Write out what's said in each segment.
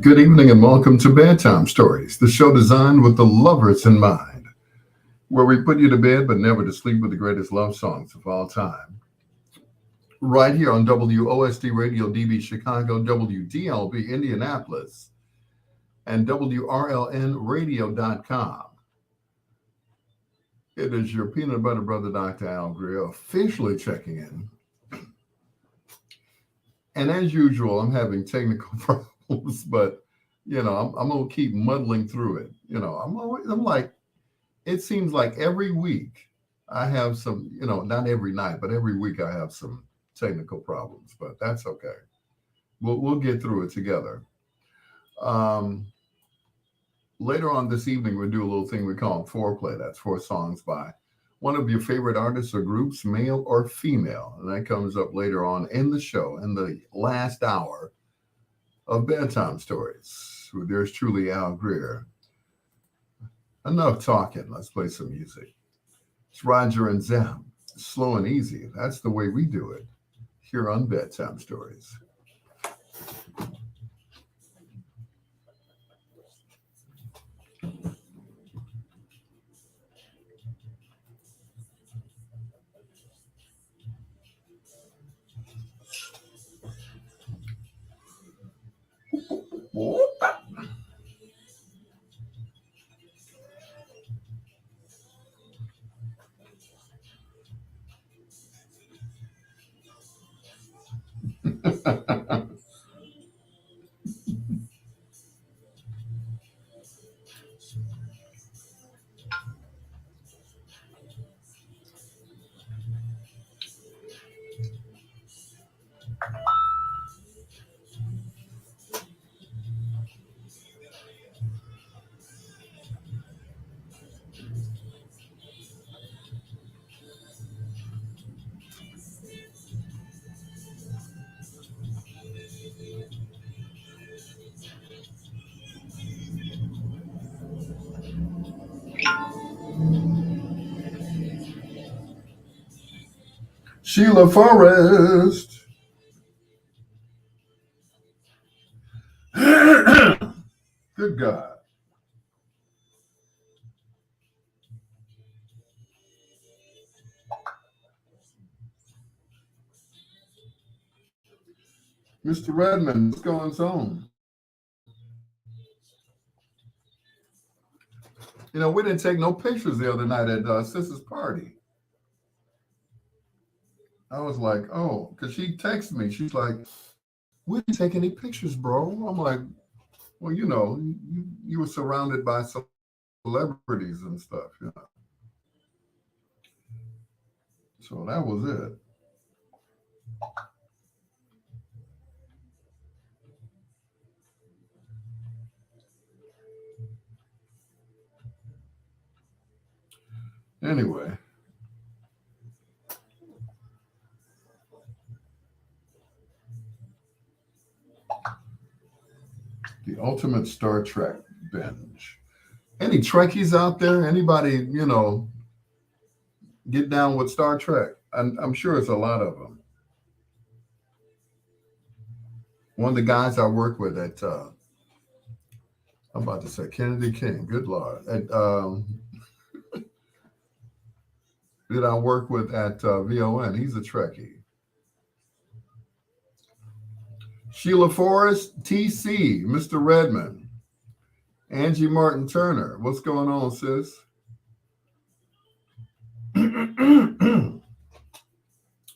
Good evening and welcome to Bedtime Stories, the show designed with the lovers in mind, where we put you to bed but never to sleep with the greatest love songs of all time. Right here on WOSD Radio DB Chicago, WDLB Indianapolis, and WRLNradio.com. It is your peanut butter brother, Dr. Al Greer, officially checking in. And as usual, I'm having technical problems, but I'm gonna keep muddling through it. I'm like, it seems like every week I have some, not every night, but every week I have some technical problems, but that's okay. We'll get through it together. Later on this evening, we'll do a little thing we call foreplay. That's 4 songs by one of your favorite artists or groups, male or female. And that comes up later on in the show, in the last hour of Bedtime Stories. With yours truly, Al Greer. Enough talking. Let's play some music. It's Roger and Zem. Slow and easy. That's the way we do it here on Bedtime Stories. Sheila Forrest. Good God. Mr. Redmond, what's going on? We didn't take no pictures the other night at Sis's party. I was like, oh, because she texted me. She's like, we didn't take any pictures, bro. I'm like, well, you were surrounded by celebrities and stuff, So that was it. Anyway. The ultimate Star Trek binge. Any Trekkies out there? Anybody, get down with Star Trek? I'm sure it's a lot of them. One of the guys I work with at, I'm about to say Kennedy King, good Lord. that I work with at VON. He's a Trekkie. Sheila Forrest, TC, Mr. Redmond, Angie Martin Turner. What's going on, sis?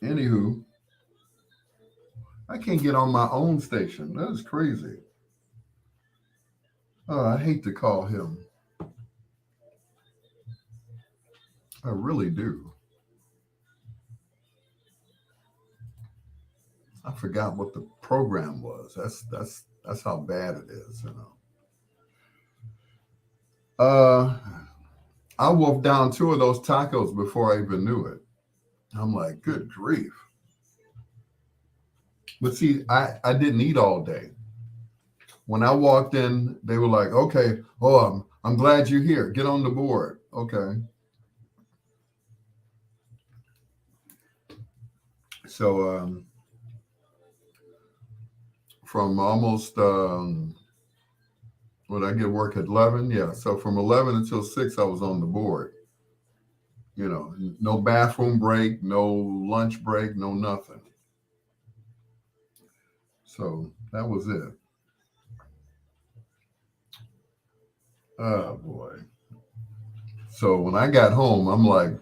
Anywho, I can't get on my own station. That is crazy. Oh, I hate to call him. I really do. I forgot what the program was. That's how bad it is, you know. I wolfed down two of those tacos before I even knew it. I'm like, good grief. But see, I didn't eat all day. When I walked in, they were like, okay, oh, I'm glad you're here. Get on the board. Okay. So from almost when I get work at 11, yeah. So from 11 until 6, I was on the board. You know, no bathroom break, no lunch break, no nothing. So that was it. Oh boy. So when I got home, I'm like,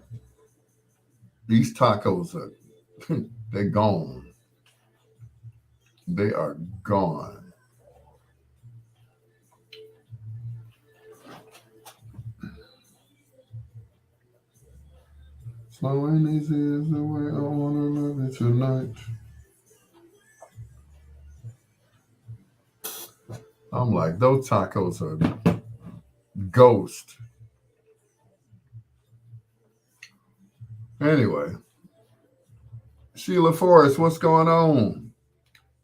these tacos are they're gone. They are gone. Slow and easy is the way I wanna love it tonight. I'm like, those tacos are ghost. Anyway, Sheila Forrest, what's going on?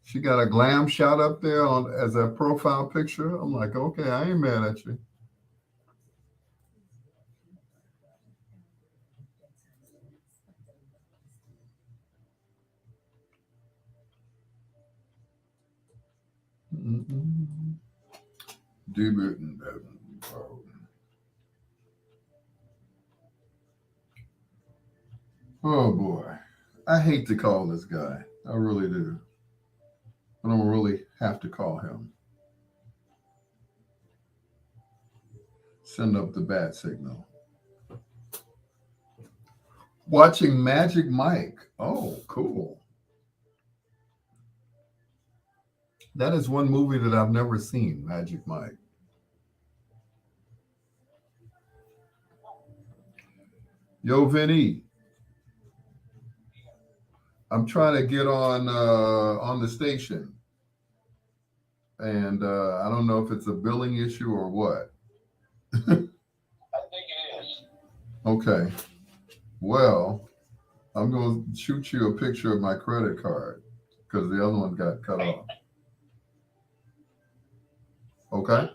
She got a glam shot up there on as a profile picture. I'm like, okay, I ain't mad at you. Mm-mm. Oh boy, I hate to call this guy. I really do. I don't really have to call him. Send up the bat signal. Watching Magic Mike. Oh, cool. That is one movie that I've never seen, Magic Mike. Yo, Vinny, I'm trying to get on the station, and I don't know if it's a billing issue or what. Okay, well, I'm going to shoot you a picture of my credit card because the other one got cut off. Okay.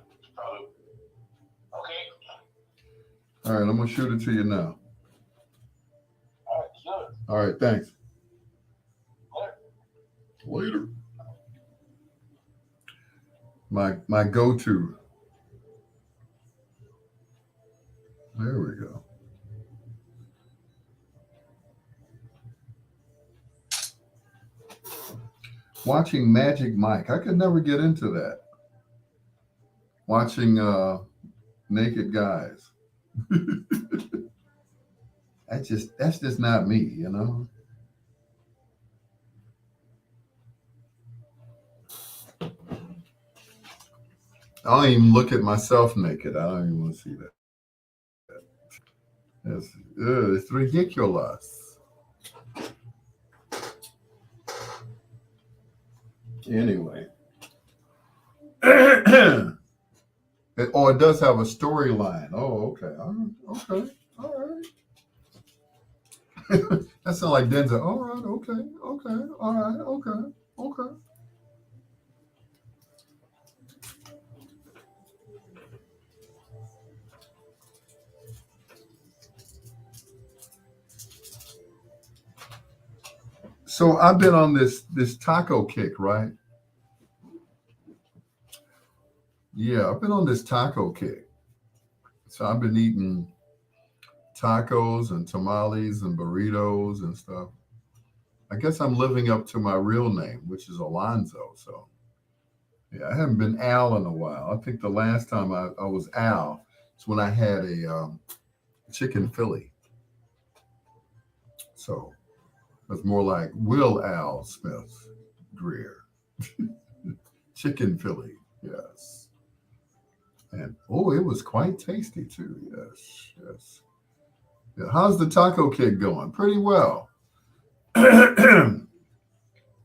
All right, I'm gonna shoot it to you now. All right, thanks. Later. My go-to. There we go. Watching Magic Mike. I could never get into that. Watching naked guys. That's just not me, you know. I don't even look at myself naked. I don't even want to see that. It's ridiculous. Anyway. It does have a storyline. Oh, okay. Okay. All right. That sounds like Denzel. All right. Okay. Okay. All right. Okay. Okay. So I've been on this taco kick, right? Yeah, I've been on this taco kick. So I've been eating tacos and tamales and burritos and stuff. I guess I'm living up to my real name, which is Alonzo. So yeah, I haven't been Al in a while. I think the last time I was Al is when I had a chicken Philly. So it's more like Will Al Smith Greer. Chicken Philly. Yes. And oh, it was quite tasty too. Yes. Yes. Yeah. How's the taco kick going? Pretty well.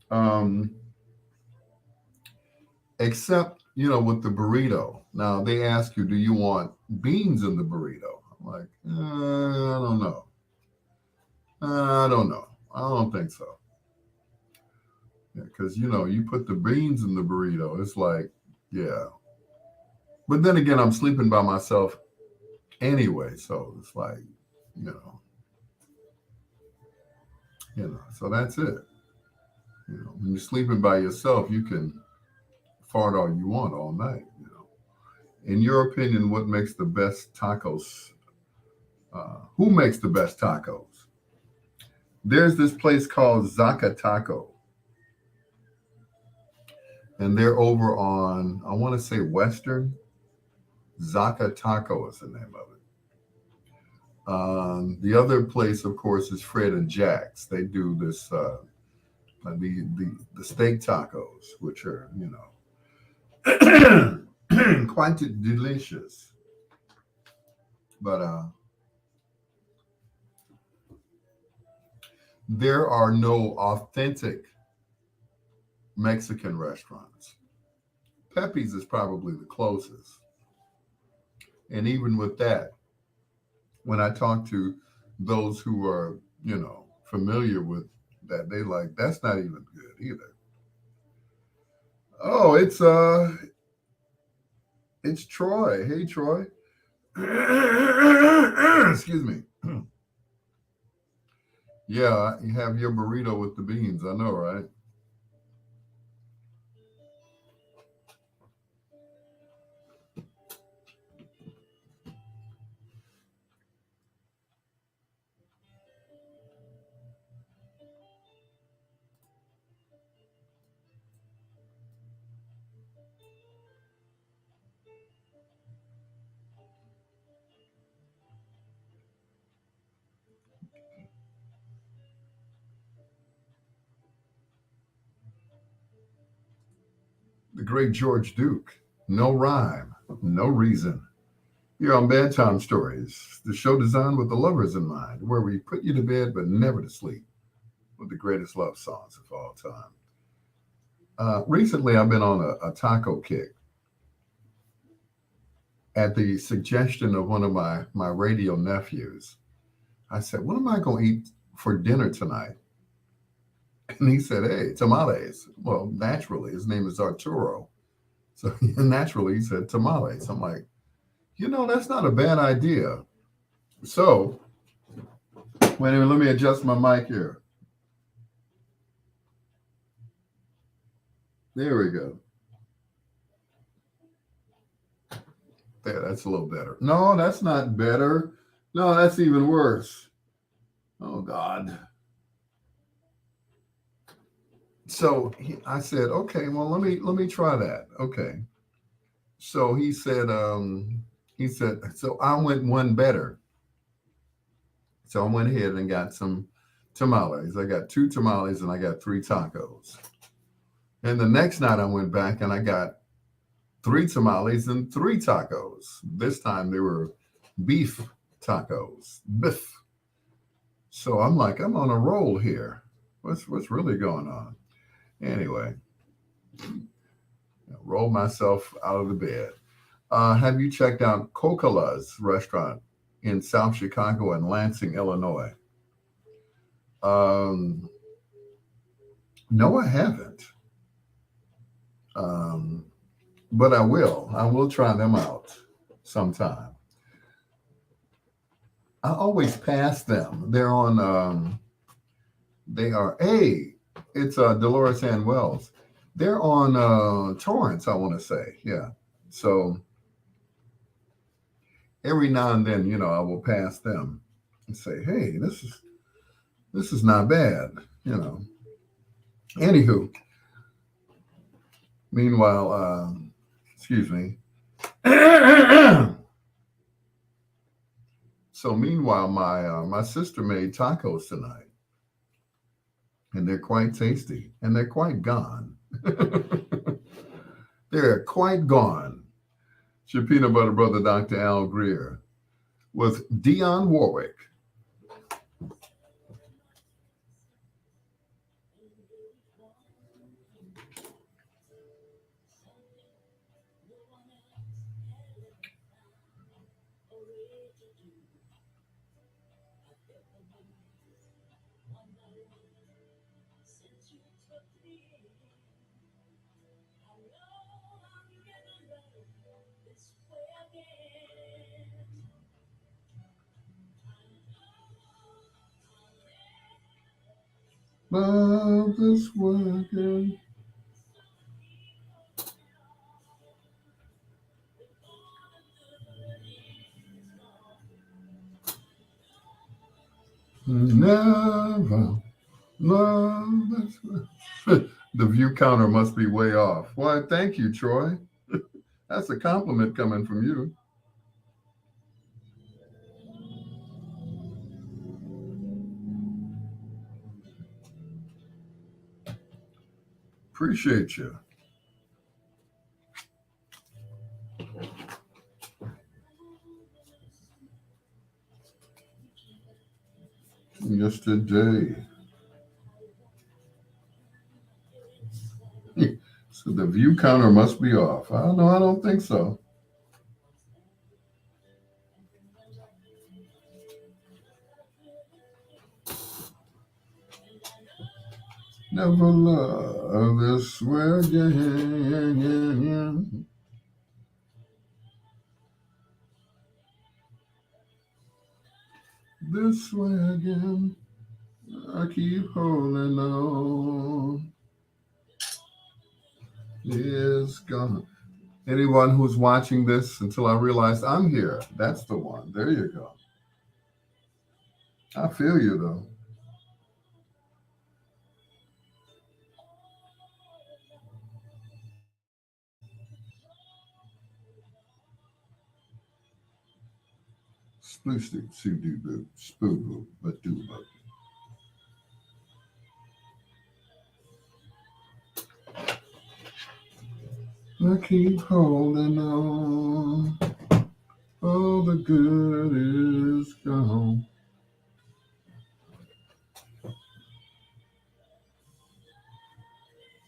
um, except, with the burrito. Now they ask you, do you want beans in the burrito? I'm like, I don't know. I don't know. I don't think so. Yeah, because you put the beans in the burrito. It's like, yeah. But then again, I'm sleeping by myself anyway, so it's like, you know, So that's it. When you're sleeping by yourself, you can fart all you want all night. In your opinion, what makes the best tacos? Who makes the best tacos? There's this place called Zaka Taco, and they're over on, I want to say Western. Zaka Taco is the name of it. The other place, of course, is Fred and Jack's. They do this the steak tacos, which are quite delicious. But there are no authentic Mexican restaurants. Pepe's is probably the closest, and even with that, when I talk to those who are familiar with that, they like that's not even good either. Oh, it's Troy. Hey, Troy. Excuse me. Yeah, you have your burrito with the beans. I know, right? The great George Duke. No rhyme, no reason. Here on Bedtime Stories, the show designed with the lovers in mind, where we put you to bed but never to sleep with the greatest love songs of all time. Recently, I've been on a taco kick at the suggestion of one of my radio nephews. I said, what am I going to eat for dinner tonight? And he said, hey, tamales. Well, naturally, his name is Arturo. So naturally, he said tamales. I'm like, that's not a bad idea. So, wait a minute, let me adjust my mic here. There we go. There, that's a little better. No, that's not better. No, that's even worse. Oh, God. So I said, okay, well, let me try that. Okay. So he said, so I went one better. So I went ahead and got some tamales. I got 2 tamales and I got 3 tacos. And the next night I went back and I got 3 tamales and 3 tacos. This time they were beef tacos. Beef. So I'm like, I'm on a roll here. What's really going on? Anyway, roll myself out of the bed. Have you checked out Cocola's restaurant in South Chicago and Lansing, Illinois? No, I haven't. But I will. I will try them out sometime. I always pass them. They're on. They are. Hey, it's Dolores Ann Wells. They're on Torrance. I want to say, yeah. So every now and then, I will pass them. and say, "Hey, this is not bad," you know. Anywho, meanwhile, excuse me. So meanwhile, my sister made tacos tonight, and they're quite tasty, and they're quite gone. They're quite gone. It's your peanut butter brother, Dr. Al Greer, with Dionne Warwick. Love this working. Never love this working. The view counter must be way off. Why, thank you, Troy. That's a compliment coming from you. Appreciate you. Yesterday. So the view counter must be off. I don't know. I don't think so. Never love this way again. This way again. I keep holding on. It's gone. Anyone who's watching this until I realize I'm here, that's the one. There you go. I feel you though. Sploosty, soo doo boo, spoo boo, but do boo. I keep holding on. All the good is gone.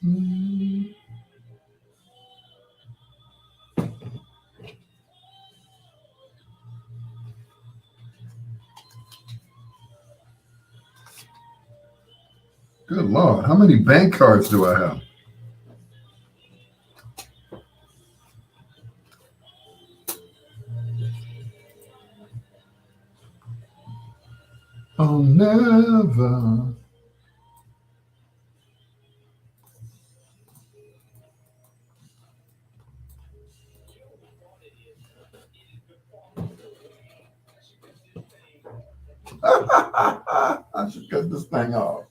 Mm. Good Lord, how many bank cards do I have? Oh, never. I should cut this thing off.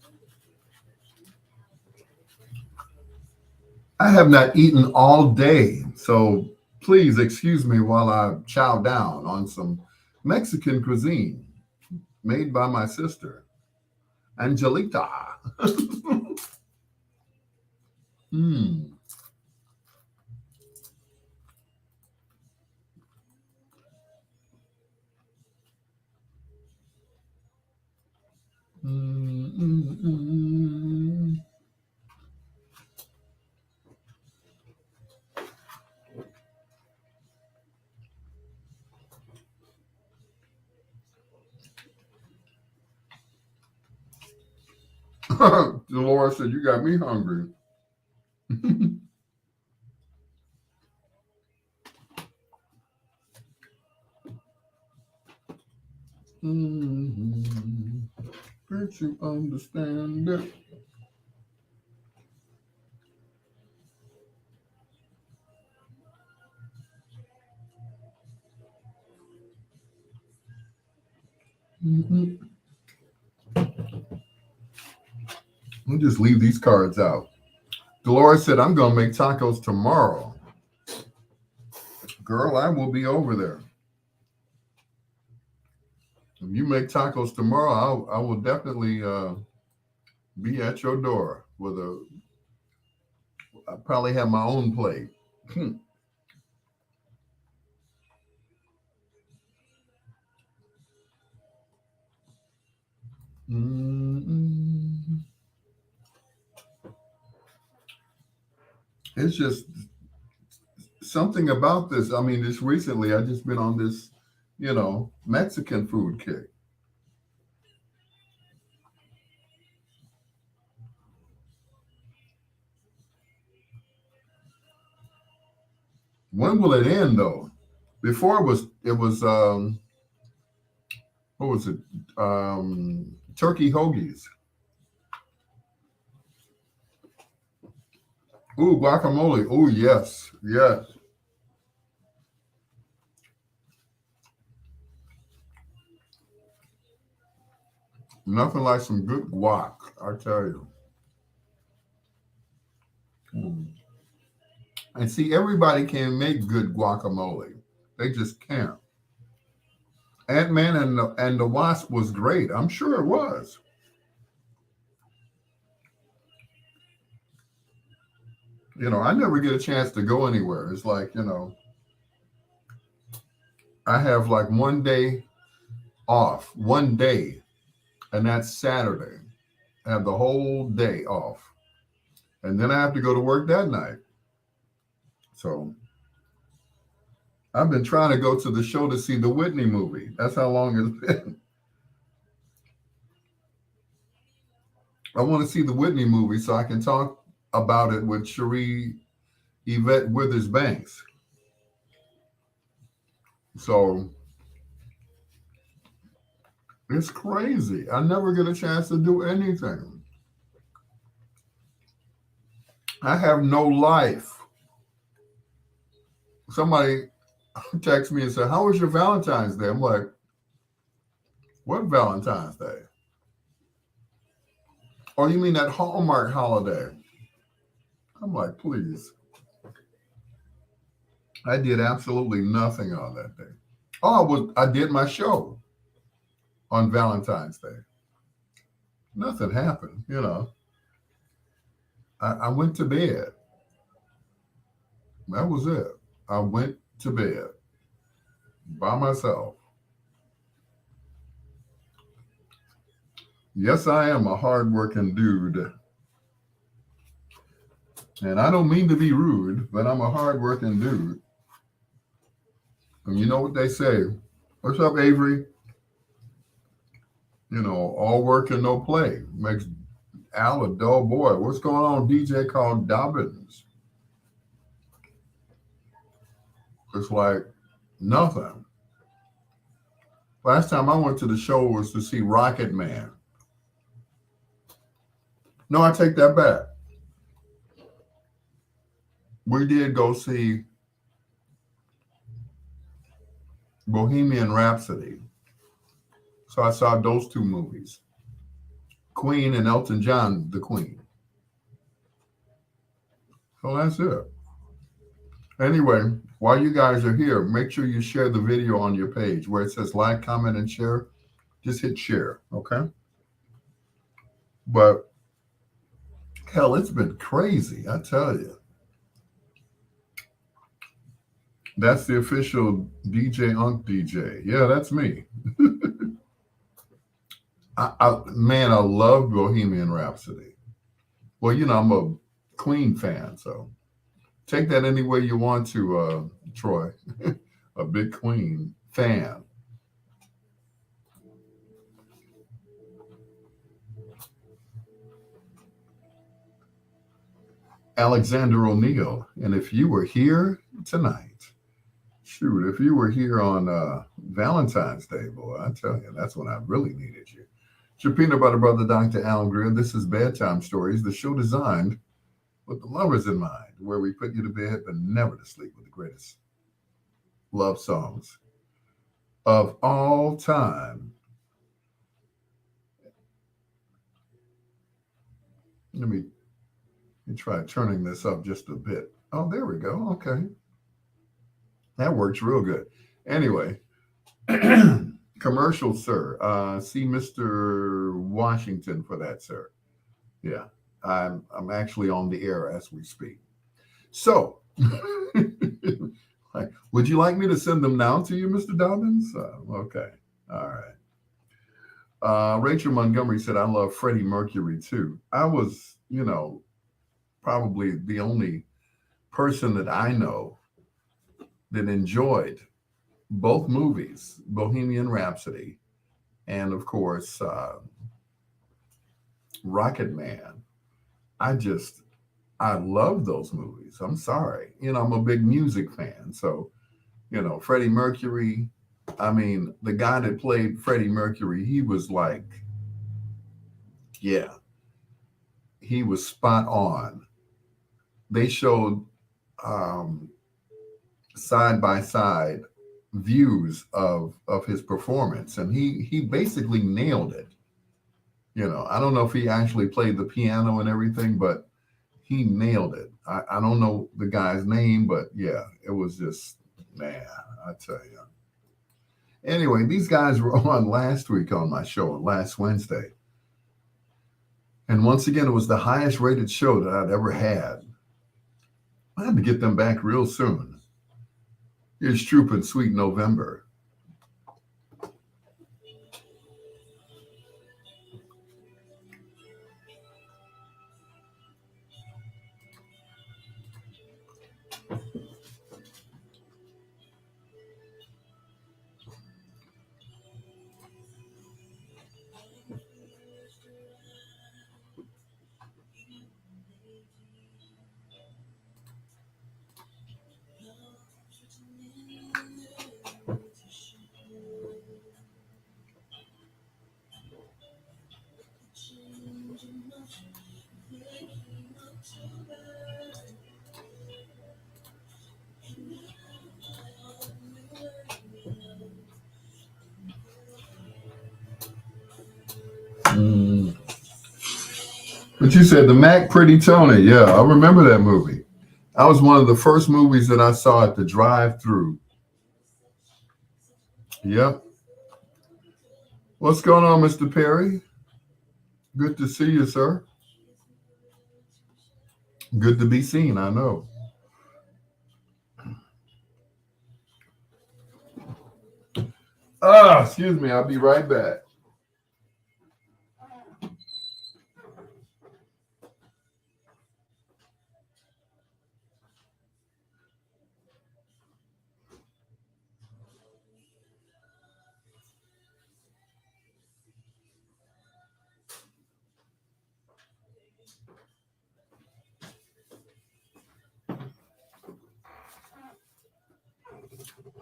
I have not eaten all day, so please excuse me while I chow down on some Mexican cuisine made by my sister, Angelita. Mm. Mm, mm, mm. Dolores said, "You got me hungry." Mm-hmm. Can't you understand it? Mhm. We'll just leave these cards out. Dolores said, I'm going to make tacos tomorrow. Girl, I will be over there. If you make tacos tomorrow, I will definitely be at your door with I probably have my own plate. Mm-mm. It's just something about this. I mean, just recently, I just been on this, Mexican food kick. When will it end, though? Before it was what was it? Turkey hoagies. Ooh, guacamole. Ooh, yes, yes. Nothing like some good guac, I tell you. Mm. And see, everybody can make good guacamole. They just can't. Ant-Man and the Wasp was great. I'm sure it was. I never get a chance to go anywhere. It's like, I have like one day off, one day, and that's Saturday. I have the whole day off. And then I have to go to work that night. So I've been trying to go to the show to see the Whitney movie. That's how long it's been. I want to see the Whitney movie so I can talk about it with Cherie Yvette Withers Banks. So it's crazy. I never get a chance to do anything. I have no life. Somebody texted me and said, "How was your Valentine's Day?" I'm like, "What Valentine's Day? Oh, you mean that Hallmark holiday?" I'm like, "Please." I did absolutely nothing on that day. Oh, I did my show on Valentine's Day. Nothing happened. I went to bed. That was it. I went to bed by myself. Yes, I am a hardworking dude. And I don't mean to be rude, but I'm a hardworking dude. And you know what they say? What's up, Avery? All work and no play makes Al a dull boy. What's going on, DJ called Dobbins? It's like nothing. Last time I went to the show was to see Rocket Man. No, I take that back. We did go see Bohemian Rhapsody. So I saw those two movies. Queen and Elton John, the Queen. So that's it. Anyway, while you guys are here, make sure you share the video on your page where it says like, comment, and share. Just hit share, okay? But hell, it's been crazy, I tell you. That's the official DJ Unk DJ. Yeah, that's me. Man, I love Bohemian Rhapsody. Well, I'm a Queen fan, so take that any way you want to, Troy. A big Queen fan. Alexander O'Neill. And if you were here tonight, shoot, if you were here on Valentine's Day, boy, I tell you, that's when I really needed you. It's your peanut butter brother, Dr. Alan Greer. This is Bedtime Stories, the show designed with the lovers in mind, where we put you to bed but never to sleep with the greatest love songs of all time. let me try turning this up just a bit. Oh, there we go. Okay. That works real good. Anyway, commercial, sir. See Mr. Washington for that, sir. Yeah, I'm actually on the air as we speak. So, would you like me to send them down to you, Mr. Dobbins? Okay, all right. Rachel Montgomery said, "I love Freddie Mercury too." I was, probably the only person that I know that enjoyed both movies, Bohemian Rhapsody, and of course, Rocket Man. I just, I love those movies. I'm sorry. I'm a big music fan. So, Freddie Mercury, I mean, the guy that played Freddie Mercury, he was like, yeah, he was spot on. They showed um, side by side views of his performance, and he basically nailed it. I don't know if he actually played the piano and everything, but he nailed it. I don't know the guy's name, but yeah, it was just, man, I tell you. Anyway, these guys were on last week on my show, last Wednesday. And once again, it was the highest rated show that I'd ever had. I had to get them back real soon. Here's Troop and Sweet November. Mm. But you said the Mac Pretty Tony. Yeah, I remember that movie. That was one of the first movies that I saw at the drive-through. Yep. What's going on, Mr. Perry? Good to see you, sir. Good to be seen, I know. Excuse me, I'll be right back.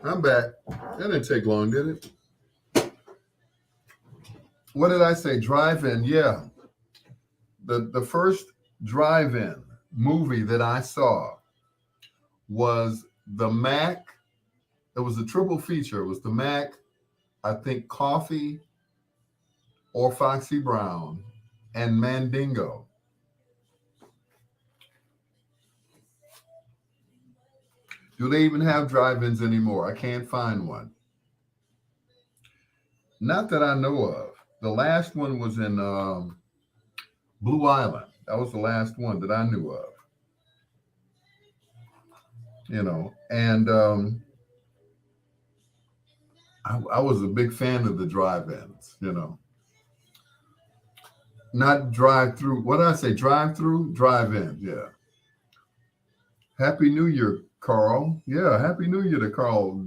I'm back. That didn't take long, did it? What did I say? Drive-in, yeah. The first drive-in movie that I saw was the Mac. It was a triple feature. It was the Mac, I think Coffee or Foxy Brown, and Mandingo. Do they even have drive-ins anymore? I can't find one. Not that I know of. The last one was in Blue Island. That was the last one that I knew of. And I was a big fan of the drive-ins. Not drive-through. What did I say? Drive-through, drive-in. Yeah. Happy New Year, Carl. Yeah, Happy New Year to Carl,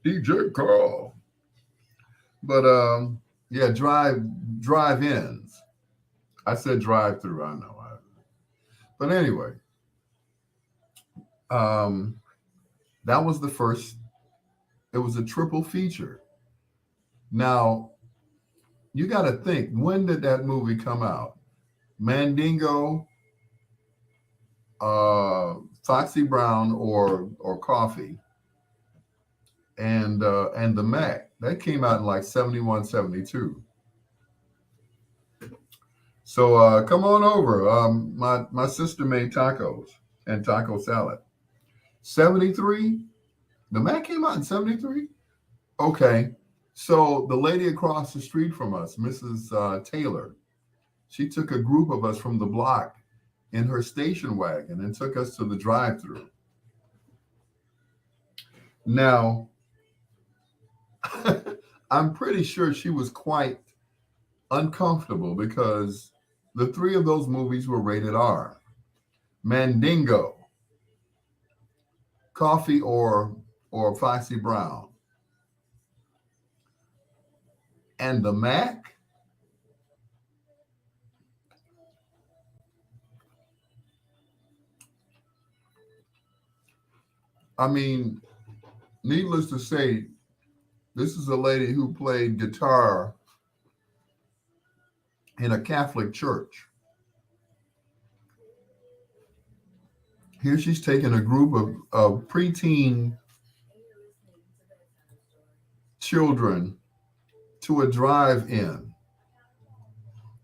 DJ Carl. But yeah, drive-ins. I said drive-through. I know. But anyway, that was the first. It was a triple feature. Now you got to think. When did that movie come out? Mandingo, Foxy Brown, or Coffee, and the Mac. That came out in like 71, 72. So come on over. My sister made tacos and taco salad. 73? The Mac came out in 73? Okay. So the lady across the street from us, Mrs. Taylor, she took a group of us from the block in her station wagon and took us to the drive-through. Now, I'm pretty sure she was quite uncomfortable because the three of those movies were rated R. Mandingo, Coffee or Foxy Brown, and the Mac. I mean, needless to say, this is a lady who played guitar in a Catholic church. Here she's taking a group of preteen children to a drive-in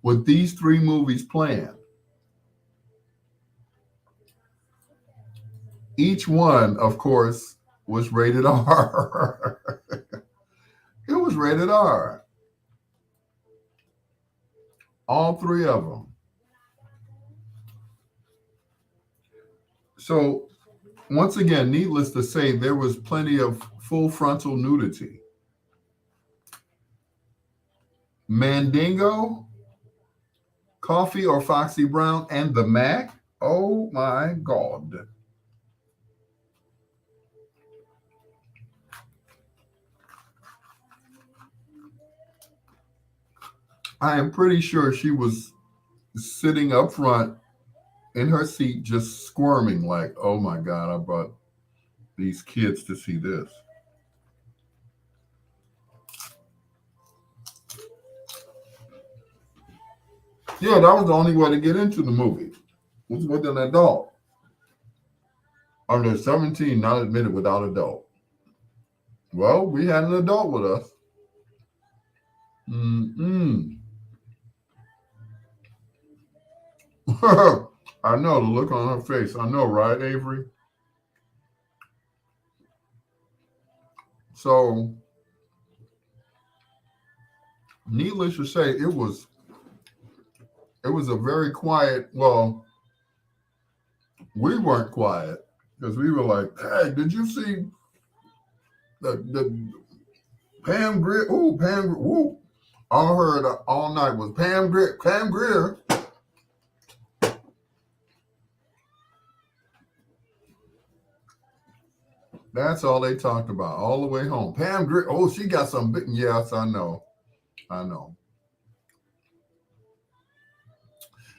with these three movies planned. Each one, of course, was rated R. It was rated R. All three of them. So, once again, needless to say, there was plenty of full frontal nudity. Mandingo, Coffee or Foxy Brown, and the Mac. Oh my God. I am pretty sure she was sitting up front in her seat, just squirming, like, oh my God, I brought these kids to see this. Yeah, that was the only way to get into the movie, was with an adult. Under 17, not admitted without adult. Well, we had an adult with us. Mm-mm. I know the look on her face. I know, right, Avery? So, needless to say, it was a very quiet. Well, we weren't quiet because we were like, "Hey, did you see the Pam Greer? Ooh, Pam! Ooh!" All I heard all night was Pam Greer. Pam Greer. That's all they talked about all the way home. Pam Greer. Oh, she got some big. Yes, I know. I know.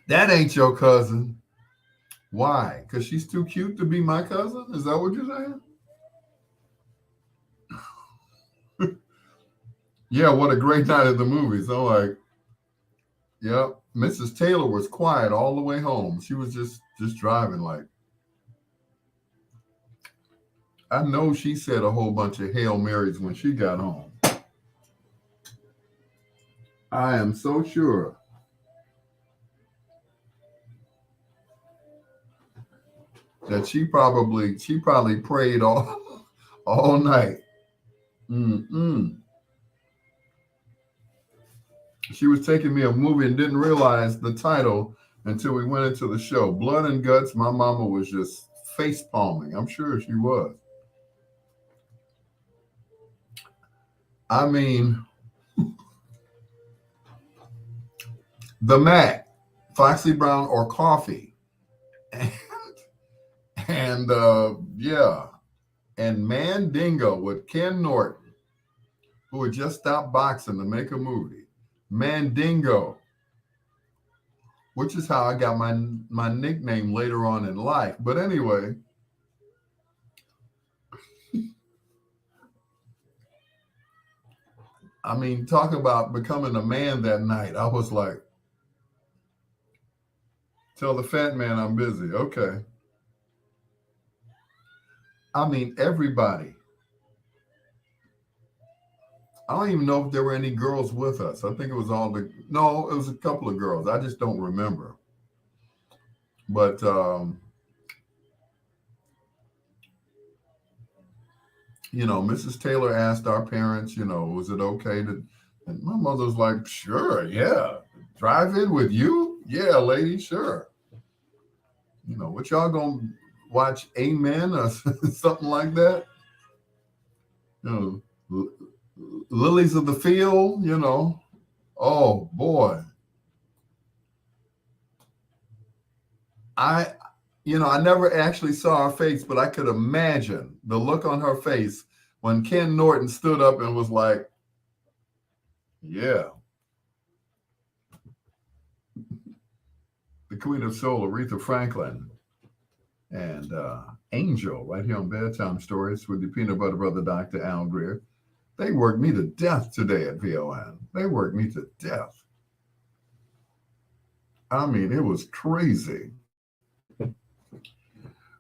That ain't your cousin. Why? Because she's too cute to be my cousin? Is that what you're saying? Yeah, what a great night at the movies. I'm like, yep. Mrs. Taylor was quiet all the way home. She was just driving like, I know she said a whole bunch of Hail Marys when she got home. I am so sure that she probably prayed all night. Mm-mm. She was taking me a movie and didn't realize the title until we went into the show. Blood and Guts. My mama was just face palming. I'm sure she was. I mean, the Mac, Foxy Brown or Coffee, and, yeah, and Mandingo with Ken Norton, who had just stopped boxing to make a movie. Mandingo, which is how I got my nickname later on in life. But anyway, I mean, talk about becoming a man that night. I was like, tell the fat man I'm busy. Okay. I mean, everybody I don't even know if there were any girls with us. I think it was all the, no, it was a couple of girls. I just don't remember. But, Mrs. Taylor asked our parents, was it okay to, and my mother was like, sure, yeah. Drive in with you? Yeah, lady, sure. What y'all gonna watch Amen or something like that? You know, Lilies of the Field. Oh boy. I I never actually saw her face, but I could imagine the look on her face when Ken Norton stood up and was like, yeah, the Queen of Soul, Aretha Franklin, and Angel, right here on Bedtime Stories with the Peanut Butter Brother, Dr. Al Greer. They worked me to death today at VON. They worked me to death. I mean, it was crazy.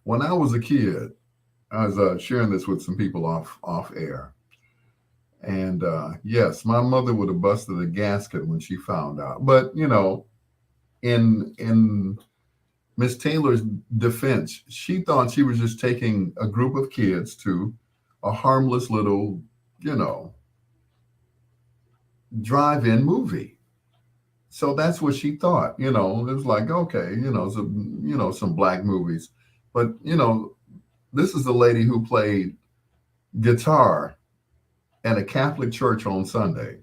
When I was a kid, I was sharing this with some people off air. And yes, my mother would have busted a gasket when she found out. But in Miss Taylor's defense, she thought she was just taking a group of kids to a harmless little, you know, drive-in movie. So that's what she thought. It was like, okay, some black movies. But, this is the lady who played guitar at a Catholic church on Sunday.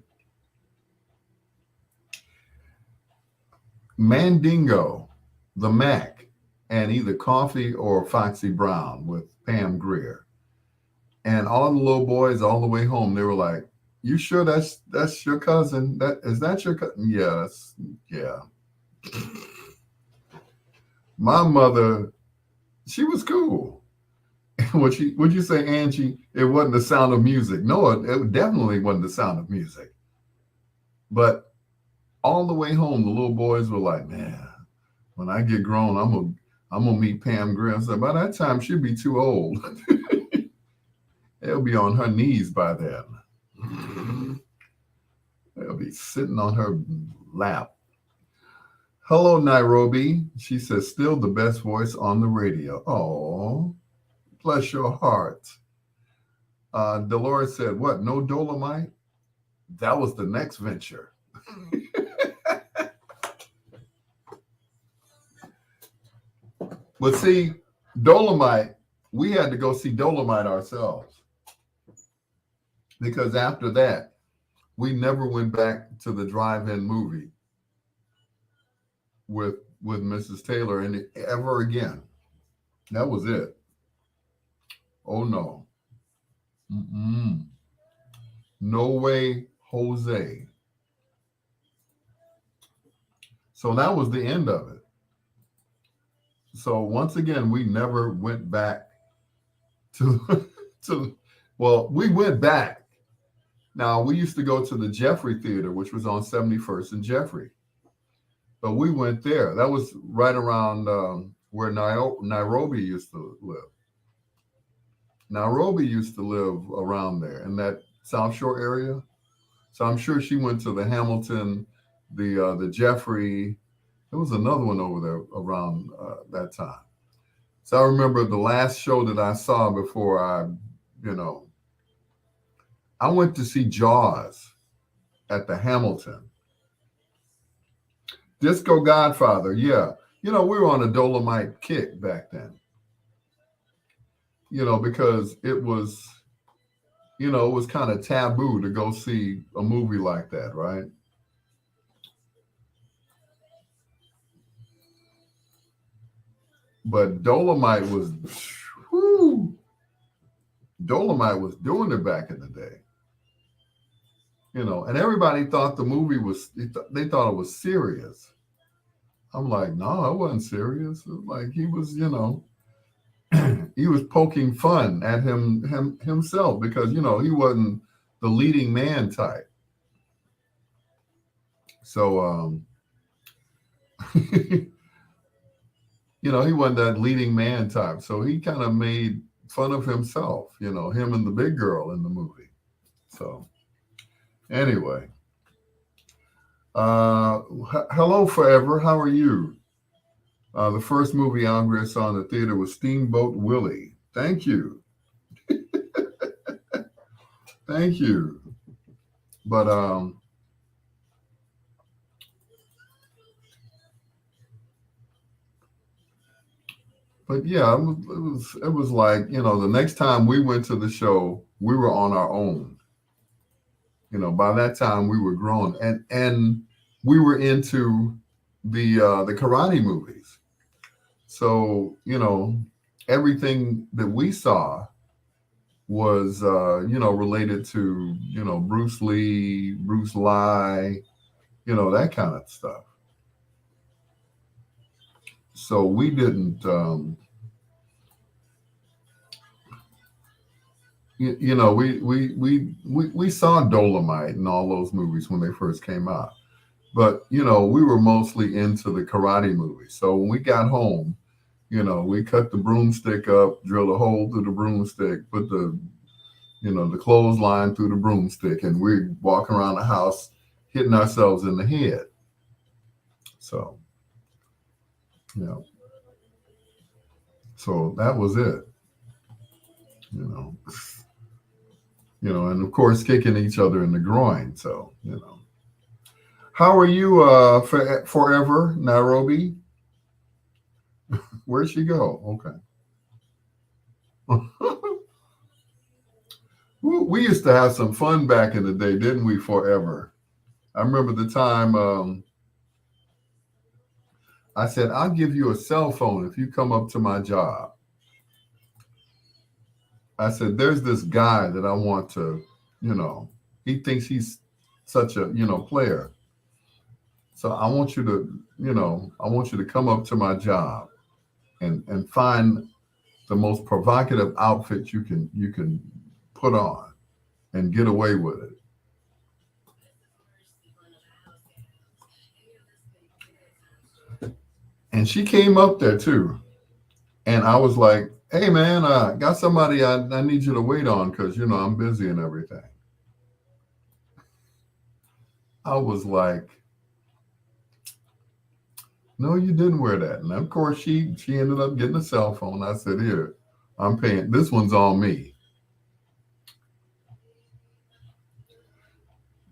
Mandingo, the Mac, and either Coffee or Foxy Brown with Pam Greer. And all the little boys all the way home, they were like, you sure that's your cousin? Is that your cousin? Yes. Yeah. My mother, she was cool. Would you say, Angie, it wasn't the Sound of Music? No, it definitely wasn't the Sound of Music. But all the way home, the little boys were like, man, when I get grown, I'm gonna meet Pam Grier. So by that time, she'll be too old. They'll be on her knees by then. They'll be sitting on her lap. Hello, Nairobi. She says, still the best voice on the radio. Oh, bless your heart. Dolores said, what, no Dolomite? That was the next venture. But see, Dolomite, we had to go see Dolomite ourselves. Because after that, we never went back to the drive-in movie with Mrs. Taylor and ever again. That was it. Oh no. Mm-mm. No way, Jose. So that was the end of it. So once again, we never went back to well, we went back. Now, we used to go to the Jeffrey Theater, which was on 71st and Jeffrey. But we went there. That was right around where Nairobi used to live. Nairobi used to live around there in that South Shore area. So I'm sure she went to the Hamilton, the Jeffrey. There was another one over there around that time. So I remember the last show that I saw before I went to see Jaws at the Hamilton. Disco Godfather, yeah. We were on a Dolomite kick back then. Because it was kind of taboo to go see a movie like that, right? But Dolomite was doing it back in the day. And everybody thought the movie was, they thought it was serious. I'm like, no, it wasn't serious. It was like he was, he was poking fun at himself because, he wasn't the leading man type. So, he wasn't that leading man type. So he kind of made fun of himself, him and the big girl in the movie. So Anyway, hello forever. How are you? The first movie Andrea saw in the theater was Steamboat Willie. Thank you. Thank you. But yeah, it was like, the next time we went to the show, we were on our own. By that time we were grown, and we were into the karate movies. So, everything that we saw was related to, Bruce Lee, Bruce Lee, that kind of stuff. So we didn't we saw Dolomite and all those movies when they first came out. But, we were mostly into the karate movies. So when we got home, we cut the broomstick up, drilled a hole through the broomstick, put the clothesline through the broomstick, and we walk around the house hitting ourselves in the head. So, you know, so that was it, you know, and of course, kicking each other in the groin. So, how are you, forever, Nairobi? Where'd she go? Okay. We used to have some fun back in the day, didn't we? Forever. I remember the time I said, I'll give you a cell phone if you come up to my job. I said, there's this guy that I want to, he thinks he's such a, player. So I want you to, come up to my job and find the most provocative outfit you can put on and get away with it. And she came up there too. And I was like, hey man, I got somebody I need you to wait on because I'm busy and everything. I was like, no, you didn't wear that. And of course she ended up getting a cell phone. I said, here, I'm paying. This one's on me.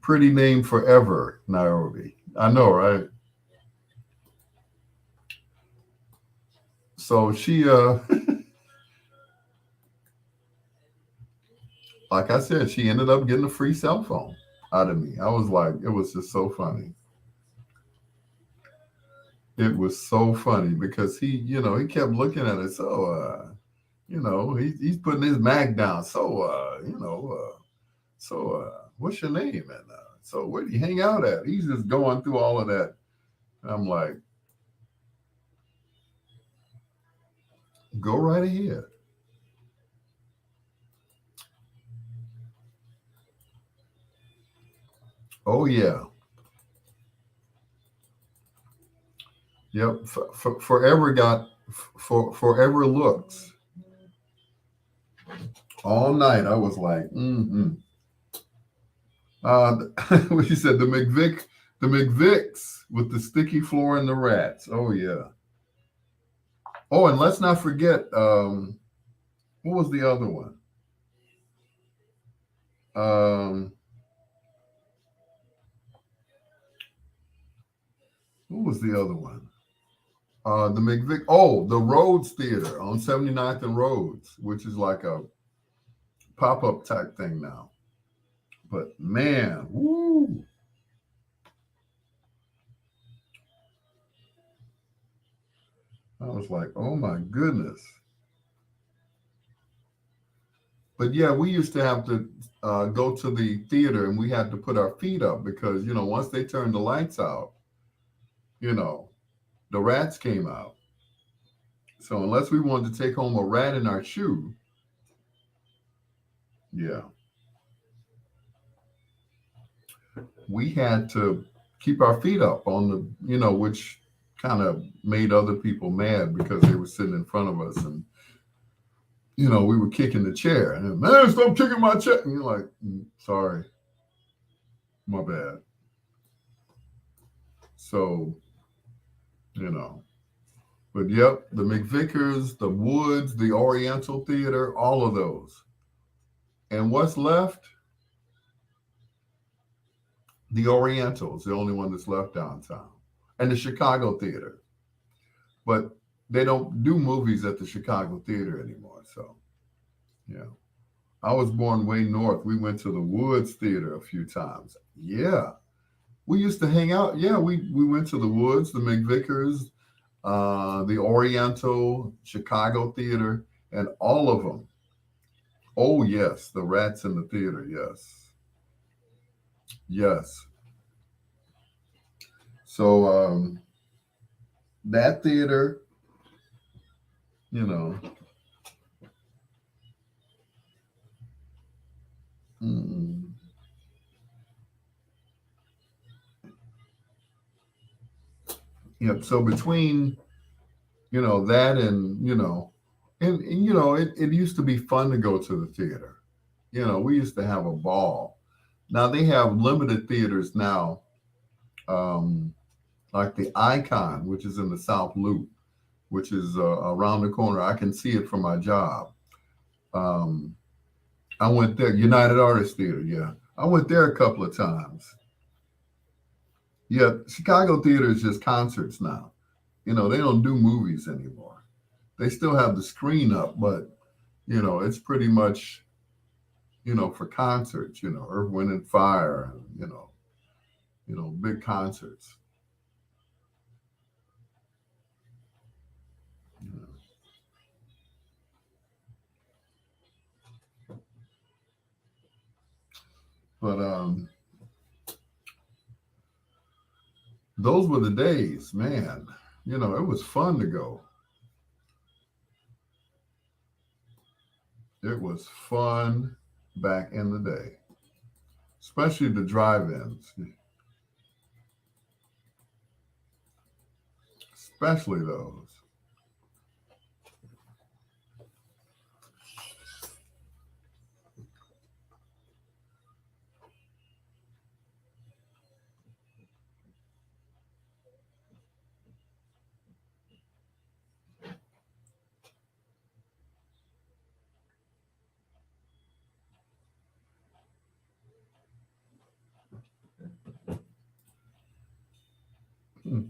Pretty name forever, Nairobi. I know, right? So she like I said, she ended up getting a free cell phone out of me. I was like, it was just so funny. It was so funny because he kept looking at it. So, he's putting his mag down. So, what's your name? And so where do you hang out at? He's just going through all of that. I'm like, go right ahead. Oh yeah. Yep. Forever got forever looks all night. I was like, what you said, the McVicks with the sticky floor and the rats. Oh yeah. Oh, and let's not forget, what was the other one? What was the other one? The McVick. Oh, the Rhodes Theater on 79th and Rhodes, which is like a pop-up type thing now. But man, woo. I was like, oh my goodness. But yeah, we used to have to go to the theater and we had to put our feet up because, once they turned the lights out, you know, the rats came out. So unless we wanted to take home a rat in our shoe, yeah, we had to keep our feet up on which kind of made other people mad because they were sitting in front of us and, we were kicking the chair and man, stop kicking my chair. And you're like, sorry. My bad. So, you know, but yep, the McVickers, the Woods, the Oriental Theater, all of those. And what's left? The Oriental's the only one that's left downtown, and the Chicago Theater. But they don't do movies at the Chicago Theater anymore. So, yeah. I was born way north. We went to the Woods Theater a few times. Yeah. We used to hang out. Yeah, we went to the Woods, the McVickers, the Oriental, Chicago Theater, and all of them. Oh, yes. The Rats in the Theater. Yes. Yes. So, that theater, you know, mm, yep. So between, that and, and it used to be fun to go to the theater. We used to have a ball. Now they have limited theaters now, um, like the Icon, which is in the South Loop, which is around the corner. I can see it from my job. Um, I went there, United Artists Theater. Yeah, I went there a couple of times. Yeah, Chicago theater is just concerts now. They don't do movies anymore. They still have the screen up, but it's pretty much for concerts. Earth, Wind and Fire, and big concerts. You know. But those were the days, man. It was fun to go. It was fun back in the day, especially the drive-ins, especially those. Hmm.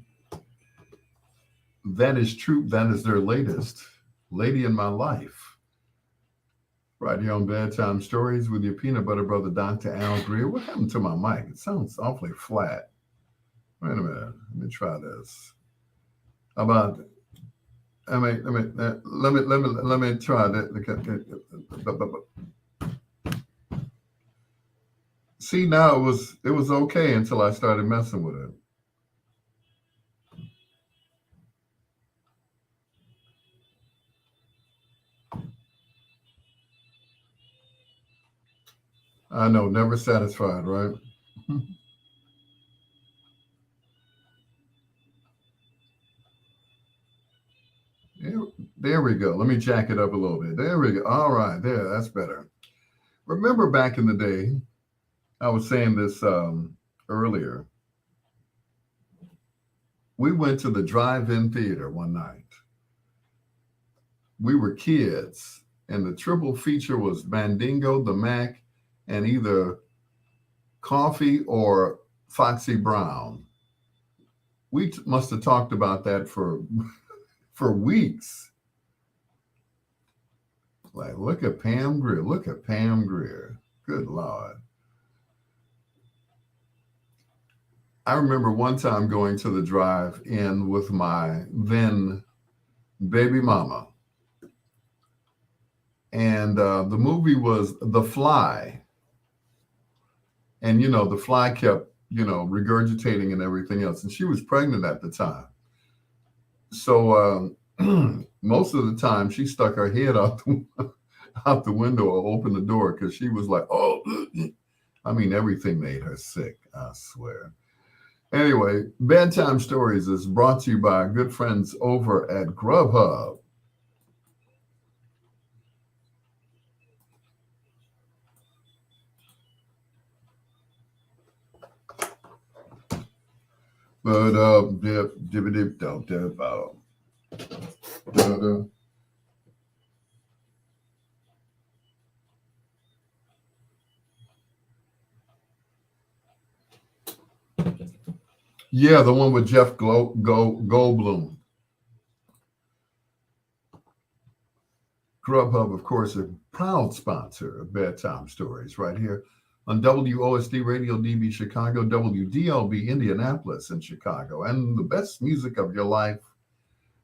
That is true. That is their latest, Lady in My Life. Right here on Bedtime Stories with your peanut butter brother, Dr. Al Greer. What happened to my mic? It sounds awfully flat. Wait a minute. Let me try this. How about, let me try that. See, now it was okay until I started messing with it. I know, never satisfied, right? There, there we go. Let me jack it up a little bit. There we go. All right, there, that's better. Remember back in the day, I was saying this earlier. We went to the drive-in theater one night. We were kids, and the triple feature was Mandingo, the Mac, and either Coffee or Foxy Brown. We must have talked about that for for weeks. Like, look at Pam Grier. Look at Pam Grier. Good Lord. I remember one time going to the drive in with my then baby mama. And the movie was The Fly. And, the fly kept, regurgitating and everything else. And she was pregnant at the time. So most of the time she stuck her head out out the window or opened the door because she was like, oh, I mean, everything made her sick, I swear. Anyway, Bedtime Stories is brought to you by our good friends over at Grubhub. But dip dip dip dip dip da. Yeah, the one with Jeff Goldblum. Grubhub, of course, a proud sponsor of Bedtime Stories right here on WOSD Radio DB Chicago, WDLB Indianapolis in Chicago, and the best music of your life,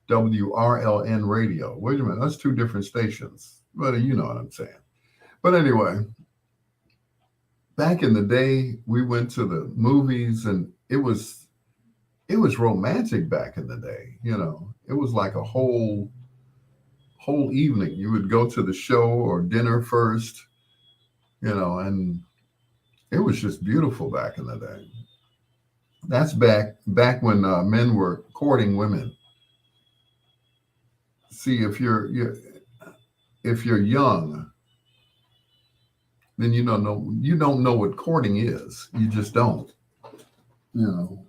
WRLN Radio. Wait a minute, that's two different stations. But you know what I'm saying. But anyway, back in the day, we went to the movies and it was romantic back in the day, you know. It was like a whole evening. You would go to the show or dinner first, you know, and it was just beautiful back in the day. That's back when men were courting women. See, if you're young, then you don't know what courting is. You just don't. You know,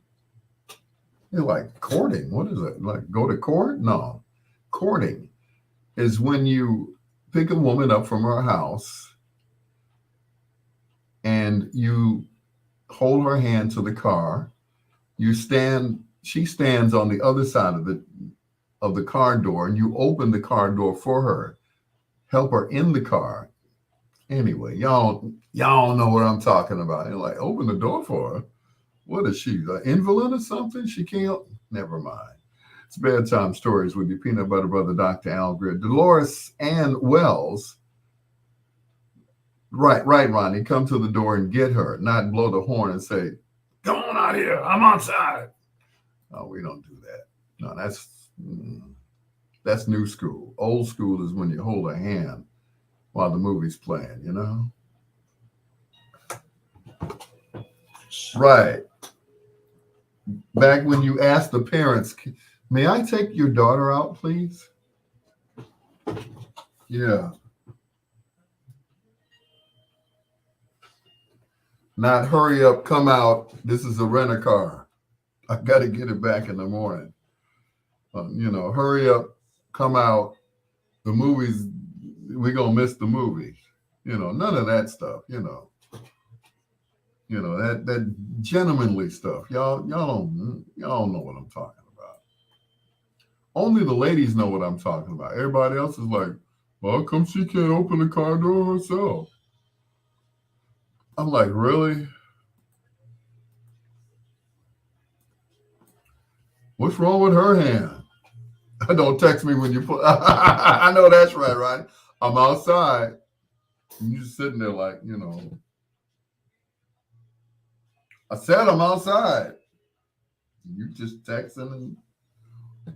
you're like courting. What is it? Like go to court? No, courting is when you pick a woman up from her house and you hold her hand to the car. She stands on the other side of the car door, and you open the car door for her, help her in the car. Anyway, y'all know what I'm talking about. You're like, open the door for her. What is she, an invalid or something? She can't. Never mind. It's Bedtime Stories with your peanut butter brother, Dr. Al Greer. Dolores Ann Wells. Right, Ronnie. Come to the door and get her, not blow the horn and say, "Come on out here. I'm outside." No, we don't do that. No, that's new school. Old school is when you hold a hand while the movie's playing, you know? Right. Back when you asked the parents, "May I take your daughter out, please?" Yeah. Not hurry up, come out. This is a rent-a-car. I got to get it back in the morning. Hurry up, come out. The movies, we're going to miss the movie. None of that stuff, that gentlemanly stuff. Y'all know what I'm talking about. Only the ladies know what I'm talking about. Everybody else is like, well, come she can't open the car door herself. I'm like, really? What's wrong with her hand? Don't text me when you put. I know that's right? I'm outside. And you sitting there like, I said I'm outside. You just texting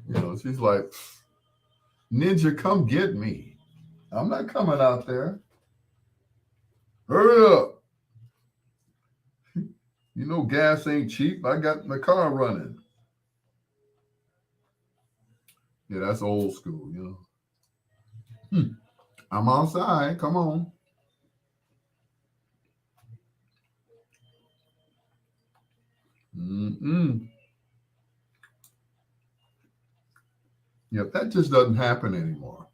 and, she's like, Ninja, come get me. I'm not coming out there. Hurry up. Gas ain't cheap. I got my car running. Yeah, that's old school, I'm outside. Come on. Mm-mm. Yeah, that just doesn't happen anymore.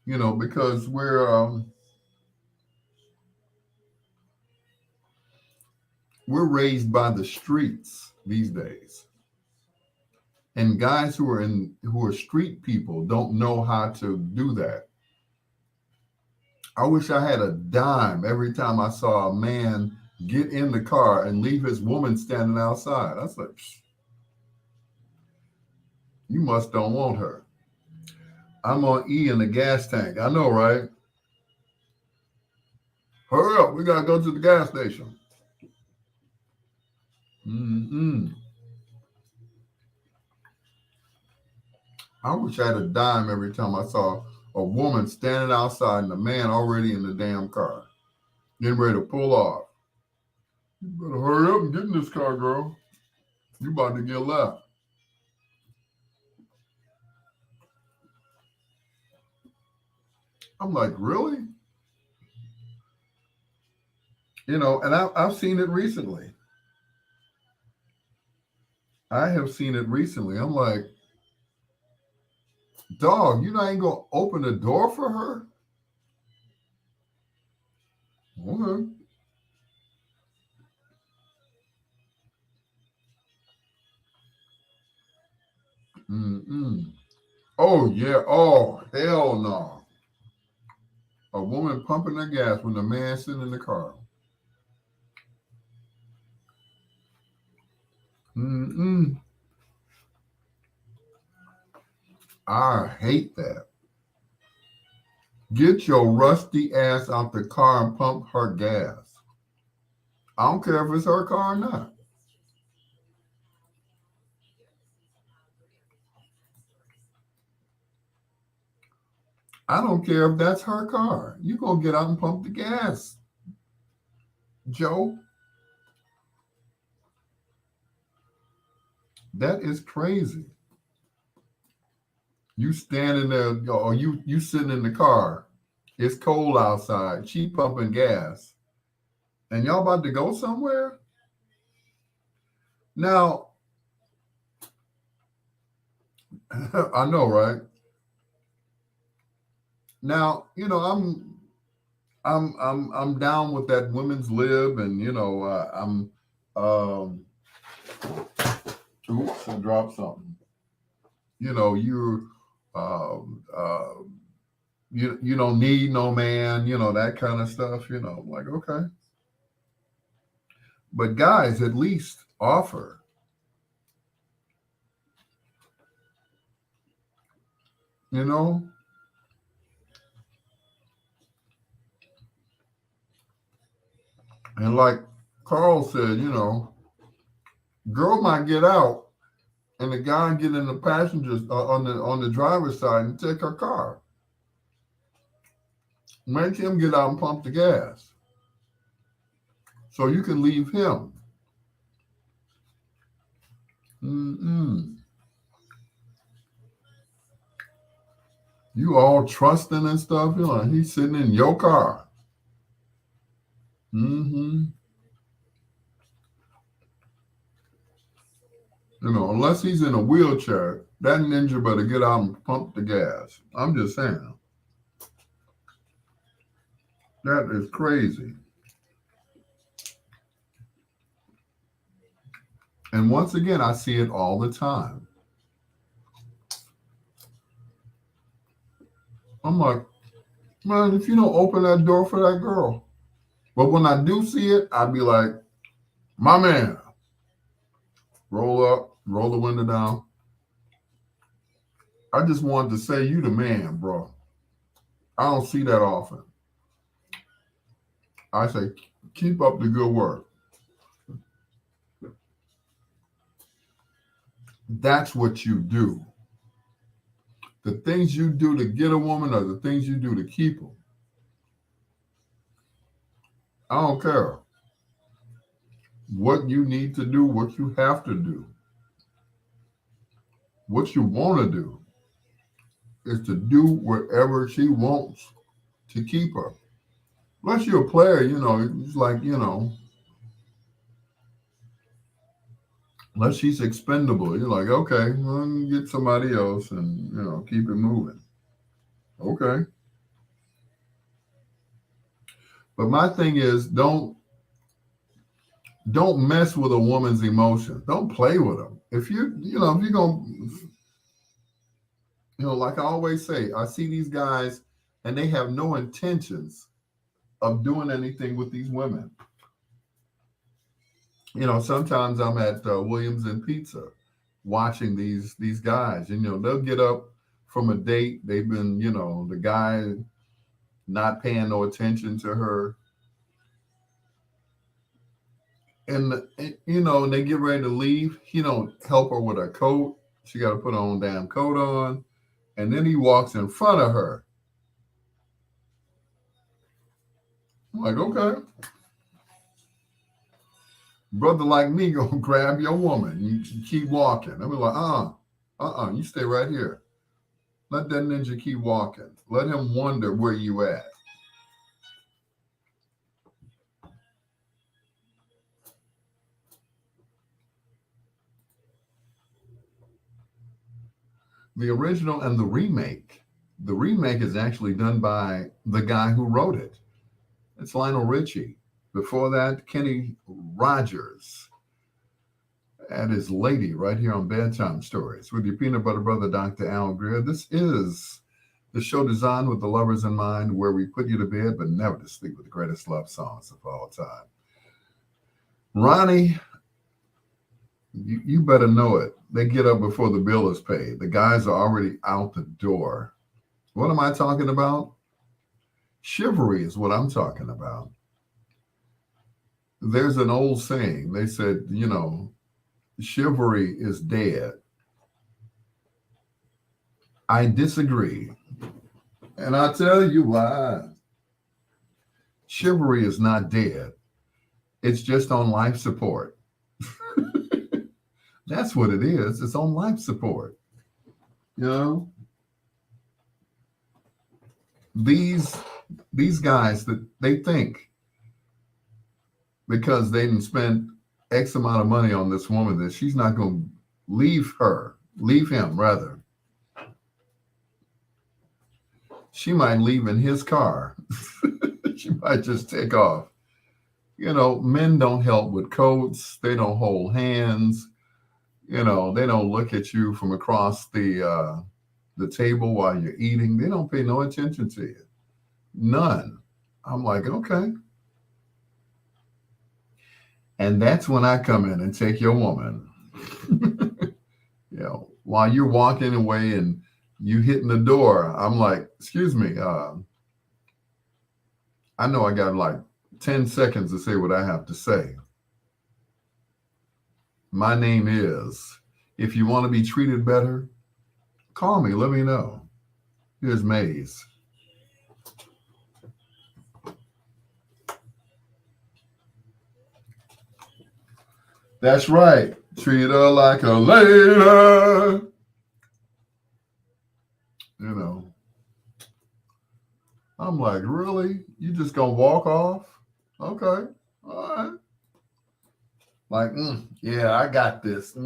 Because we're raised by the streets these days. And guys who are street people don't know how to do that. I wish I had a dime every time I saw a man get in the car and leave his woman standing outside. I was like, you must don't want her. I'm on E in the gas tank. I know, right? Hurry up. We got to go to the gas station. Mm-mm. I wish I had a dime every time I saw a woman standing outside and a man already in the damn car, getting ready to pull off. You better hurry up and get in this car, girl. You about to get left. I'm like, really? And I've seen it recently. I have seen it recently. I'm like, dog, you not even gonna open the door for her? Okay. Mm-mm. Oh yeah. Oh hell no. A woman pumping the gas when the man sitting in the car. Mm-mm. I hate that. Get your rusty ass out the car and pump her gas. I don't care if it's her car or not. I don't care if that's her car. You gonna get out and pump the gas, Joe. That is crazy. You standing there, or you sitting in the car. It's cold outside. She pumping gas, and y'all about to go somewhere. Now, I know, right? Now, I'm down with that women's lib, and I'm um. Oops, I dropped something. You're um, uh, you don't need no man, that kind of stuff. Like okay, but guys, at least offer, you know, and like Carl said, girl might get out, and the guy get in the passengers on the driver's side and take her car. Make him get out and pump the gas, so you can leave him. Mm-mm. You all trusting and stuff. He's sitting in your car. Mm-hmm. Unless he's in a wheelchair, that ninja better get out and pump the gas. I'm just saying. That is crazy. And once again, I see it all the time. I'm like, man, if you don't open that door for that girl. But when I do see it, I'd be like, my man, roll up, roll the window down. I just wanted to say you the man, bro. I don't see that often. I say, keep up the good work. That's what you do. The things you do to get a woman are the things you do to keep them. I don't care what you need to do, what you have to do. What you want to do is to do whatever she wants to keep her. Unless you're a player, it's like, unless she's expendable, you're like, okay, well, get somebody else and, keep it moving. Okay. But my thing is don't mess with a woman's emotions. Don't play with them. If you're going to, like I always say, I see these guys and they have no intentions of doing anything with these women. Sometimes I'm at Williams and Pizza watching these guys, and they'll get up from a date. They've been, the guy not paying no attention to her, and they get ready to leave. He don't help her with her coat. She got to put her own damn coat on, and then he walks in front of her. I'm like, okay, brother like me gonna grab your woman. You keep walking. I'm like, you stay right here. Let that ninja keep walking. Let him wonder where you at. The original and the remake. The remake is actually done by the guy who wrote it. It's Lionel Richie. Before that, Kenny Rogers and his lady right here on Bedtime Stories with your peanut butter brother, Dr. Al Greer. This is the show designed with the lovers in mind, where we put you to bed but never to sleep with the greatest love songs of all time. Ronnie, you better know it. They get up before the bill is paid. The guys are already out the door. What am I talking about? Chivalry is what I'm talking about. There's an old saying. They said, chivalry is dead. I disagree. And I'll tell you why. Chivalry is not dead. It's just on life support. That's what it is. It's on life support. These guys, that they think because they didn't spend X amount of money on this woman that she's not going to leave him rather. She might leave in his car. She might just take off. Men don't help with coats. They don't hold hands. They don't look at you from across the table while you're eating. They don't pay no attention to you. None. I'm like, okay. And that's when I come in and take your woman. While you're walking away and you hitting the door, I'm like, excuse me, I know I got like 10 seconds to say what I have to say. My name is, if you want to be treated better, call me, let me know. Here's Maze. That's right. Treat her like a lady. I'm like, really? You just gonna walk off? Okay. All right. Like, yeah, I got this.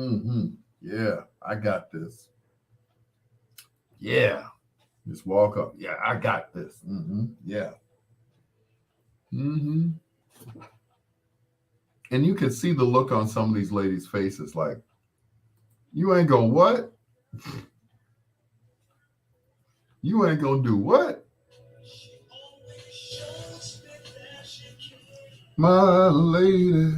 Yeah, I got this. Yeah. Just walk up. Yeah, I got this. Yeah. And you can see the look on some of these ladies' faces, like, you ain't gonna what? You ain't gonna do what? My lady.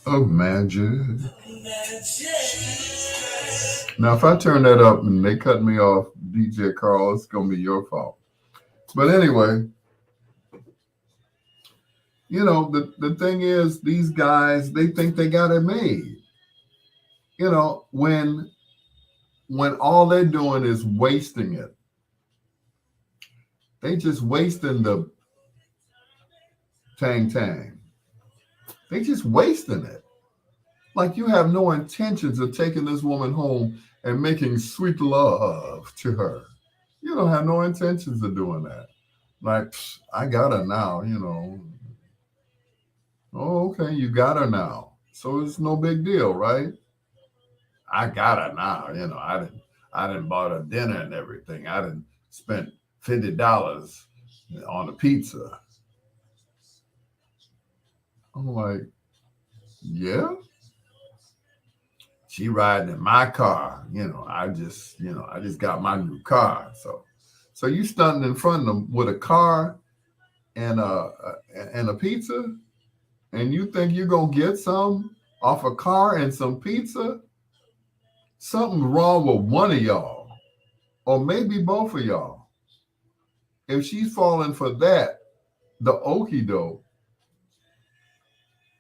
Of magic. Now, if I turn that up and they cut me off, DJ Carl, it's going to be your fault. But anyway, the thing is, these guys, they think they got it made. When all they're doing is wasting it. They just wasting the tang. They just wasting it. Like, you have no intentions of taking this woman home and making sweet love to her. You don't have no intentions of doing that. Like, I got her now, Oh, okay, you got her now. So it's no big deal, right? I got her now, I didn't bought her dinner and everything. I didn't spent $50 on a pizza. I'm like, yeah. She riding in my car. I just got my new car. So you standing in front of them with a car and a pizza, and you think you're gonna get some off a car and some pizza? Something's wrong with one of y'all, or maybe both of y'all. If she's falling for that, the okie doke,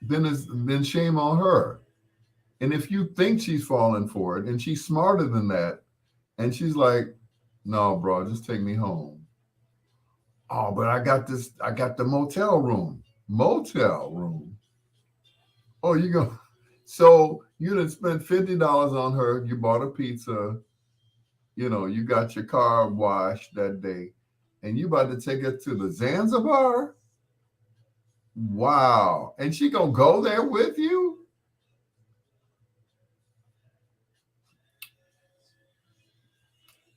then shame on her. And if you think she's falling for it and she's smarter than that, and she's like, no, bro, just take me home. Oh, but I got the motel room. Oh, you go. So you done spent $50 on her. You bought a pizza. You got your car washed that day. And you about to take her to the Zanzibar? Wow. And she gonna go there with you?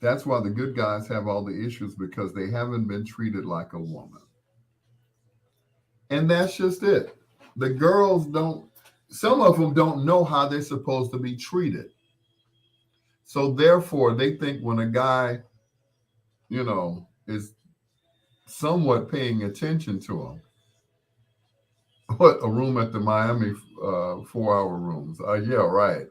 That's why the good guys have all the issues because they haven't been treated like a woman. And that's just it. The girls don't, some of them don't know how they're supposed to be treated. So therefore, they think when a guy, is somewhat paying attention to them, what a room at the Miami 4-hour rooms. Yeah, right.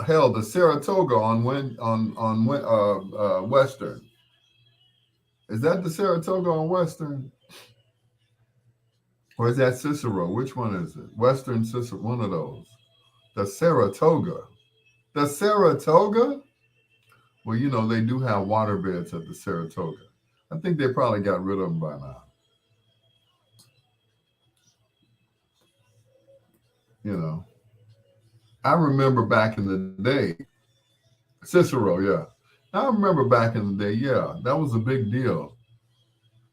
Hell, the Saratoga on Western. Is that the Saratoga on Western? Or is that Cicero? Which one is it? Western Cicero, one of those. The Saratoga. The Saratoga? Well, they do have water beds at the Saratoga. I think they probably got rid of them by now. You know, I remember back in the day, Cicero, yeah. I remember back in the day, yeah, that was a big deal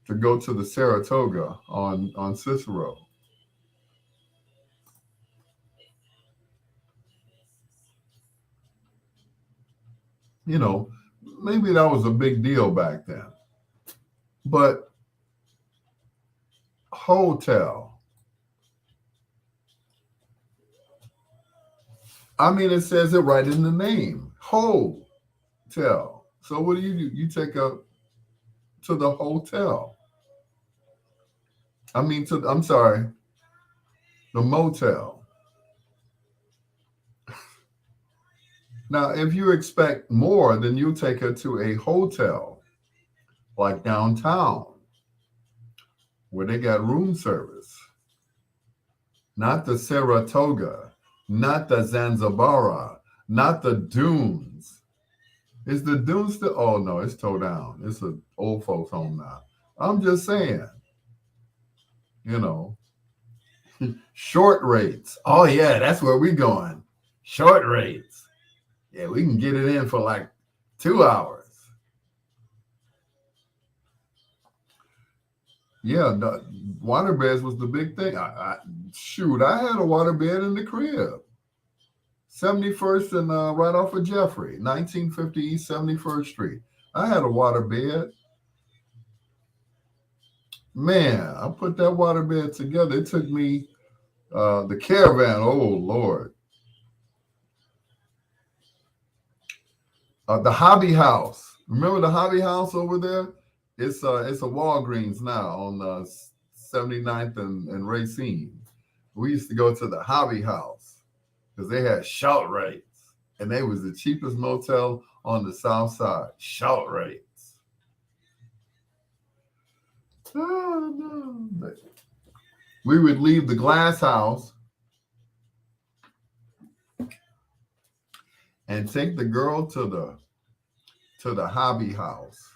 to go to the Saratoga on Cicero. You know, maybe that was a big deal back then. But hotel, I mean, it says it right in the name, hotel. So what do? You take up to the hotel. I'm sorry, the motel. Now, if you expect more, then you take her to a hotel like downtown where they got room service, not the Saratoga, not the Zanzibara, not the Dunes. Is the Dunes still? Oh no, it's towed down. It's an old folks home now. I'm just saying, you know, short rates. Oh yeah, that's where we going. Short rates. Yeah, we can get it in for like 2 hours. Yeah, the water beds was the big thing. I had a water bed in the crib. 71st and right off of Jeffrey, 1950 East 71st Street. I had a water bed. Man, I put that water bed together. It took me the caravan. Oh Lord, the Hobby House. Remember the Hobby House over there? It's a Walgreens now on 79th and Racine. We used to go to the Hobby House because they had short rates, and they was the cheapest motel on the South Side. Short rates. Oh no! We would leave the glass house and take the girl to the Hobby House.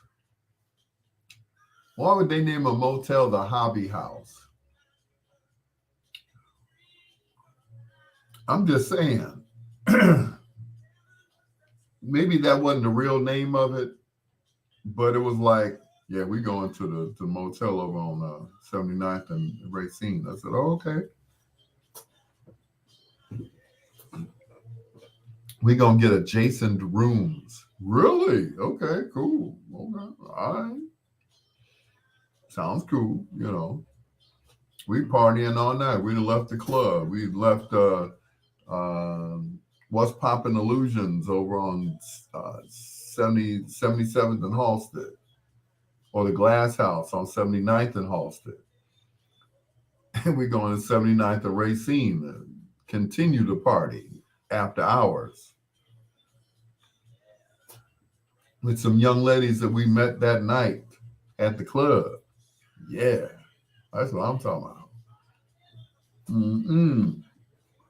Why would they name a motel the Hobby House? I'm just saying. Maybe that wasn't the real name of it, but it was like, yeah, we going to the motel over on 79th and Racine. I said, oh, okay. We gonna get adjacent rooms. Really? Okay, cool. Okay, all right. Sounds cool. We partying all night. We left the club. We left What's Poppin' Illusions over on 77th and Halsted, or the Glass House on 79th and Halsted. And we going to 79th and Racine and continue to party after hours with some young ladies that we met that night at the club. Yeah, that's what I'm talking about. Mm-mm.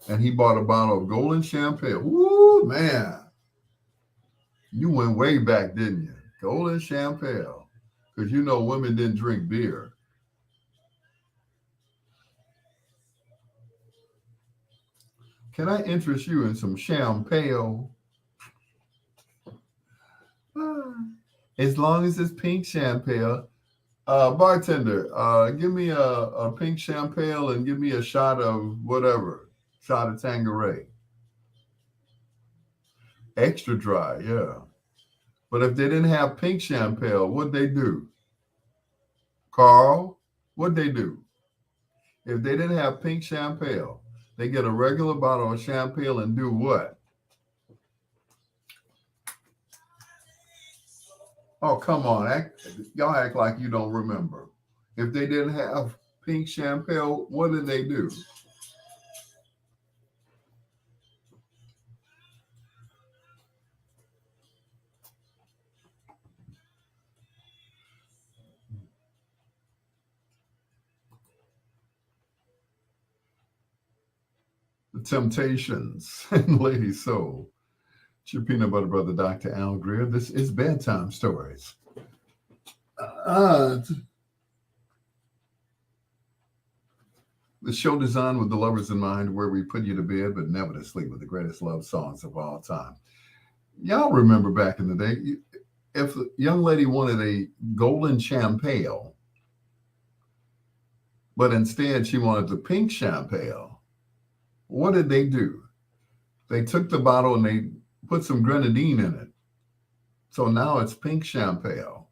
And he bought a bottle of golden champagne. Woo, man. You went way back, didn't you? Golden champagne. Because women didn't drink beer. Can I interest you in some champagne? As long as it's pink champagne. Bartender, give me a pink champagne and give me a shot of whatever. Shot of Tanqueray. Extra dry, yeah. But if they didn't have pink champagne, what'd they do? Carl, what'd they do? If they didn't have pink champagne, they get a regular bottle of champagne and do what? Oh, come on. Y'all act like you don't remember. If they didn't have pink champagne, what did they do? The Temptations and Lady Soul. It's your peanut butter brother, Dr. Al Greer. This is Bedtime Stories. Uh, the show designed with the lovers in mind, where we put you to bed but never to sleep with the greatest love songs of all time. Y'all remember back in the day, if a young lady wanted a golden champagne, but instead she wanted the pink champagne, what did they do? They took the bottle and they put some grenadine in it. So now it's pink champagne.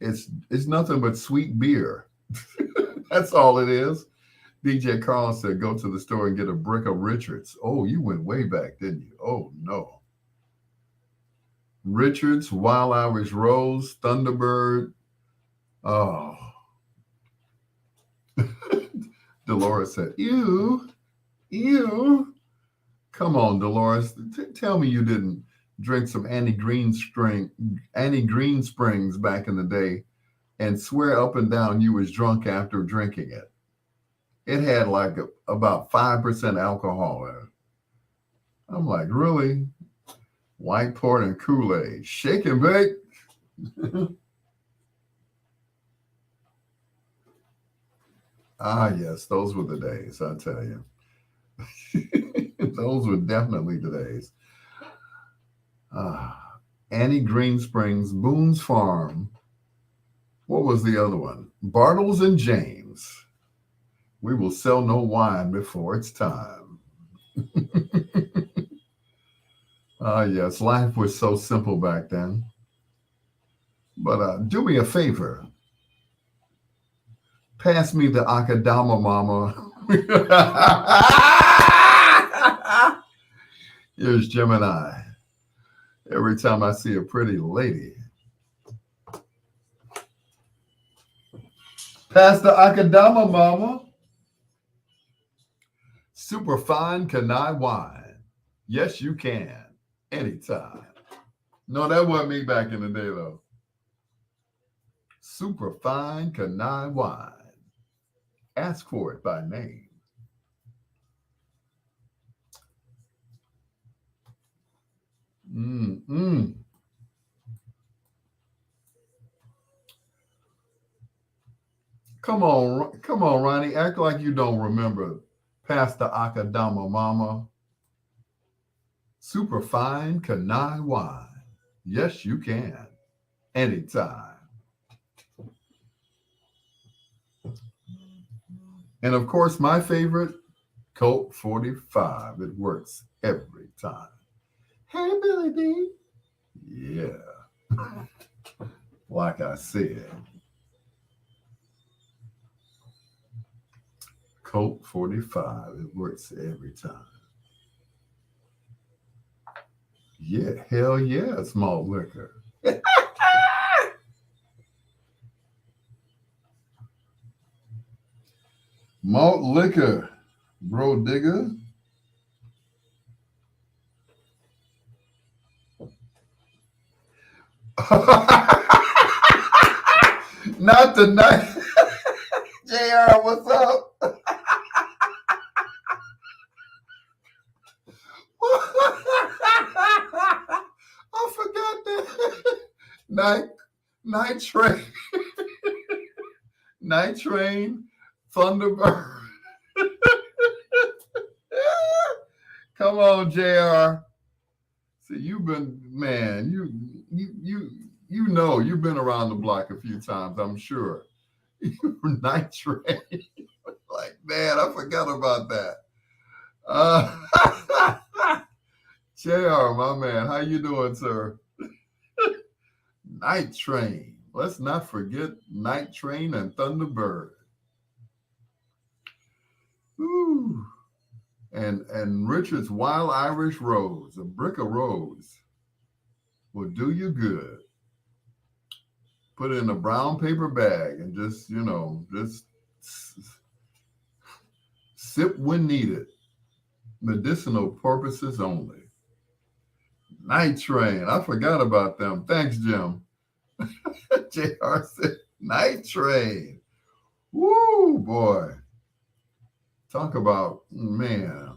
It's nothing but sweet beer. That's all it is. DJ Carl said, go to the store and get a brick of Richards. Oh, you went way back, didn't you? Oh, no. Richards, Wild Irish Rose, Thunderbird. Oh. Dolores said, ew, ew. Come on, Dolores. Tell me you didn't drink some Annie Green Springs back in the day and swear up and down you was drunk after drinking it. It had like about 5% alcohol in it. I'm like, really? White port and Kool-Aid. Shake and bake. Ah, yes, those were the days, I tell you. Those were definitely the days. Annie Green Springs, Boone's Farm. What was the other one? Bartles and James. We will sell no wine before it's time. Yes, life was so simple back then. But do me a favor. Pass me the Akadama Mama. Here's Gemini. Every time I see a pretty lady. Pass the Akadama Mama. Super fine Kanai wine. Yes, you can. Anytime. No, that wasn't me back in the day, though. Super fine Kanai wine. Ask for it by name. Mm-mm. Come on, Ronnie. Act like you don't remember Pastor Akadama Mama. Super fine Kanai wine. Yes, you can. Anytime. And of course, my favorite, Colt 45. It works every time. Hey, Billy D. Yeah. Like I said, Colt 45. It works every time. Yeah, hell yeah, it's malt liquor. Malt liquor, bro digger. Not tonight. JR, what's up? I forgot that. Night train. Night train. Thunderbird. Come on, JR. See, you've been, man, you You know, you've been around the block a few times, I'm sure. Night train. Like, man, I forgot about that. JR, my man, how you doing, sir? Night train. Let's not forget Night Train and Thunderbird. Ooh. And Richard's Wild Irish Rose, a brick of rose, will do you good. Put it in a brown paper bag and just, just sip when needed. Medicinal purposes only. Night Train. I forgot about them. Thanks, Jim. JR said, Night Train. Woo, boy. Talk about, man.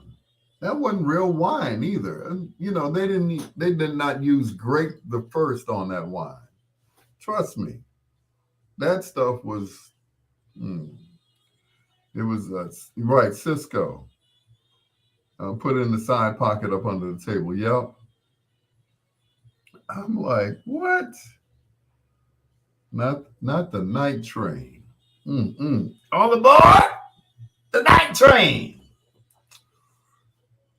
That wasn't real wine either. And, they did not use grape the first on that wine. Trust me. That stuff was, it was, right, Cisco. Put it in the side pocket up under the table. Yep. I'm like, what? Not the night train. On the board, the night train.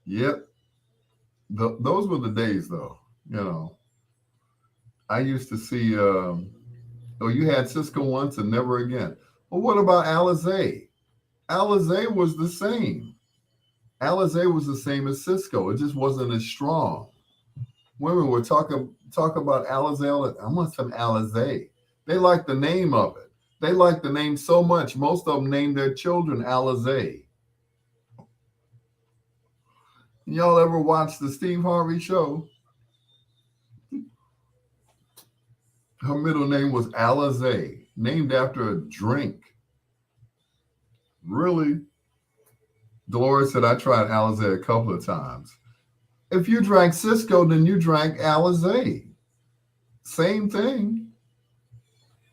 Yep. Those were the days, though. I used to see. You had Cisco once and never again. Well, what about Alizé? Alizé was the same. Alizé was the same as Cisco. It just wasn't as strong. Women were talk about Alizé. I want some Alizé. They like the name of it. They like the name so much. Most of them named their children Alizé. Y'all ever watch the Steve Harvey show? Her middle name was Alizé, named after a drink. Really? Dolores said, I tried Alizé a couple of times. If you drank Cisco, then you drank Alizé. Same thing.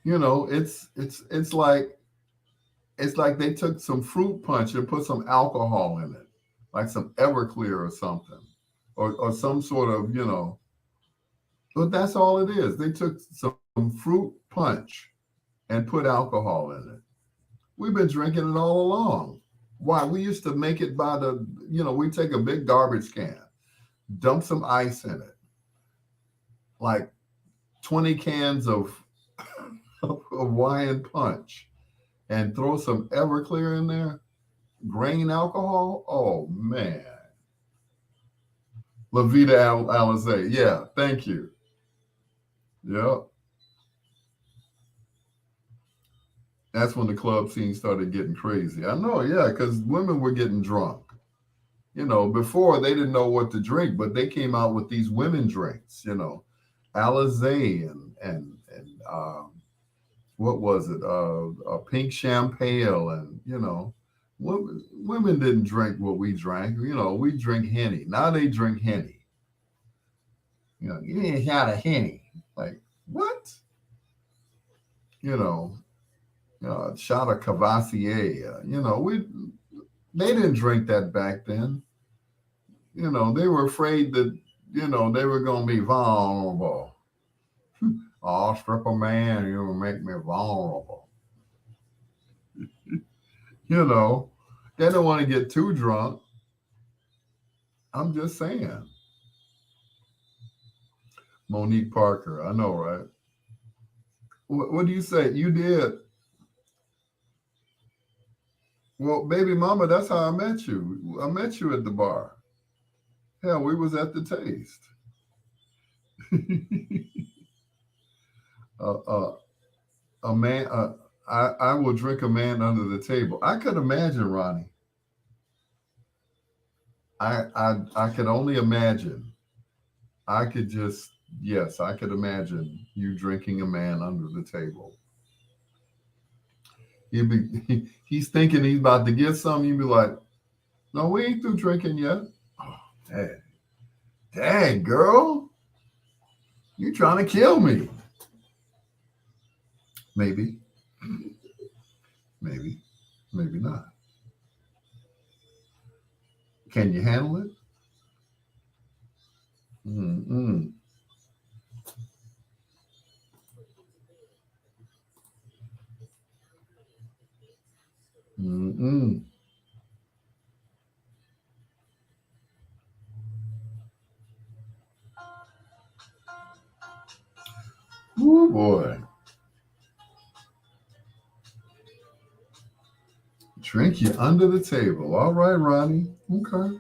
It's like they took some fruit punch and put some alcohol in it, like some Everclear or something, or some sort of, but that's all it is. They took some fruit punch and put alcohol in it. We've been drinking it all along. Why? We used to make it by we take a big garbage can, dump some ice in it, like 20 cans of Hawaiian punch, and throw some Everclear in there, grain alcohol. Oh man, La Vida Alizé. Yeah, thank you. Yep. That's when the club scene started getting crazy. I know, yeah, because women were getting drunk. Before they didn't know what to drink, but they came out with these women drinks. Alizé and what was it? A pink champagne, and women didn't drink what we drank. We drink Henny. Now they drink Henny. You ain't had a Henny. Like what? Shot of Cavassier. They didn't drink that back then. They were afraid that they were going to be vulnerable. Oh, stripper man, you will make me vulnerable. They don't want to get too drunk. I'm just saying. Monique Parker, I know, right? What do you say? You did. Well, baby mama, that's how I met you. I met you at the bar. Hell, we was at the taste. uh, uh, a man, I will drink a man under the table. I could imagine, Ronnie. I could only imagine. I could just, yes, I could imagine you drinking a man under the table. He's thinking he's about to get something. You'd be like, no, we ain't through drinking yet. Oh, dang, girl, you trying to kill me? Maybe, maybe, maybe not. Can you handle it? Mm-mm. Mm-mm. Oh boy. Drink you under the table. All right, Ronnie. Okay.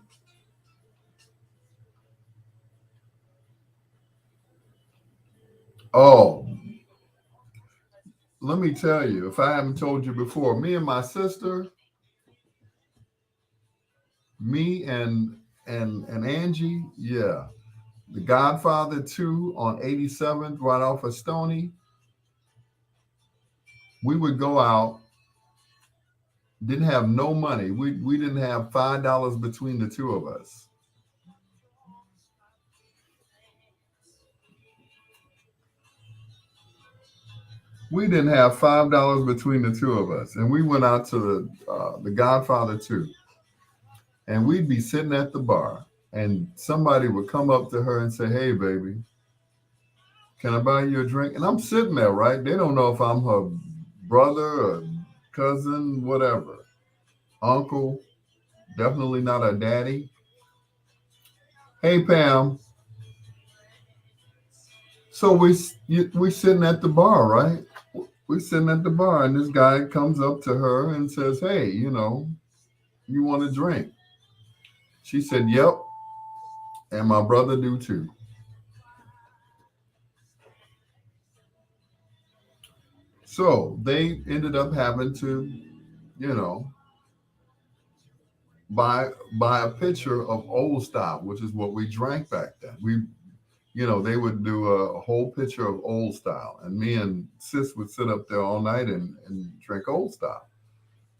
Oh, let me tell you, if I haven't told you before, me and my sister, me and Angie, yeah. The Godfather 2 on 87th, right off of Stony. We would go out, didn't have no money. We didn't have $5 between the two of us. We didn't have $5 between the two of us, and we went out to the Godfather 2, and we'd be sitting at the bar, and somebody would come up to her and say, "Hey, baby, can I buy you a drink?" And I'm sitting there, right? They don't know if I'm her brother or cousin, whatever, uncle, definitely not her daddy. Hey, Pam. So we sitting at the bar, right? We're sitting at the bar, and this guy comes up to her and says, "Hey, you want a drink?" She said, "Yep, and my brother do too." So they ended up having to, you know, buy a pitcher of Old Style, which is what we drank back then. They would do a whole pitcher of Old Style, and me and Sis would sit up there all night and drink Old Style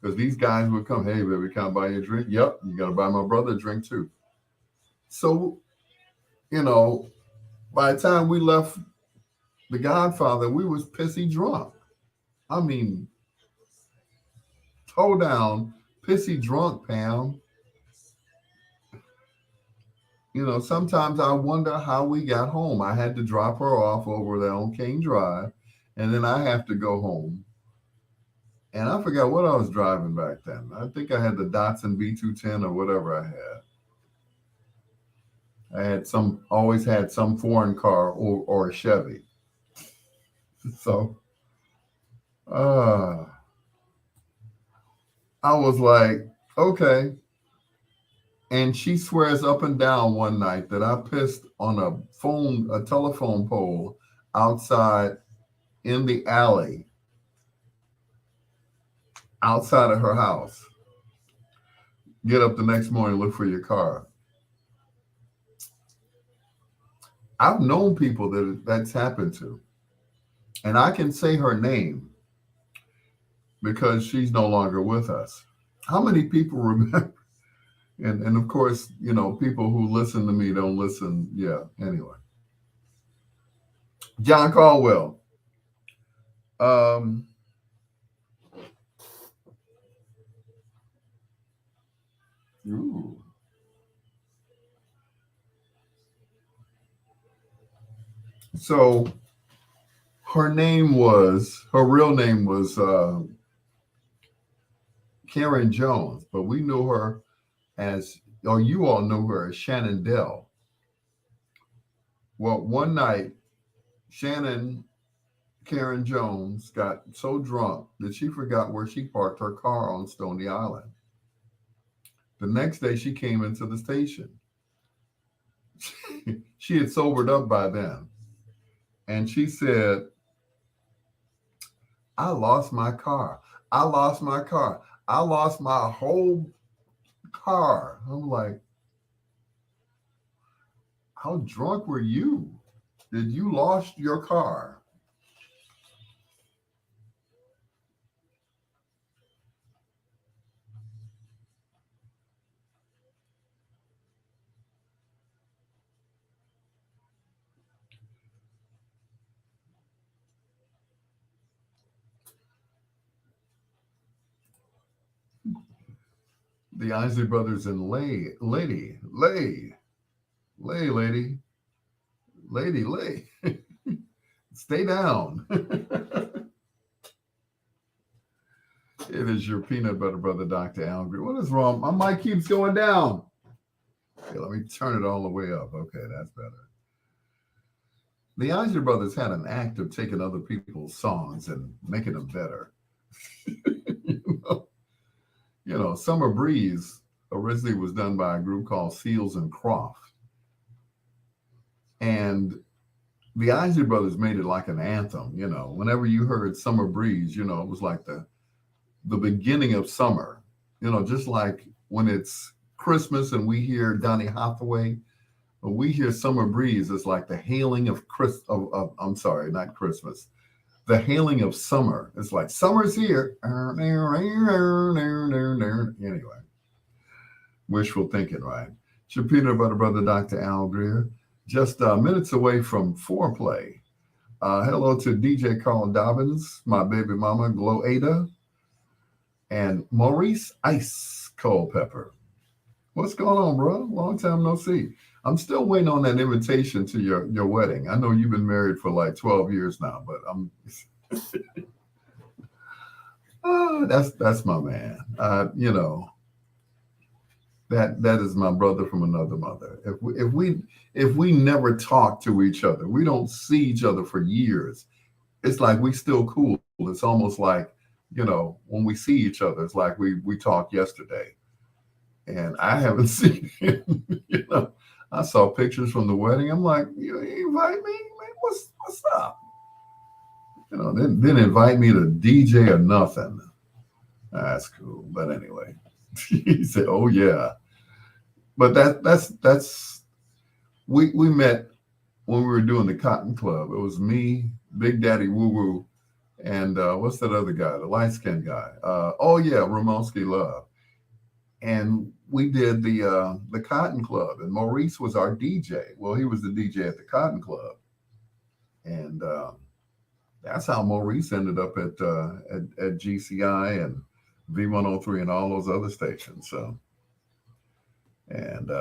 because these guys would come, "Hey, baby, can I buy you a drink?" "Yep, you got to buy my brother a drink too." So, you know, by the time we left The Godfather, we was pissy drunk. I mean, toe down, pissy drunk, Pam. Sometimes I wonder how we got home. I had to drop her off over there on King Drive, and then I have to go home. And I forgot what I was driving back then. I think I had the Datsun B210 or whatever I had. Always had some foreign car or a Chevy. So uh, I was like, okay. And she swears up and down one night that I pissed on a telephone pole outside in the alley outside of her house. Get up the next morning, look for your car. I've known people that's happened to, and I can say her name because she's no longer with us. How many people remember? And of course, people who listen to me don't listen. Yeah. Anyway, John Caldwell. Um, ooh. So her real name was Karen Jones, but we knew her as, or you all knew her as Shannon Dell. Well, one night, Shannon Karen Jones got so drunk that she forgot where she parked her car on Stony Island. The next day, she came into the station. She had sobered up by then. And she said, "I lost my car. I lost my car. I lost my whole car." I'm like, "How drunk were you? Did you lost your car?" The Isley Brothers and lady, lay. Stay down. It is your peanut butter brother, Dr. Al Greer. What is wrong? My mic keeps going down. Okay, let me turn it all the way up. Okay, that's better. The Isley Brothers had an act of taking other people's songs and making them better. you, know, Summer Breeze originally was done by a group called Seals and Croft. And the Isley Brothers made it like an anthem. Whenever you heard Summer Breeze, it was like the beginning of summer. Just like when it's Christmas and we hear Donny Hathaway, when we hear Summer Breeze, it's like the hailing of I'm sorry, not Christmas. The hailing of summer. It's like summer's here. Anyway, wishful thinking, right? It's your peanut butter brother, Dr. Al Greer. Just minutes away from foreplay. Hello to DJ Carl Dobbins, my baby mama, Glow Ada, and Maurice Ice Culpepper. What's going on, bro? Long time no see. I'm still waiting on that invitation to your wedding. I know you've been married for like 12 years now, but I'm that's my man. That is my brother from another mother. If we never talk to each other, we don't see each other for years. It's like we still cool. It's almost like, when we see each other, it's like we talked yesterday. And I haven't seen him. I saw pictures from the wedding. I'm like, you invite me? Man, what's up? Didn't invite me to DJ or nothing. That's cool. But anyway, he said, "Oh yeah." But that's we met when we were doing the Cotton Club. It was me, Big Daddy Woo Woo, and what's that other guy, the light skinned guy? Oh yeah, Ramonski Love. And we did the Cotton Club, and Maurice was our DJ. Well, he was the DJ at the Cotton Club, and that's how Maurice ended up at GCI and V103 and all those other stations. So, and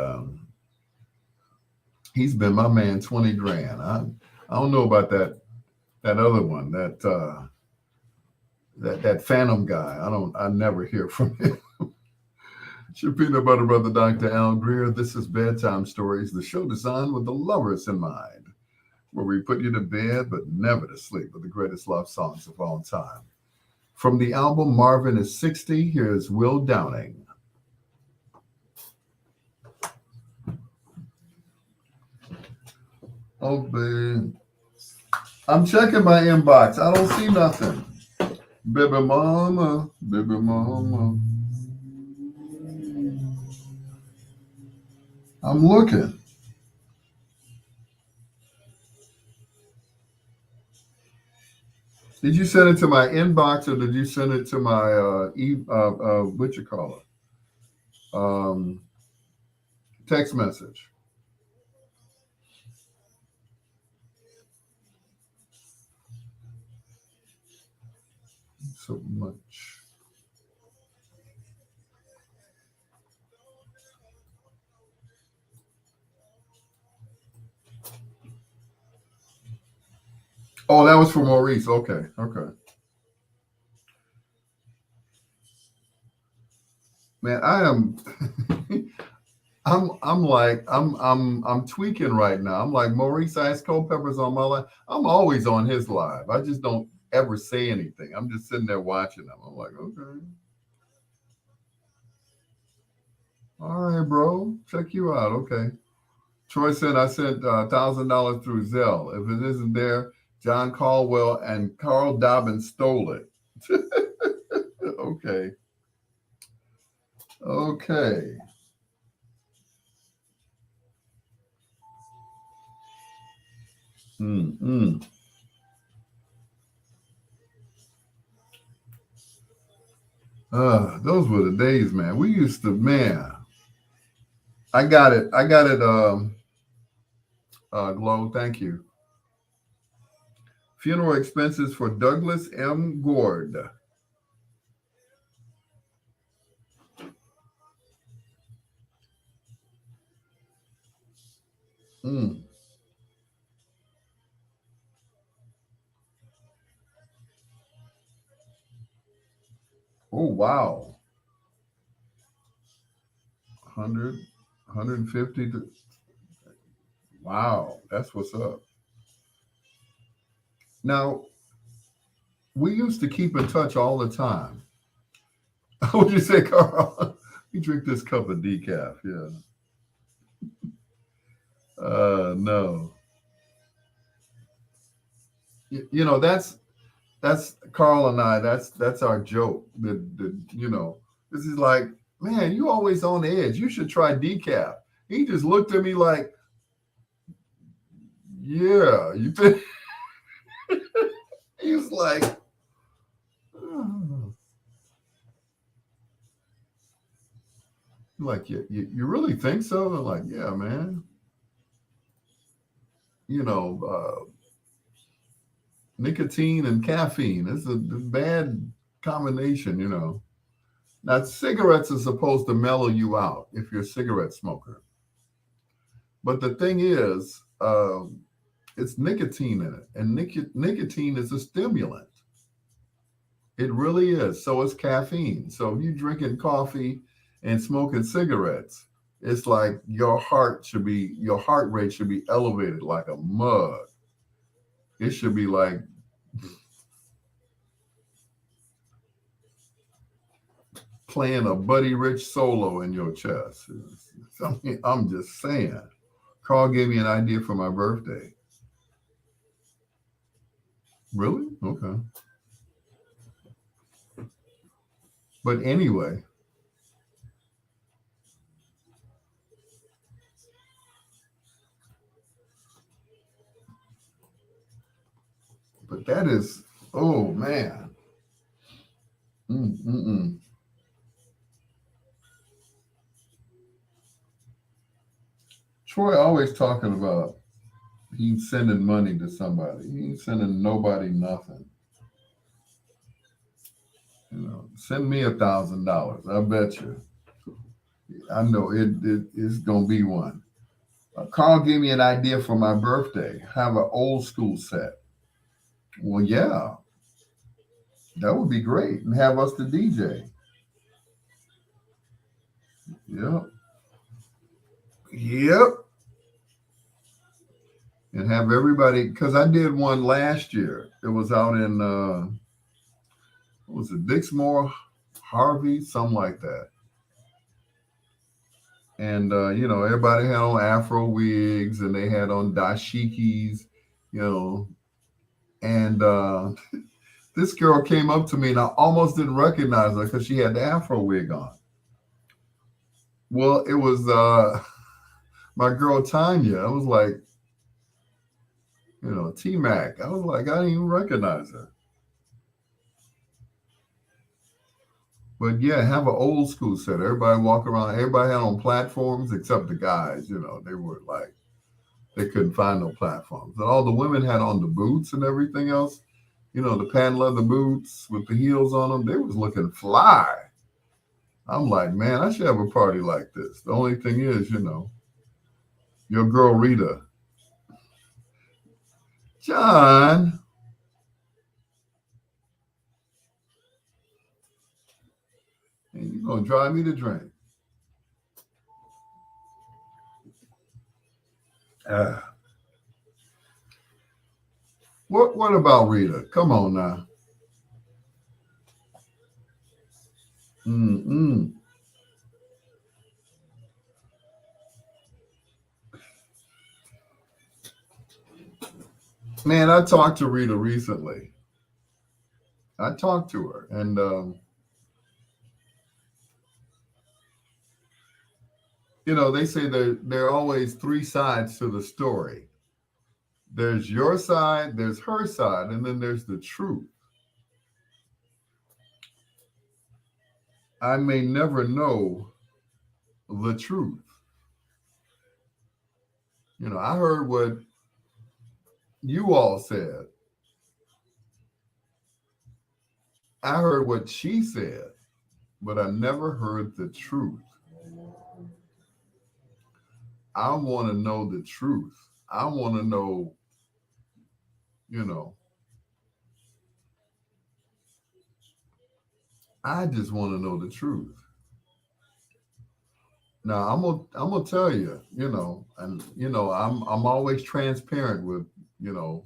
he's been my man 20 grand. I don't know about that other one, that Phantom guy. I never hear from him. It's your peanut butter brother, Dr. Al Greer. This is Bedtime Stories, the show designed with the lovers in mind, where we put you to bed but never to sleep with the greatest love songs of all time. From the album Marvin is 60, here's Will Downing. Oh, babe. I'm checking my inbox. I don't see nothing. Baby mama, baby mama. I'm looking. Did you send it to my inbox or did you send it to my what you call it? Text message. So much. Oh, that was for Maurice. Okay. Man, I am I'm tweaking right now. I'm like Maurice Ice Culpepper's on my live. I'm always on his live. I just don't ever say anything. I'm just sitting there watching them. I'm like, okay. All right, bro. Check you out. Okay. Troy said I sent $1,000 through Zelle. If it isn't there, John Caldwell and Carl Dobbins stole it. Okay. Okay. Mm-mm. Those were the days, man. We used to, man. I got it. Glow. Thank you. Funeral expenses for Douglas M. Gord. Mm. Oh, wow. 100, 150. Wow. That's what's up. Now, we used to keep in touch all the time. What'd you say, Carl? You drink this cup of decaf. Yeah. No. You know, that's Carl and I. That's our joke. This is like, man, you always on edge. You should try decaf. He just looked at me like, yeah. You think he was like, "Oh." Like, you really think so? I'm like, yeah, man. You know, nicotine and caffeine. It's a bad combination. Now, cigarettes are supposed to mellow you out if you're a cigarette smoker. But the thing is, it's nicotine in it, and nicotine is a stimulant. It really is. So is caffeine. So if you're drinking coffee and smoking cigarettes, it's like your heart rate should be elevated like a mug. It should be like playing a Buddy Rich solo in your chest. I'm just saying. Carl gave me an idea for my birthday. Really? Okay. But anyway, but that is, oh man. Mm-mm-mm. Troy always talking about he's sending money to somebody. He ain't sending nobody nothing. Send me $1,000. I bet you. I know it's gonna be one. Carl gave me an idea for my birthday. Have an old school set. Well, yeah, that would be great, and have us the DJ. Yep, yep, and have everybody. Because I did one last year. It was out in what was it, Dixmoor, Harvey, something like that. And everybody had on Afro wigs, and they had on dashikis, you know. And this girl came up to me, and I almost didn't recognize her because she had the Afro wig on. Well, it was my girl Tanya. I was like, T Mac. I was like, I didn't even recognize her. But yeah, have an old school set. Everybody walk around. Everybody had on platforms except the guys. They were like they couldn't find no platforms. And all the women had on the boots and everything else. The patent leather boots with the heels on them. They was looking fly. I'm like, man, I should have a party like this. The only thing is, your girl Rita, John, and you're gonna drive me to drink. Uh, what about Rita? Come on now. Mm-mm. Man, I talked to Rita recently. I talked to her, and they say there are always three sides to the story. There's your side, there's her side, and then there's the truth. I may never know the truth. I heard what you all said. I heard what she said, but I never heard the truth. I want to know the truth. I want to know, you know, I just want to know the truth. Now I'm gonna tell you, and I'm always transparent with, you know,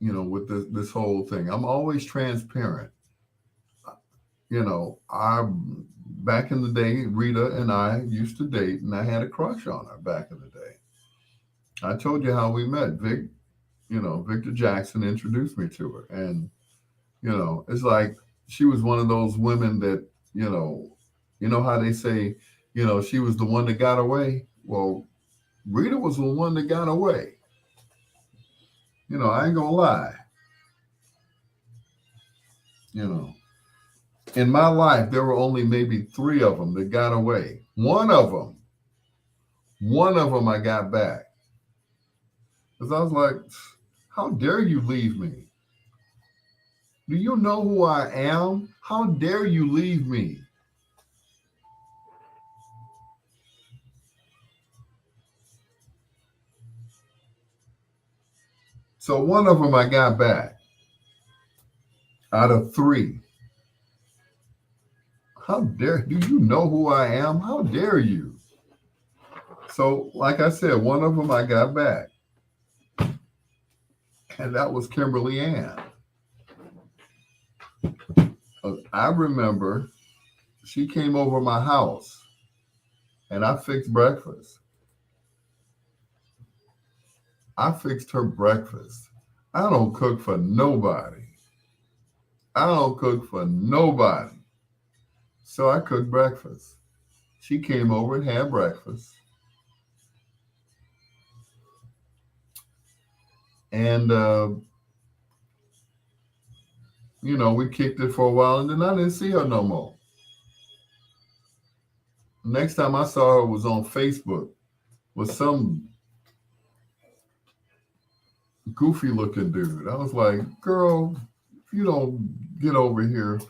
with this whole thing. I'm always transparent. I back in the day, Rita and I used to date, and I had a crush on her back in the day. I told you how we met. Victor Jackson introduced me to her, and it's like she was one of those women that you know, how they say, she was the one that got away. Well, Rita was the one that got away. I ain't gonna lie. You know, in my life, there were only maybe three of them that got away. One of them, I got back because I was like, "How dare you leave me? Do you know who I am? How dare you leave me?" So one of them I got back out of three. How dare, do you know who I am? How dare you? So, like I said, one of them I got back, and that was Kimberly Ann. I remember she came over my house and I fixed breakfast. I fixed her breakfast. I don't cook for nobody. I don't cook for nobody. So I cooked breakfast. She came over and had breakfast. And, we kicked it for a while and then I didn't see her no more. Next time I saw her was on Facebook with some goofy looking dude. I was like, girl, if you don't get over here.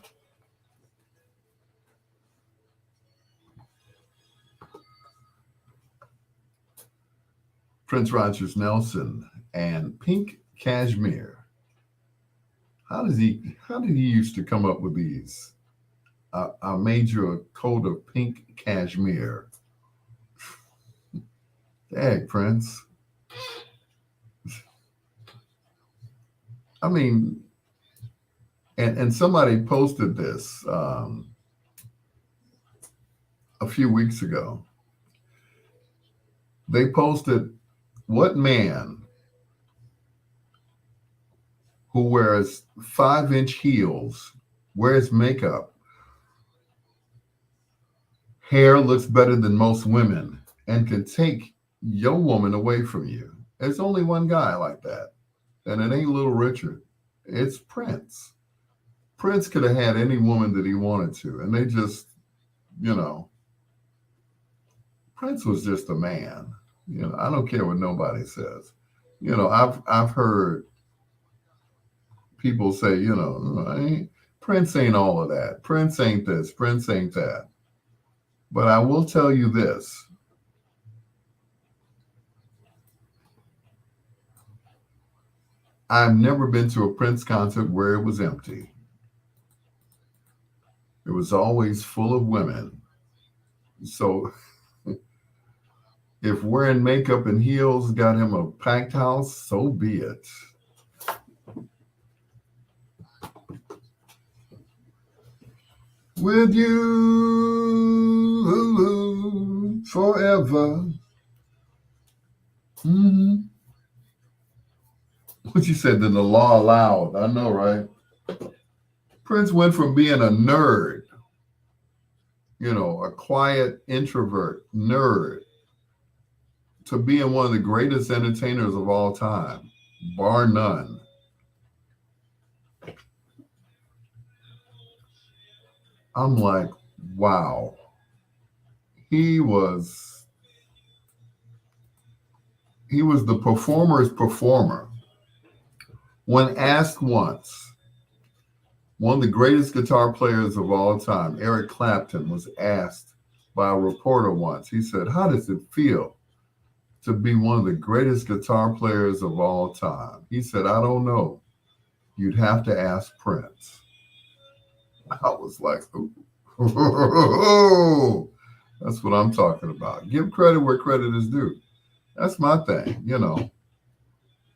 Prince Rogers Nelson and Pink Cashmere. How did he used to come up with these? I made you a coat of pink cashmere. Dang, Prince. I mean, and somebody posted this a few weeks ago. They posted, what man who wears 5-inch heels, wears makeup, hair looks better than most women, and can take your woman away from you? There's only one guy like that, and it ain't Little Richard. It's Prince. Prince could have had any woman that he wanted to, and they just, you know, Prince was just a man. I don't care what nobody says. I've heard people say, Prince ain't all of that. Prince ain't this. Prince ain't that. But I will tell you this. I've never been to a Prince concert where it was empty. It was always full of women. So if wearing makeup and heels got him a packed house, so be it. With you forever. Mm-hmm. What you said, that the law allowed. I know, right? Prince went from being a nerd, a quiet introvert nerd, to being one of the greatest entertainers of all time, bar none. I'm like, wow. He was the performer's performer. When asked once, one of the greatest guitar players of all time, Eric Clapton, was asked by a reporter once. He said, how does it feel to be one of the greatest guitar players of all time? He said, I don't know. you'd have to ask Prince. I was like, ooh. That's what I'm talking about. Give credit where credit is due. That's my thing, you know.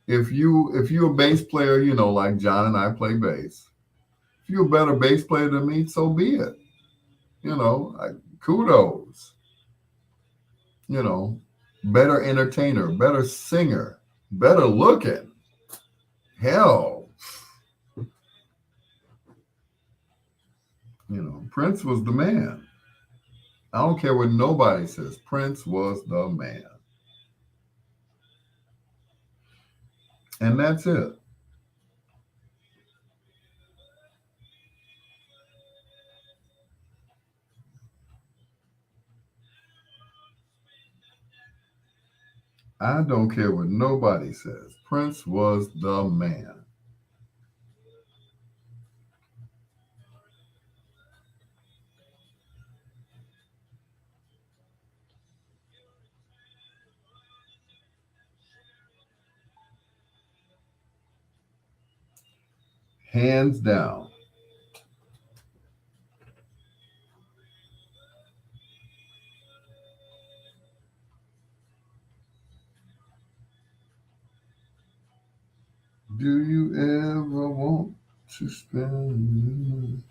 If you're a bass player, you know, like John and I play bass. If you're a better bass player than me, so be it. You know, kudos. You know, better entertainer, better singer, better looking. Hell, you know, Prince was the man. I don't care what nobody says. Prince was the man. And that's it. I don't care what nobody says. Prince was the man. Hands down. Do you ever want to spend?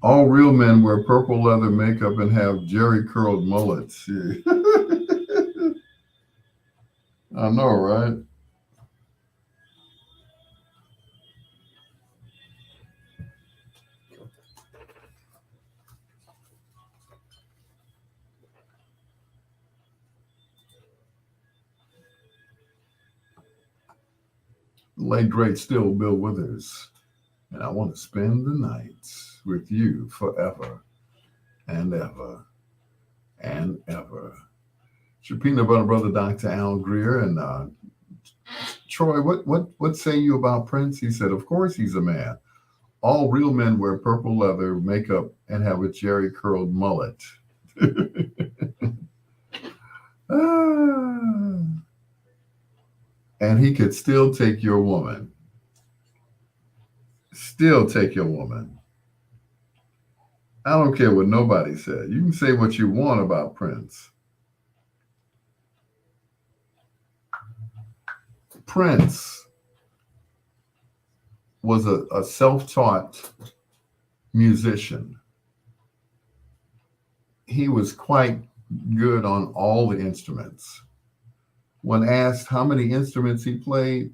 All real men wear purple leather makeup and have jerry curled mullets. I know, right? Late great still Bill Withers. And I want to spend the nights with you forever and ever and ever. It's your peanut butter brother, Dr. Al Greer. And Troy, what say you about Prince? He said, of course he's a man. All real men wear purple leather makeup and have a jerry curled mullet. Ah. And he could still take your woman. Still take your woman. I don't care what nobody said. You can say what you want about Prince. Prince was a self taught musician. He was quite good on all the instruments. When asked how many instruments he played,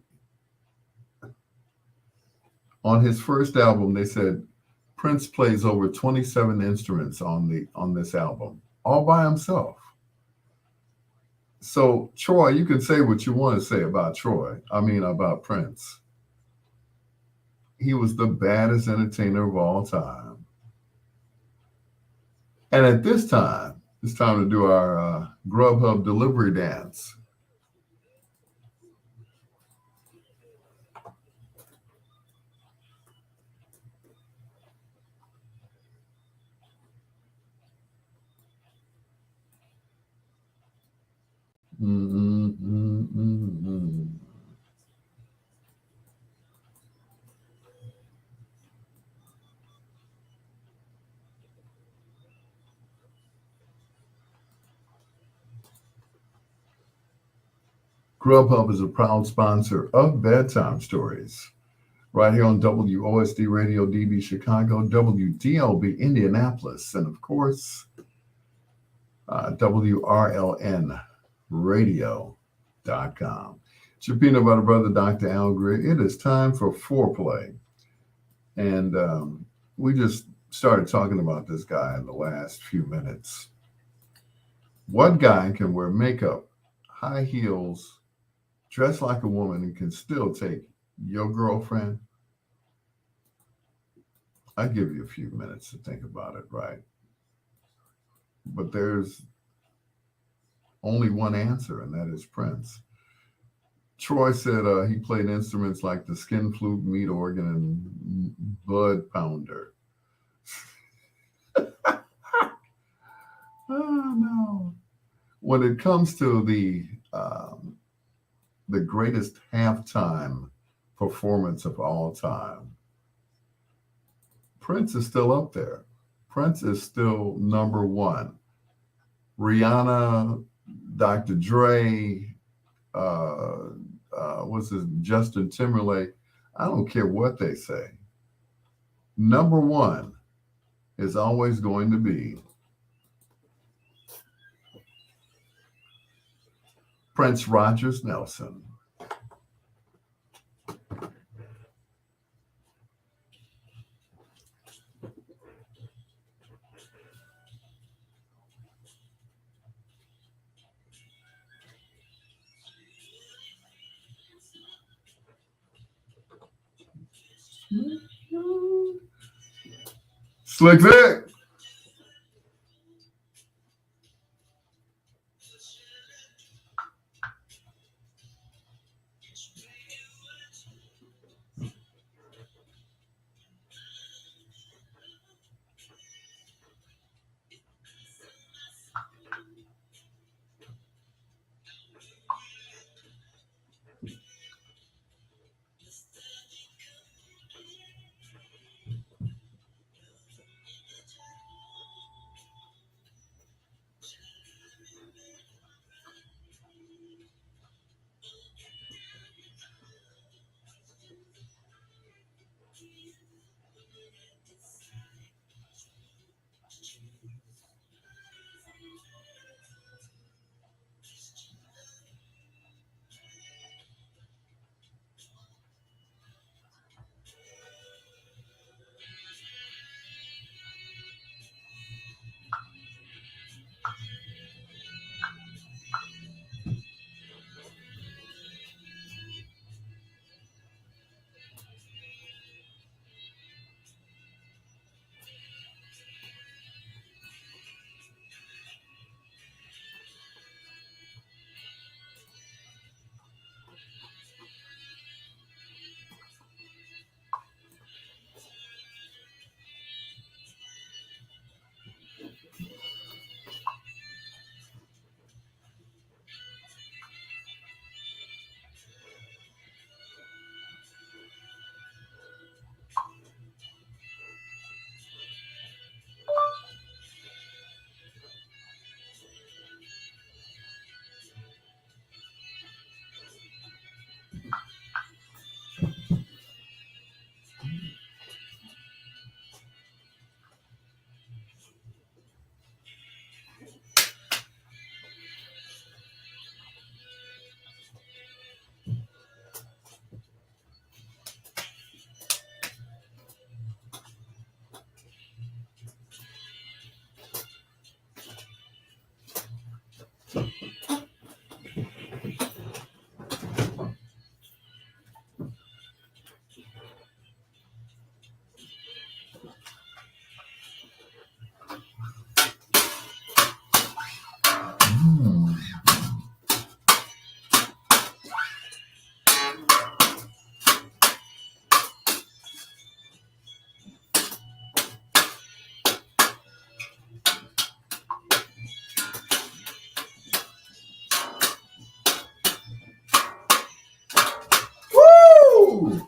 on his first album, they said Prince plays over 27 instruments on this album, all by himself. So Troy, you can say what you want to say about Troy. I mean about Prince. He was the baddest entertainer of all time. And at this time, it's time to do our Grubhub delivery dance. Mm-mm-mm-mm-mm. Grubhub is a proud sponsor of Bedtime Stories, right here on WOSD Radio DB Chicago, WDLB Indianapolis, and of course, WRLN Radio.com. It's your peanut butter brother, Dr. Al Greer. It is time for foreplay. And we just started talking about this guy in the last few minutes. What guy can wear makeup, high heels, dress like a woman, and can still take your girlfriend? I give you a few minutes to think about it, right? But there's only one answer, and that is Prince. Troy said he played instruments like the skin flute, meat organ, and bud pounder. Oh no. When it comes to the greatest halftime performance of all time, Prince is still up there. Prince is still number one. Rihanna, Dr. Dre, uh, what's his Justin Timberlake. I don't care what they say. Number one is always going to be Prince Rogers Nelson. Slick Vic. Hmm. Woo!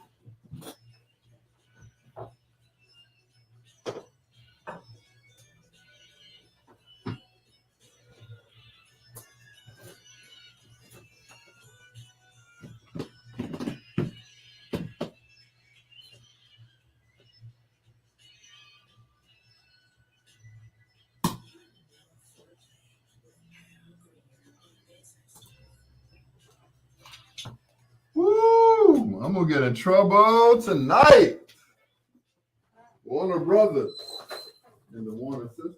Woo! I'm gonna get in trouble tonight. Warner Brothers and the Warner Sisters.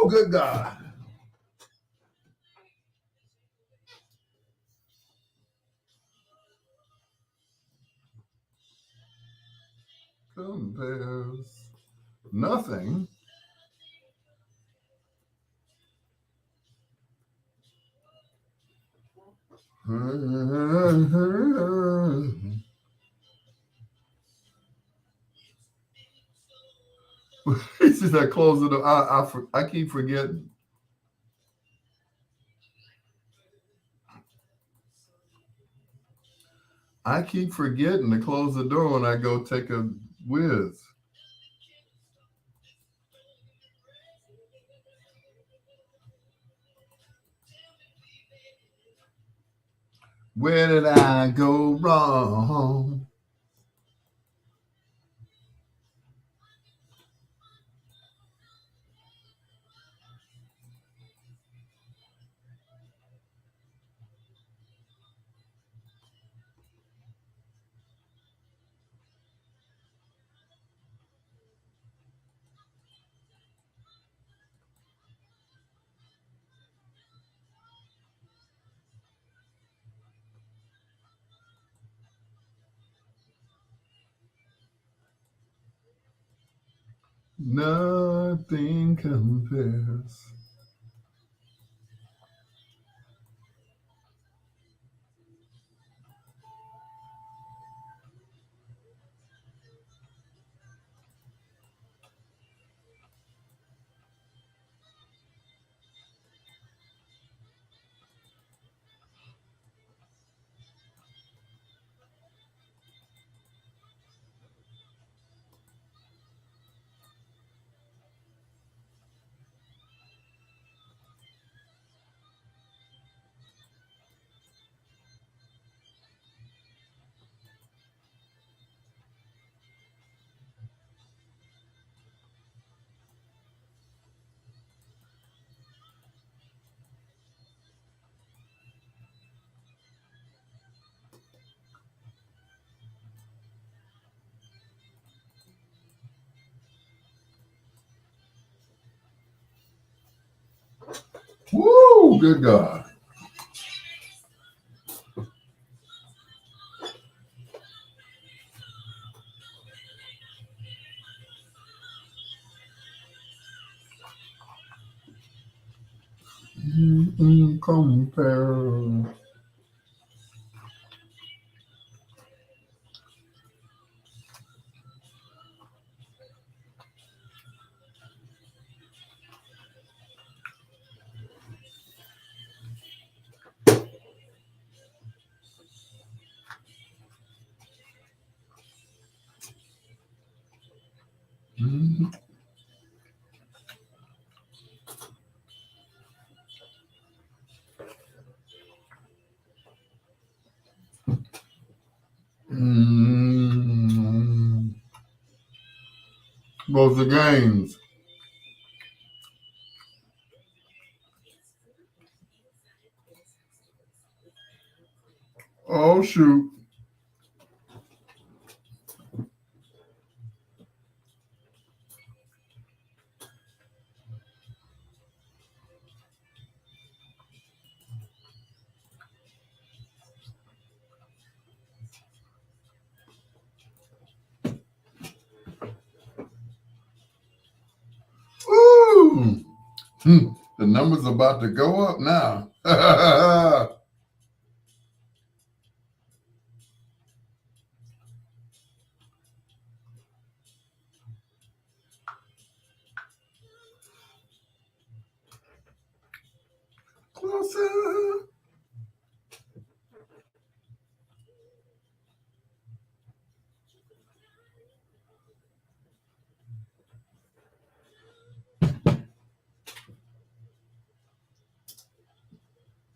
good God. Compares nothing. He says that close the door. I keep forgetting. I keep forgetting to close the door when I go take a whiz. Where did I go wrong? Nothing compares. Woo, good God. Compare. Both the games. Oh shoot. Ooh. The number's about to go up now. Closer.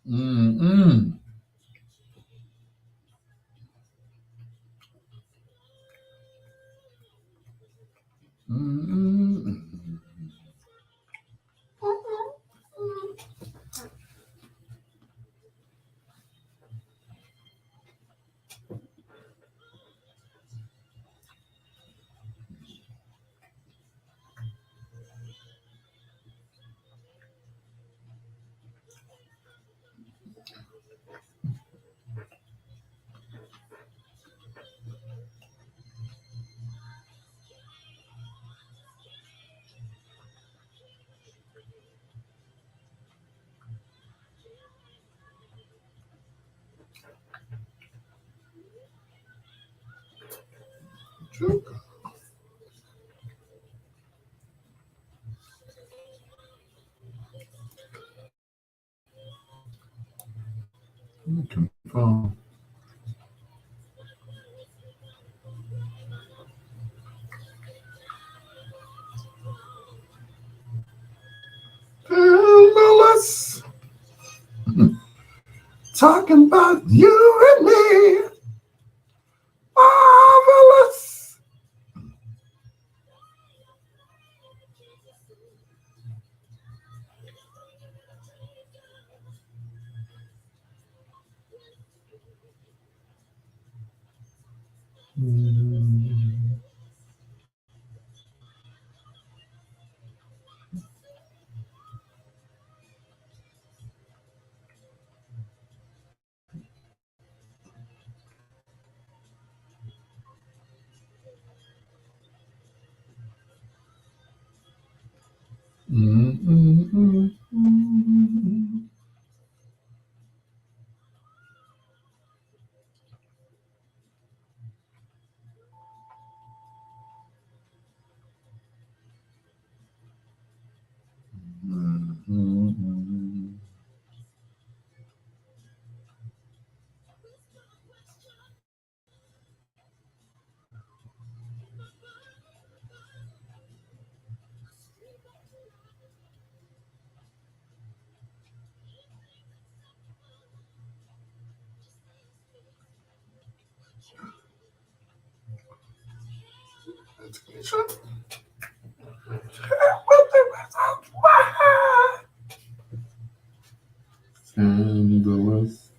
Mm-mm. Mm-mm. Confirm. Marvelous. Talking about you and me. Marvelous. Scandalous.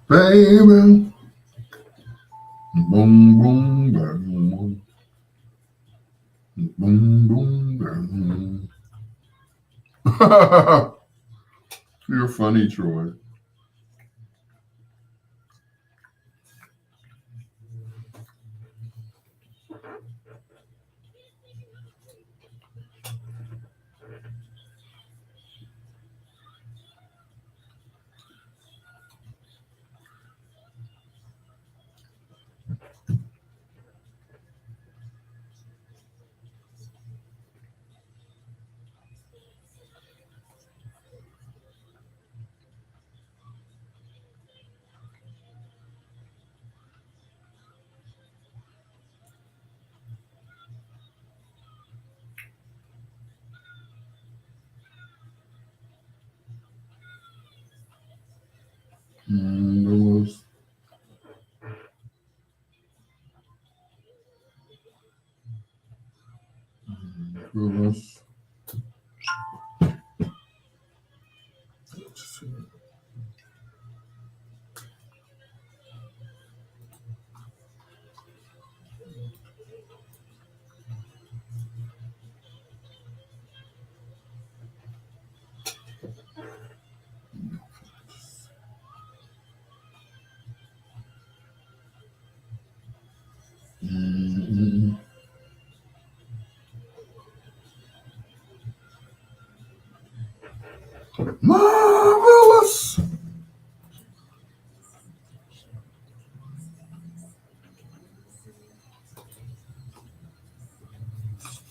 Baby. Boom, boom, boom. Boom, boom, boom. You're funny, Troy. Scandalous. Scandalous. Marvelous.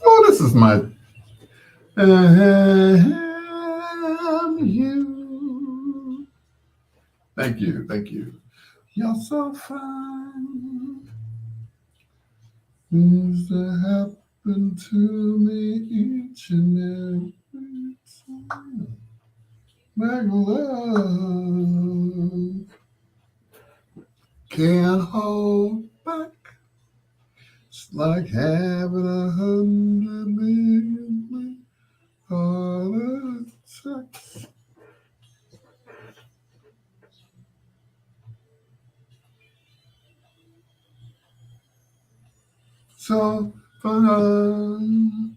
Oh, this is my you. Thank you. Thank you. You're so fine. Things that happen to me each and every time. Make love can't hold back. It's like having 100 million heart attacks. so fun.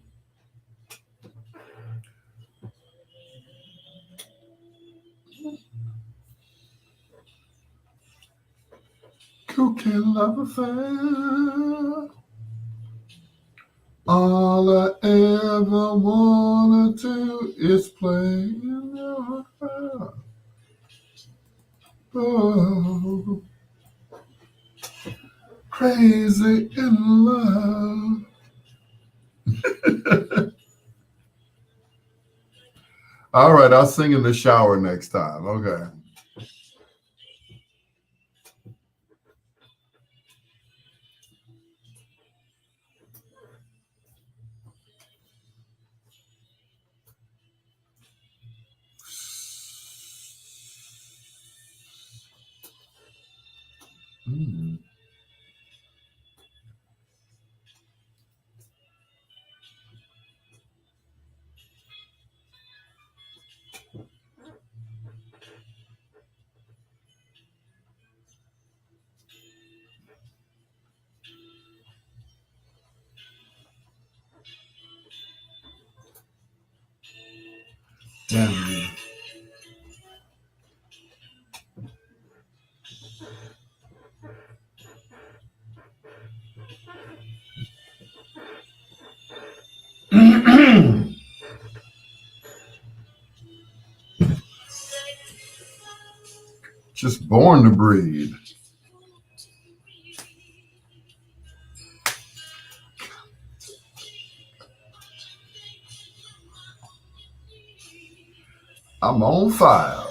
Cooking love affair. All I ever wanna do is play in your heart. Oh, crazy in love. All right, I'll sing in the shower next time. Okay. Mm. Damn. Just born to breed. I'm on fire.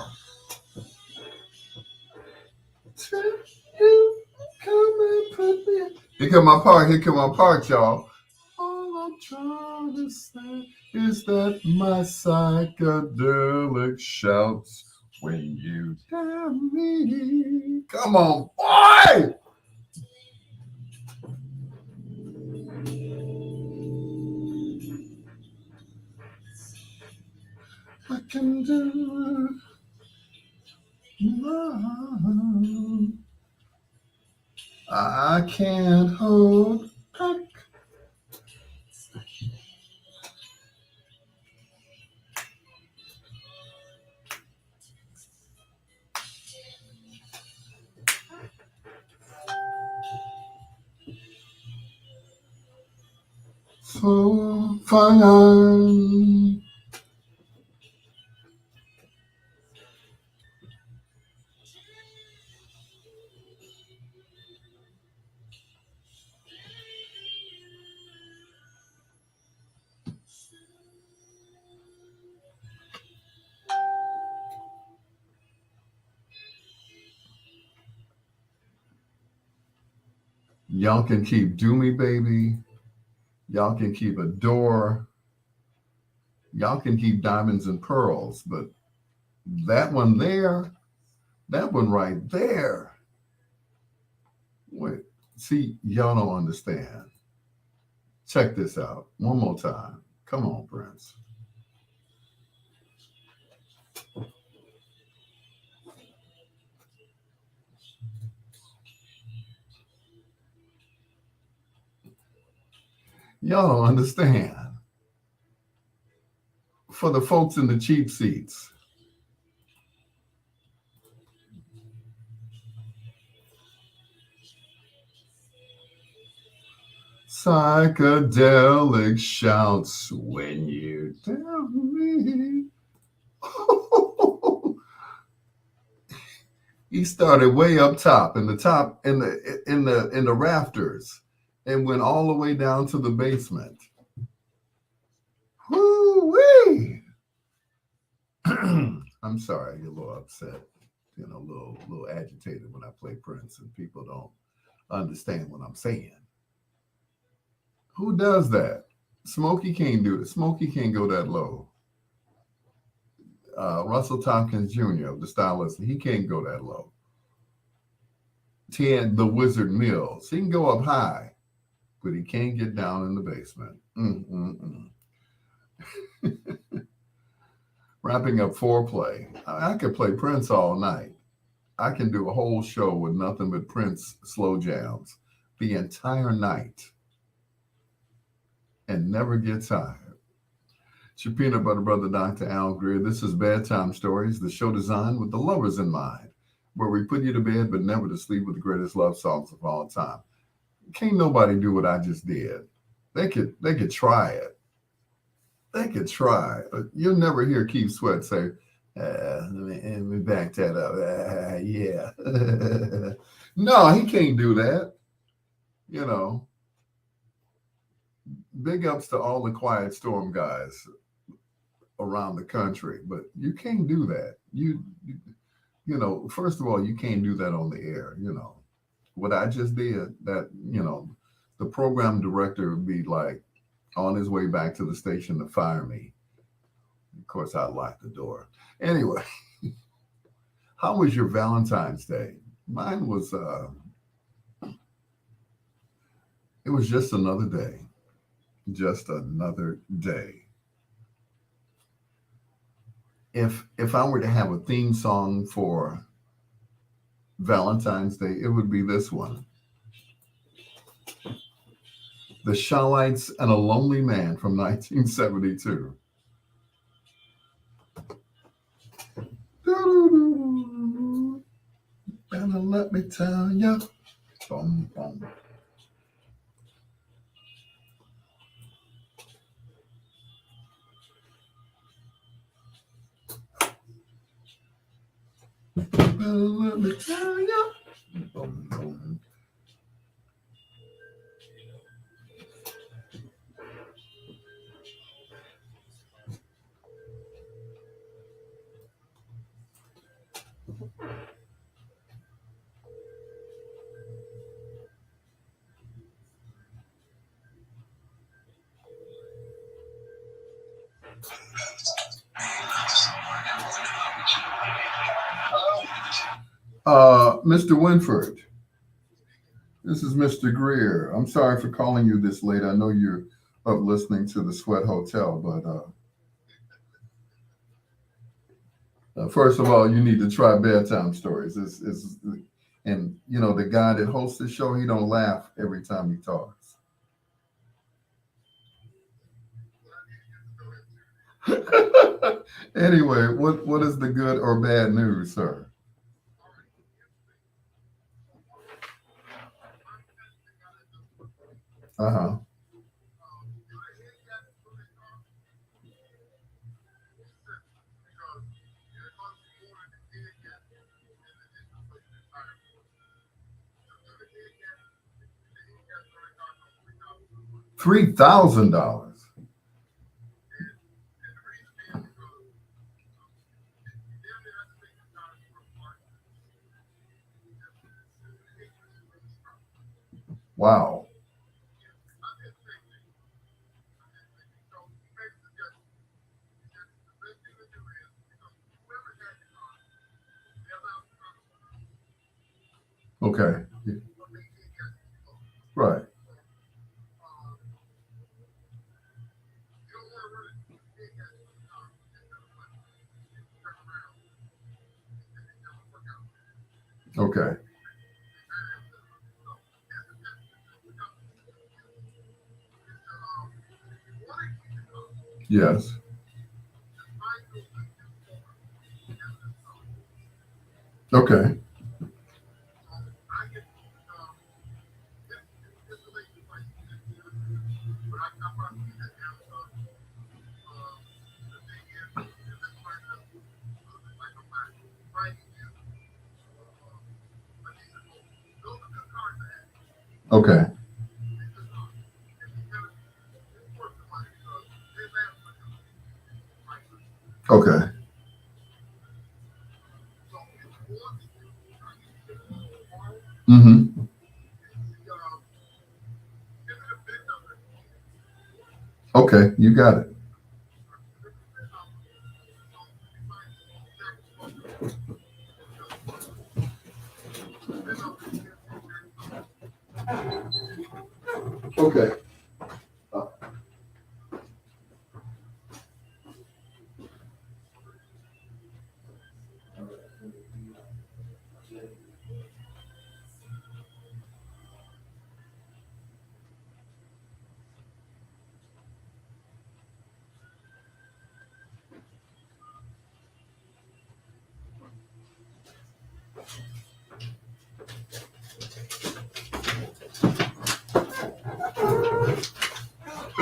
You come and put me. Here come my part. Here come my part, y'all. All I'm trying to say is that my psychedelic shouts when you tell me. Come on, boy! I can do it. I can't hold back. So fine. Y'all can keep Do Me Baby. Y'all can keep Adore. Y'all can keep Diamonds and Pearls. But that one there, that one right there. Wait, see, y'all don't understand. Check this out one more time. Come on, Prince. Y'all don't understand. For the folks in the cheap seats, psychedelic shouts when you tell me. He started way up top in the top in the rafters and went all the way down to the basement. Woo-wee! I'm sorry, you're a little upset, a little agitated when I play Prince and people don't understand what I'm saying. Who does that? Smokey can't do it. Smokey can't go that low. Russell Tompkins Jr., the stylist, he can't go that low. Ted the Wizard Mills, he can go up high, but he can't get down in the basement. Wrapping up foreplay. I could play Prince all night. I can do a whole show with nothing but Prince slow jams the entire night. and never get tired. It's your peanut butter brother, Dr. Al Greer. This is Bedtime Stories, the show designed with the lovers in mind, where we put you to bed but never to sleep with the greatest love songs of all time. Can't nobody do what I just did. They could try it. They could try. You'll never hear Keith Sweat say, let me back that up. Yeah. No, he can't do that. You know, big ups to all the Quiet Storm guys around the country, but you can't do that. First of all, you can't do that on the air. What I just did, the program director would be like on his way back to the station to fire me. Of course, I locked the door. Anyway, how was your Valentine's Day? Mine was, it was just another day. Just another day. If I were to have a theme song for Valentine's Day, it would be this one. The Shalites and a Lonely Man from 1972. And let me tell ya. Boom, boom. Let me tell ya. Boom, boom. Mr. Winford, this is Mr. Greer. I'm sorry for calling you this late. I know you're up listening to the Sweat Hotel, but first of all, you need to try Bedtime Stories. And the guy that hosts the show, he don't laugh every time he talks. Anyway, what is the good or bad news, sir? Uh-huh. 3,000. Wow. Okay. Right. Okay. Yes. Okay. Okay. Okay. Mm-hmm. Okay, you got it. Okay.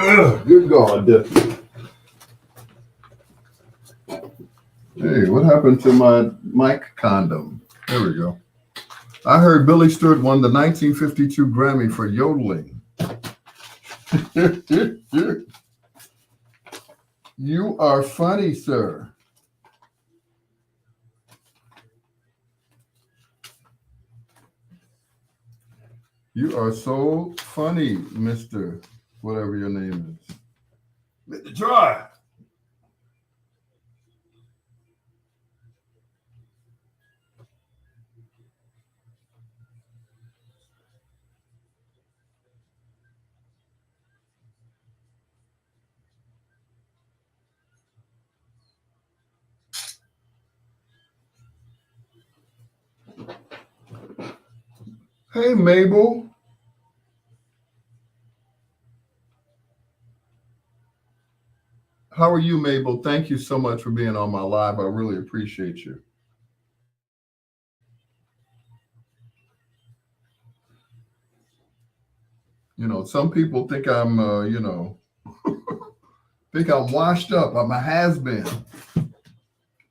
Good God. Hey, what happened to my mic condom? There we go. I heard Billy Stewart won the 1952 Grammy for yodeling. You are funny, sir. You are so funny, Mr. Whatever your name is. Mr. Try. Hey, Mabel. How are you, Mabel? Thank you so much for being on my live. I really appreciate you. You know, some people think I'm, think I'm washed up. I'm a has been.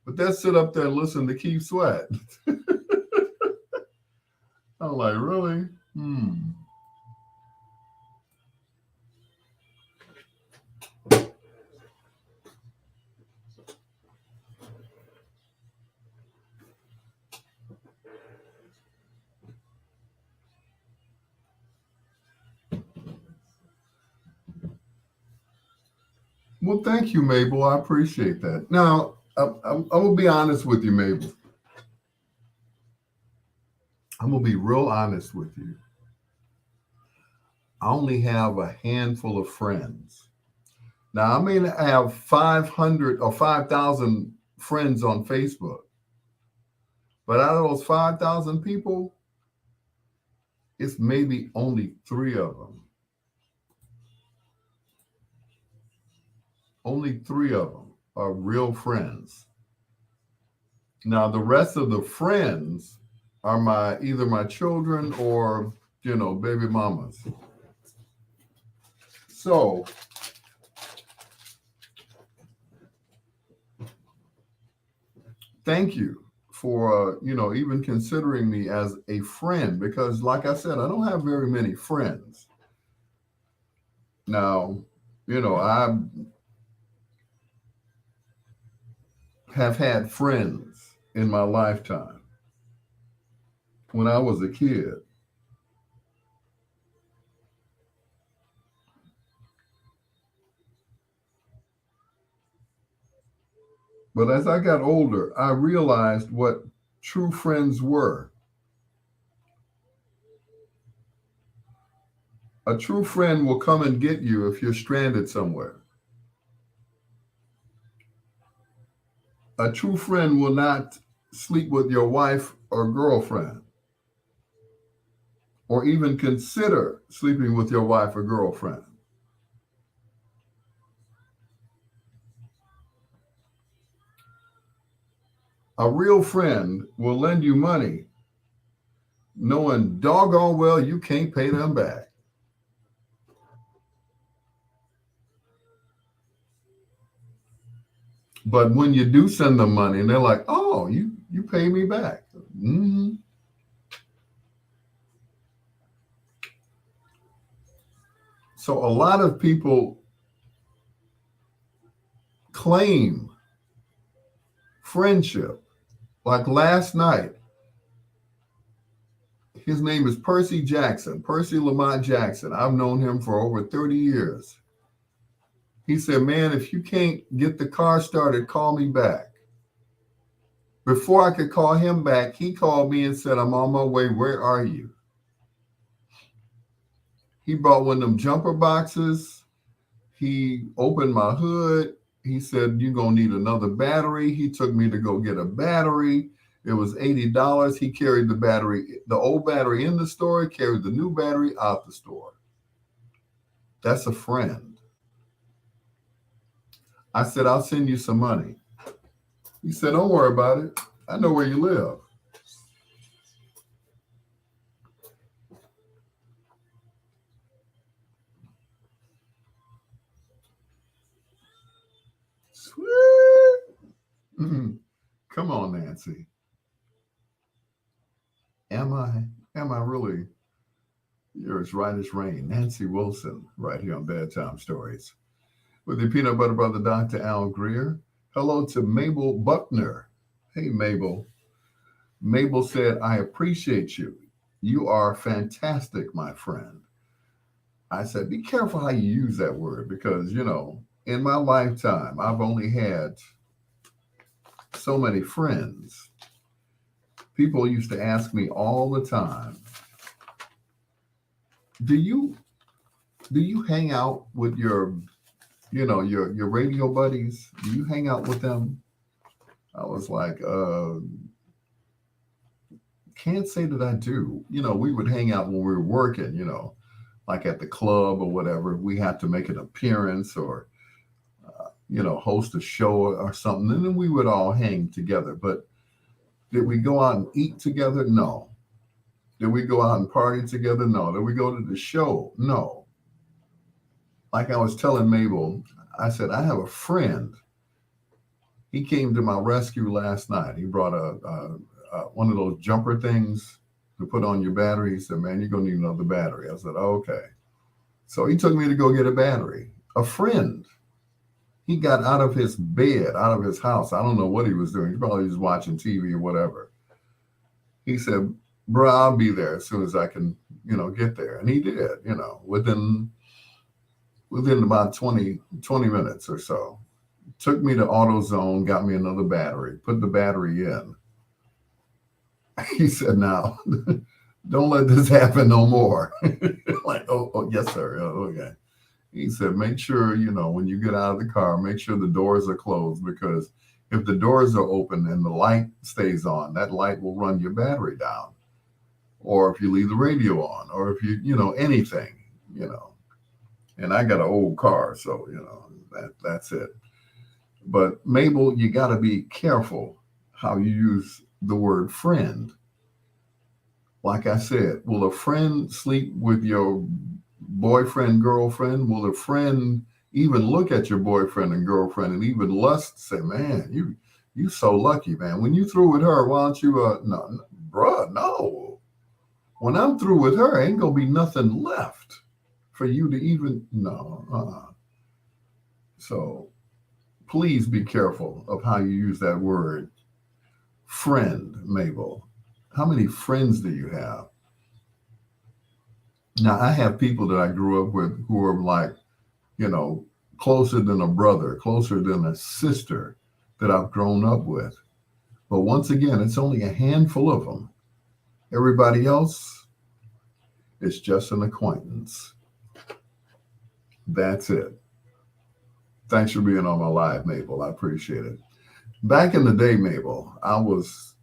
But they'll sit up there and listen to Keith Sweat. I'm like, really? Well, thank you, Mabel. I appreciate that. Now, I'm going to be honest with you, Mabel. I'm going to be real honest with you. I only have a handful of friends. Now, I may have 500 or 5,000 friends on Facebook, but out of those 5,000 people, it's maybe only 3 of them. Only 3 of them are real friends. Now, the rest of the friends are either my children or, baby mamas. So, thank you for, even considering me as a friend, because like I said, I don't have very many friends. Now, I have had friends in my lifetime when I was a kid. But as I got older, I realized what true friends were. A true friend will come and get you if you're stranded somewhere. A true friend will not sleep with your wife or girlfriend, or even consider sleeping with your wife or girlfriend. A real friend will lend you money knowing doggone well you can't pay them back. But when you do send them money and they're like, oh, you pay me back. Mm-hmm. So a lot of people claim friendship. Like last night, his name is Percy Jackson, Percy Lamont Jackson. I've known him for over 30 years. He said, man, if you can't get the car started, call me back. Before I could call him back, he called me and said, I'm on my way. Where are you? He brought one of them jumper boxes. He opened my hood. He said, you're going to need another battery. He took me to go get a battery. It was $80. He carried the battery, the old battery in the store, carried the new battery out the store. That's a friend. I said, I'll send you some money. He said, don't worry about it. I know where you live. Come on, Nancy. Am I? Am I really? You're as right as rain. Nancy Wilson, right here on Bedtime Stories. With your peanut butter brother, Dr. Al Greer. Hello to Mabel Buckner. Hey, Mabel. Mabel said, I appreciate you. You are fantastic, my friend. I said, be careful how you use that word because, in my lifetime, I've only had so many friends. People used to ask me all the time, do you hang out with your radio buddies? Do you hang out with them? I was like, can't say that I do. We would hang out when we were working, like at the club or whatever. We had to make an appearance or, host a show or something. And then we would all hang together. But did we go out and eat together? No. Did we go out and party together? No. Did we go to the show? No. Like I was telling Mabel, I said, I have a friend. He came to my rescue last night. He brought one of those jumper things to put on your battery. He said, man, you're going to need another battery. I said, okay. So he took me to go get a battery. A friend. He got out of his bed, out of his house. I don't know what he was doing. He probably was watching TV or whatever. He said, bro, I'll be there as soon as I can, get there. And he did, within about 20 minutes or so. Took me to AutoZone, got me another battery, put the battery in. He said, now, don't let this happen no more. Like, oh, yes, sir. Oh, okay. He said, make sure, when you get out of the car, make sure the doors are closed because if the doors are open and the light stays on, that light will run your battery down. Or if you leave the radio on, or if you, anything, And I got an old car, so, that's it. But Mabel, you got to be careful how you use the word friend. Like I said, will a friend sleep with your boyfriend, girlfriend? Will a friend even look at your boyfriend and girlfriend and even lust? Say, man, you so lucky, man. When you through with her, why don't you? No, bruh, no. When I'm through with her, ain't gonna be nothing left for you to even no. So please be careful of how you use that word, friend, Mabel. How many friends do you have? Now, I have people that I grew up with who are like, closer than a brother, closer than a sister that I've grown up with. But once again, it's only a handful of them. Everybody else is just an acquaintance. That's it. Thanks for being on my live, Mabel. I appreciate it. Back in the day, Mabel, I was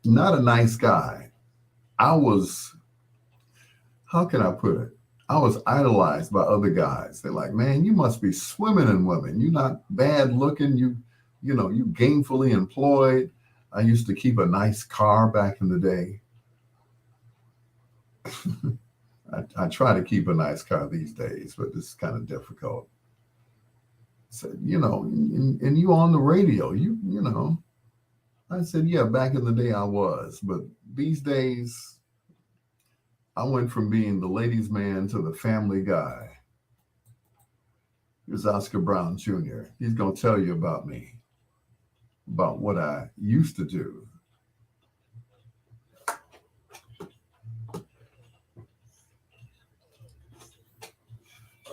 not a nice guy. I was, how can I put it? I was idolized by other guys. They're like, man, you must be swimming in women. You're not bad looking. You gainfully employed. I used to keep a nice car back in the day. I try to keep a nice car these days, but it's kind of difficult. So, and you on the radio, I said, yeah, back in the day I was, but these days I went from being the ladies' man to the family guy. Here's Oscar Brown Jr. He's going to tell you about me, about what I used to do.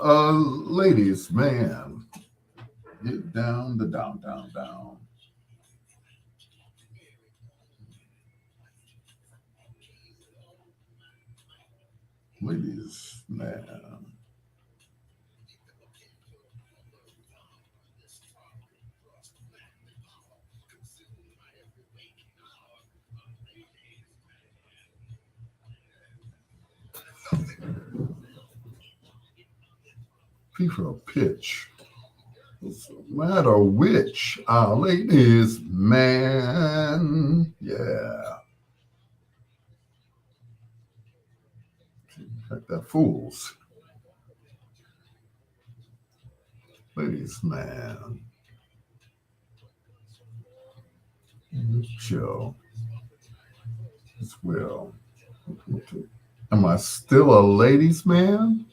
Ladies, man, get down the down. Ladies, man. People pitch. Matter which, our ladies, man. Yeah. Like that fools. Ladies, man. show as well. Am I still a ladies' man?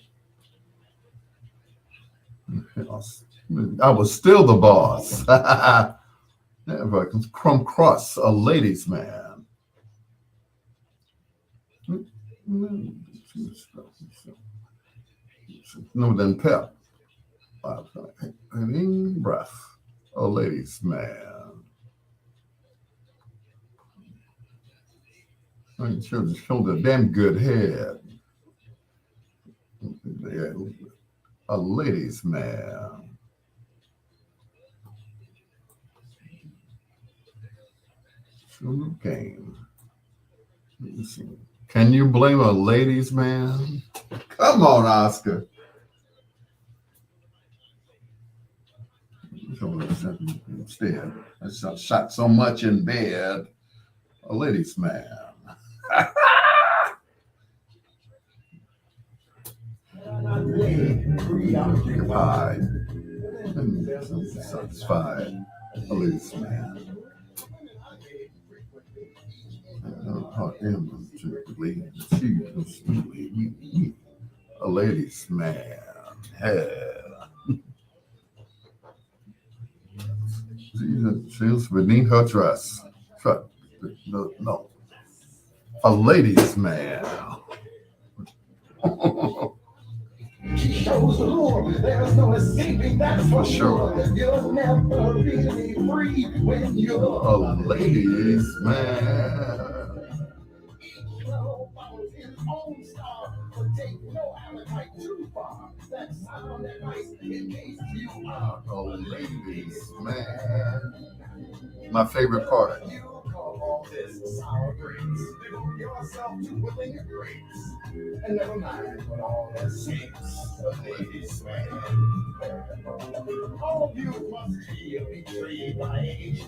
I was still the boss. If I can come across a ladies' man. No, then pep. In breath. A ladies' man. I show the damn good head. Yeah, a ladies' man. Sugar cane. Can you blame a ladies' man? Come on, Oscar. Instead, I shot so much in bed. A ladies' man. Occupied. Satisfied. A ladies' man. A ladies' man. Yeah. She's beneath her dress. No. A ladies' man. She shows the lure. There's no escaping, that's for sure. You'll never really free when you're a ladies' man. Each flow follows his own star, but take no appetite too far. That sound, that nice, in case you are a ladies' man. My favorite part. You call all this sour grapes. Devote yourself to willing grapes. And never mind what all that shapes a ladies' man. All of you must be betrayed by age.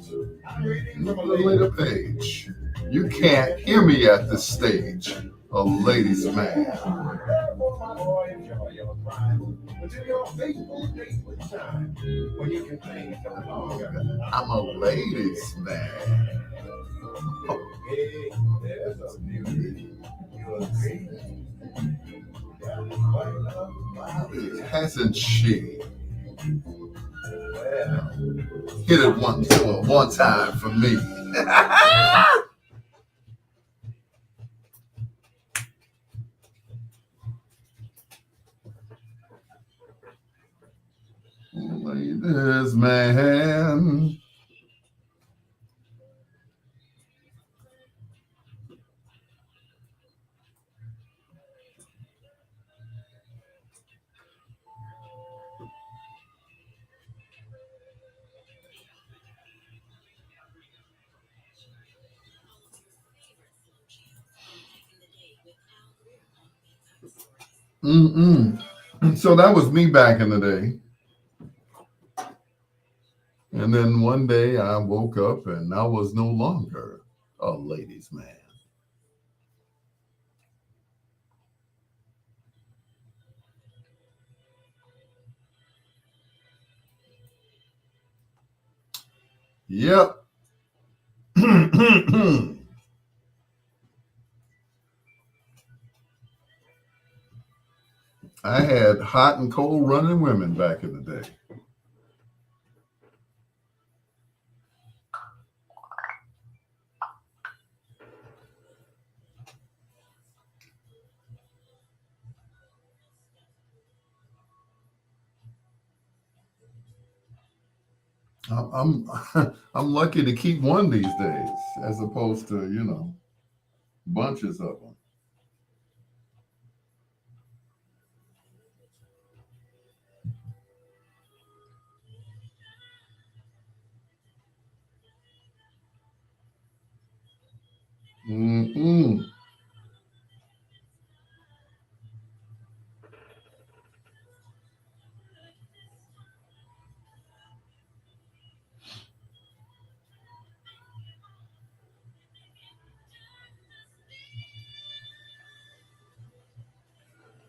I'm reading from a later page. You can't hear me at this stage. A ladies' man. Therefore, my boy, enjoy your prime. Until your faithful date with time. When you can think no longer. I'm a ladies' man. Hey, there's a beauty. You're great. Hasn't she? Well, hit it one time for me. Ladies, man. So that was me back in the day. And then one day I woke up and I was no longer a ladies' man. Yep. I had hot and cold running women back in the day. I'm I'm lucky to keep one these days, as opposed to bunches of them. Mm-mm.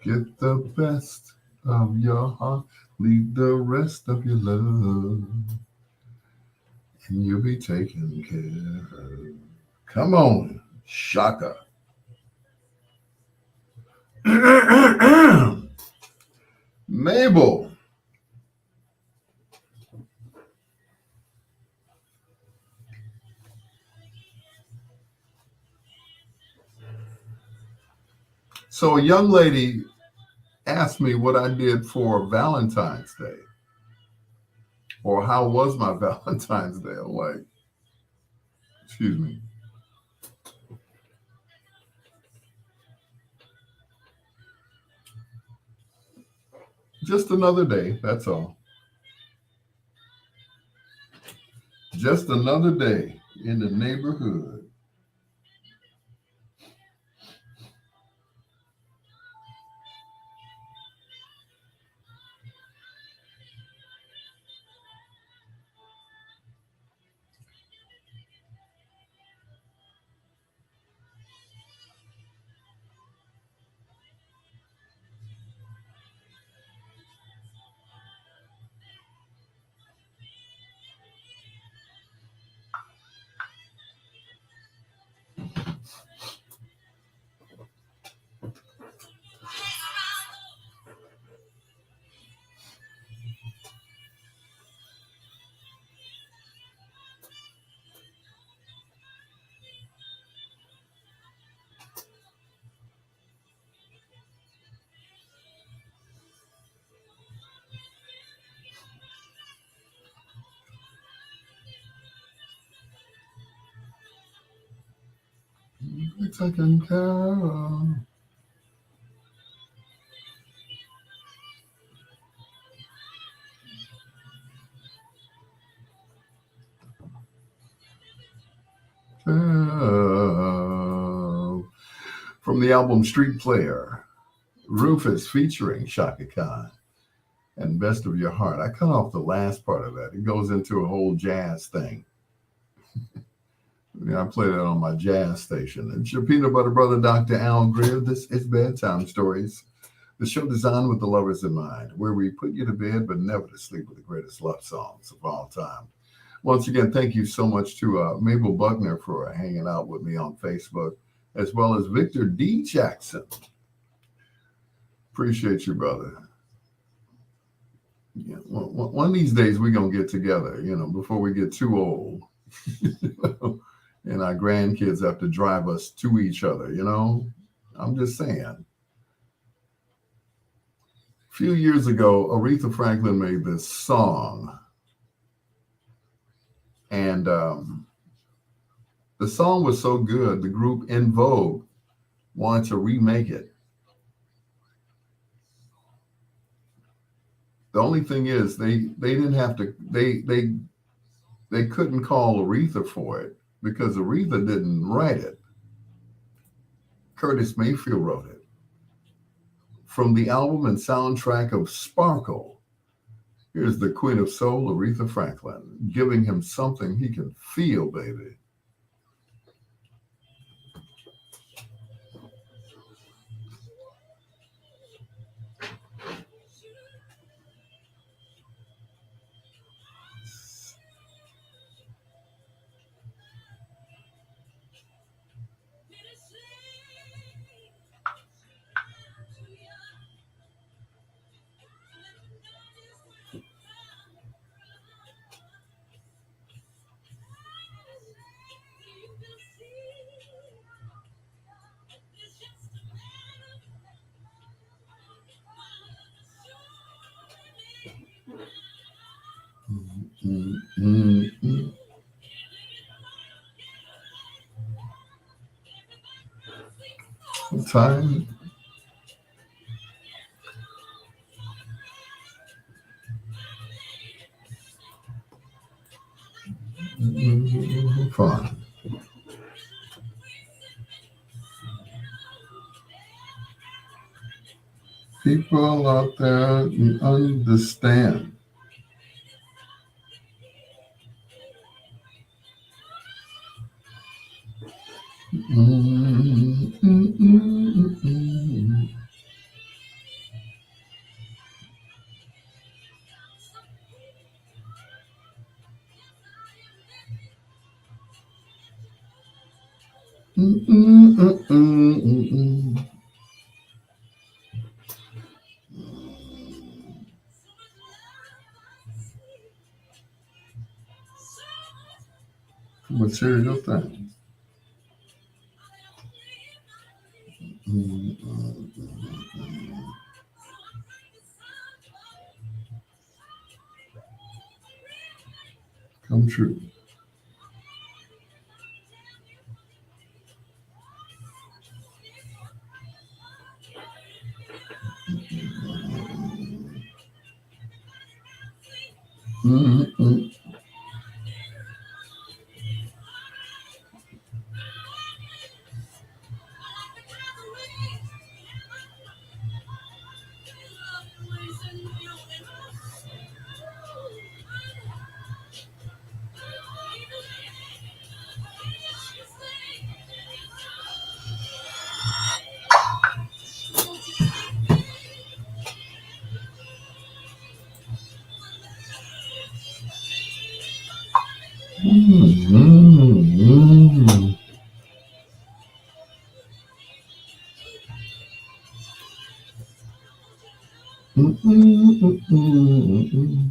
Get the best of your heart, leave the rest of your love. and you'll be taken care of. Come on, Shaka. Mabel. So a young lady asked me what I did for Valentine's Day or how was my Valentine's Day. I'm like, excuse me. Just another day, that's all. Just another day in the neighborhood. Be taken care of. From the album Street Player, Rufus featuring Shaka Khan and Best of Your Heart. I cut off the last part of that. It goes into a whole jazz thing. Yeah, I play that on my jazz station. It's your peanut butter brother, Dr. Al Greer. This is Bedtime Stories, the show designed with the lovers in mind, where we put you to bed but never to sleep with the greatest love songs of all time. Once again, thank you so much to Mabel Buckner for hanging out with me on Facebook, as well as Victor D. Jackson. Appreciate you, brother. Yeah, one of these days we're going to get together, before we get too old. And our grandkids have to drive us to each other. I'm just saying. A few years ago, Aretha Franklin made this song. And the song was so good, the group In Vogue wanted to remake it. The only thing is they didn't have to, they couldn't call Aretha for it because Aretha didn't write it. Curtis Mayfield wrote it. From the album and soundtrack of Sparkle, here's the Queen of Soul, Aretha Franklin, giving him something he can feel, baby. Mm-hmm. Time. Fun. People out there, you understand. Mm-hmm. Material things. Come true. Mm-mm. Mm-mm. Mm-mm.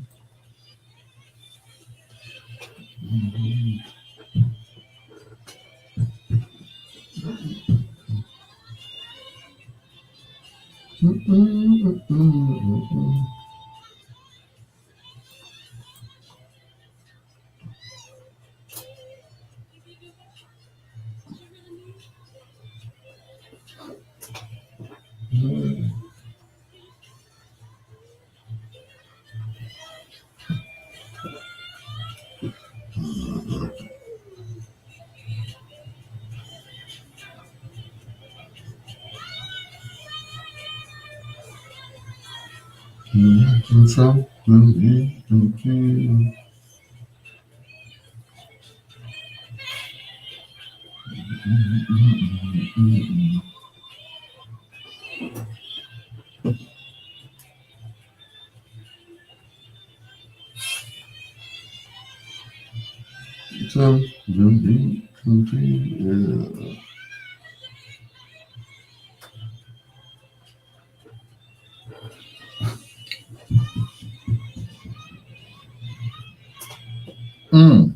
Mm.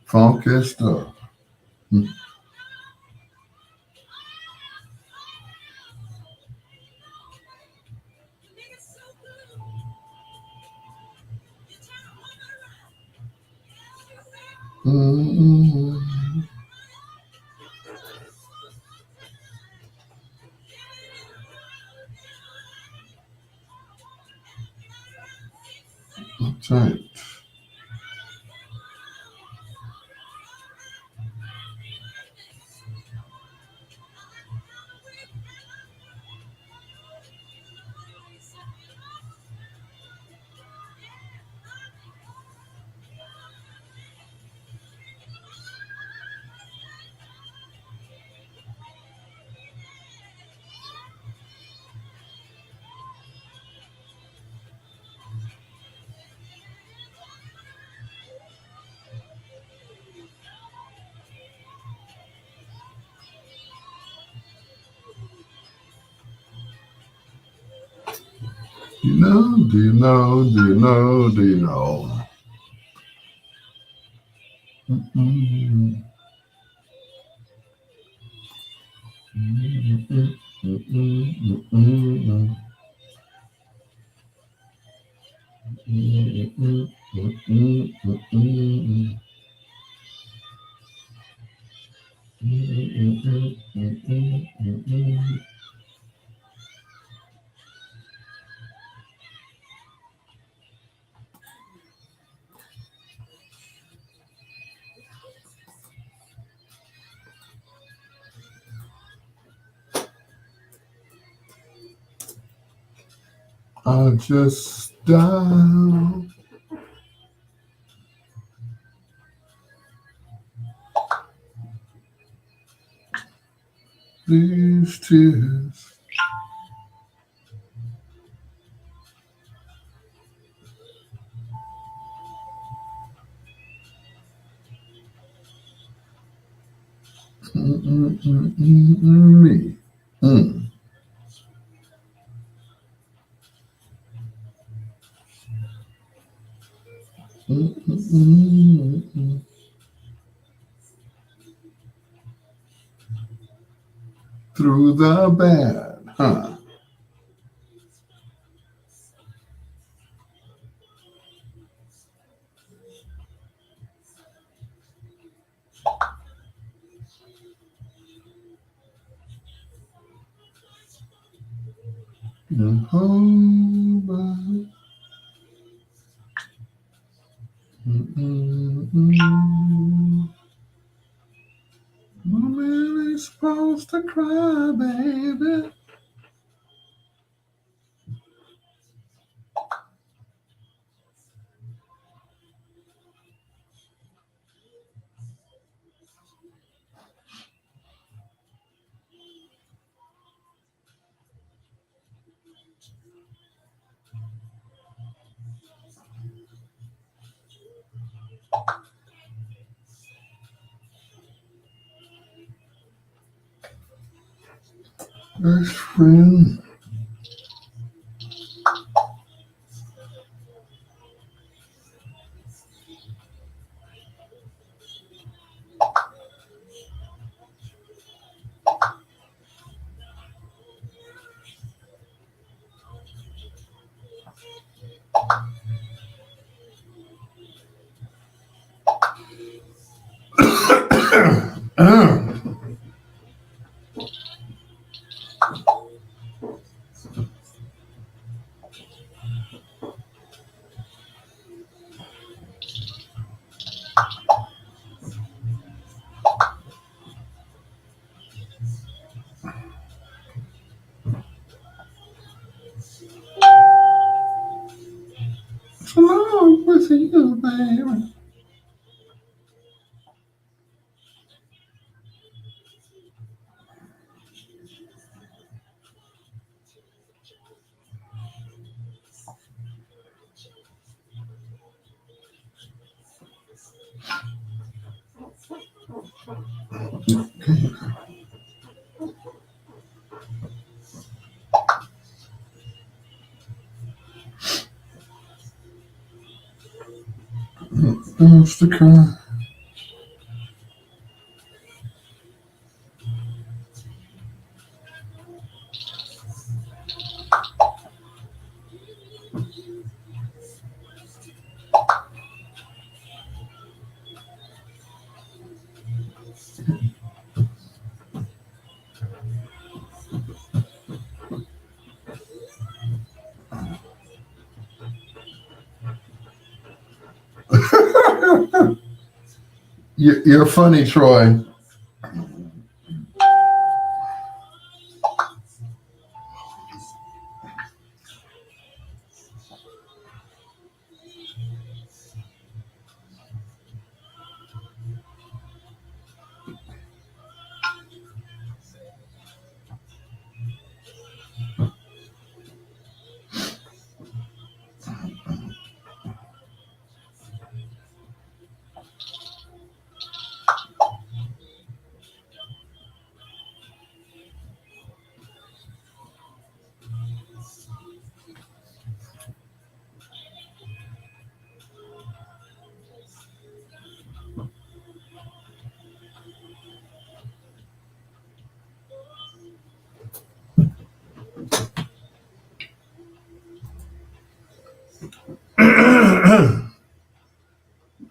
Funky stuff. Mm-mm. That's right. You know, do you know, do you know, do you know? Mm-mm. Mm-mm. Mm-mm. Mm-mm. Mm-mm. Mm-mm. Mm-mm. Mm-mm. Mm-mm. Mm-mm. I just dial these tears. Me. Mm. Through the bad, huh? Jehovah. I'm really supposed to cry, baby. Best friend. So long with you, baby. Wants to cry. You're funny, Troy.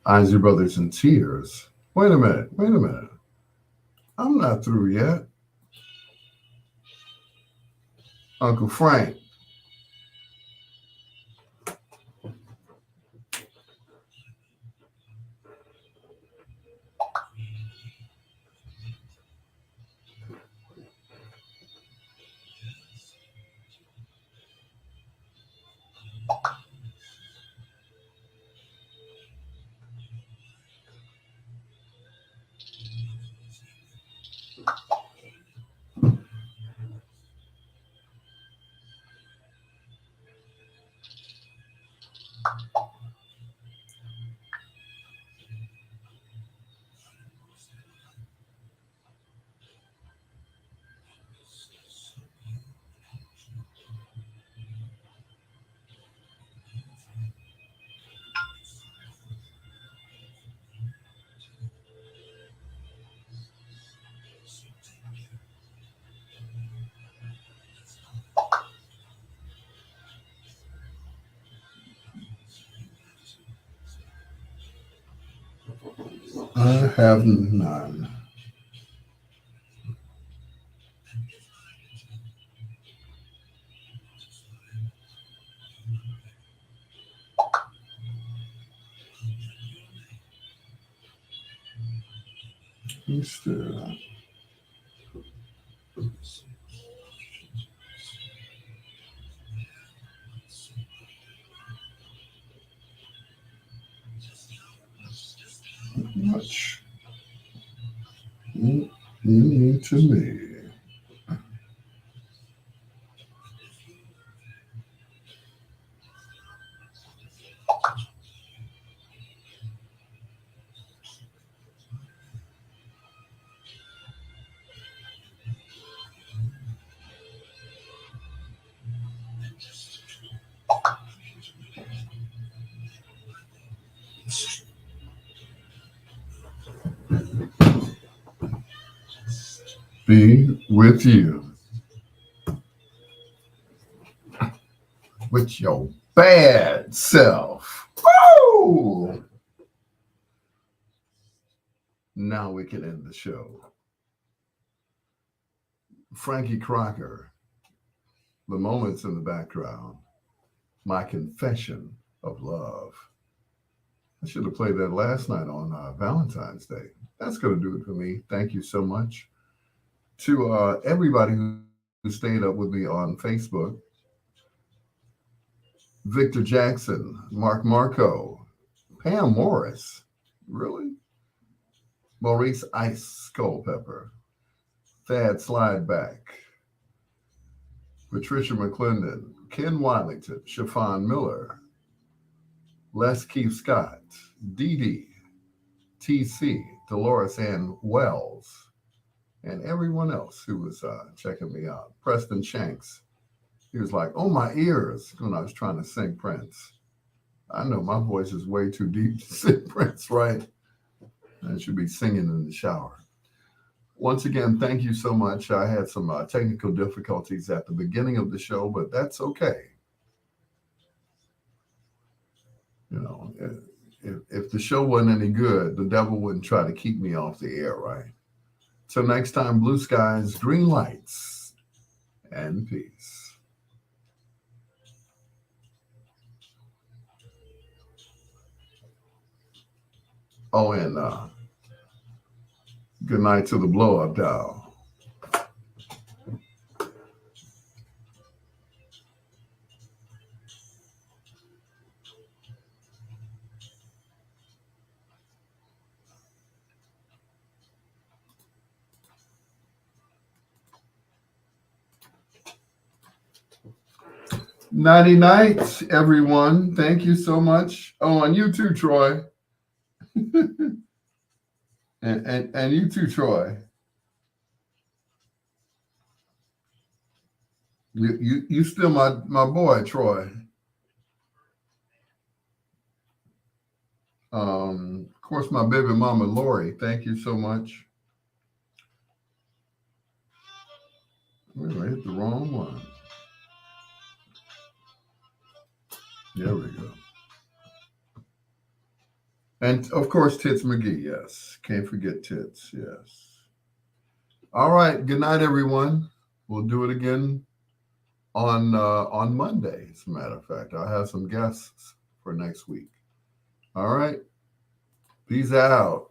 Isley Brothers in tears. Wait a minute. Wait a minute. I'm not through yet. Uncle Frank. I have none. Still much to me. Be with you, with your bad self. Woo! Now we can end the show. Frankie Crocker, the moments in the background, my confession of love. I should have played that last night on Valentine's Day. That's going to do it for me. Thank you so much to everybody who stayed up with me on Facebook. Victor Jackson, Mark Marco, Pam Morris, really? Maurice Ice Culpepper, Thad Slideback, Patricia McClendon, Ken Watlington, Chiffon Miller, Les Keith Scott, Dee Dee, TC, Dolores Ann Wells, and everyone else who was checking me out. Preston Shanks, he was like, "Oh, my ears," when I was trying to sing Prince. I know my voice is way too deep to sing Prince, right? I should be singing in the shower. Once again, thank you so much. I had some technical difficulties at the beginning of the show, but that's okay. You know, if the show wasn't any good, the devil wouldn't try to keep me off the air, right? Till next time, blue skies, green lights, and peace. Oh, and good night to the blow up doll. 90 nights, everyone. Thank you so much. Oh, and you too, Troy. And you too, Troy. You still my boy, Troy. Of course, my baby mama, Lori. Thank you so much. Wait, I hit the wrong one. There we go. And of course, Tits McGee. Yes, can't forget Tits. Yes. All right. Good night, everyone. We'll do it again on Monday. As a matter of fact, I'll have some guests for next week. All right. Peace out.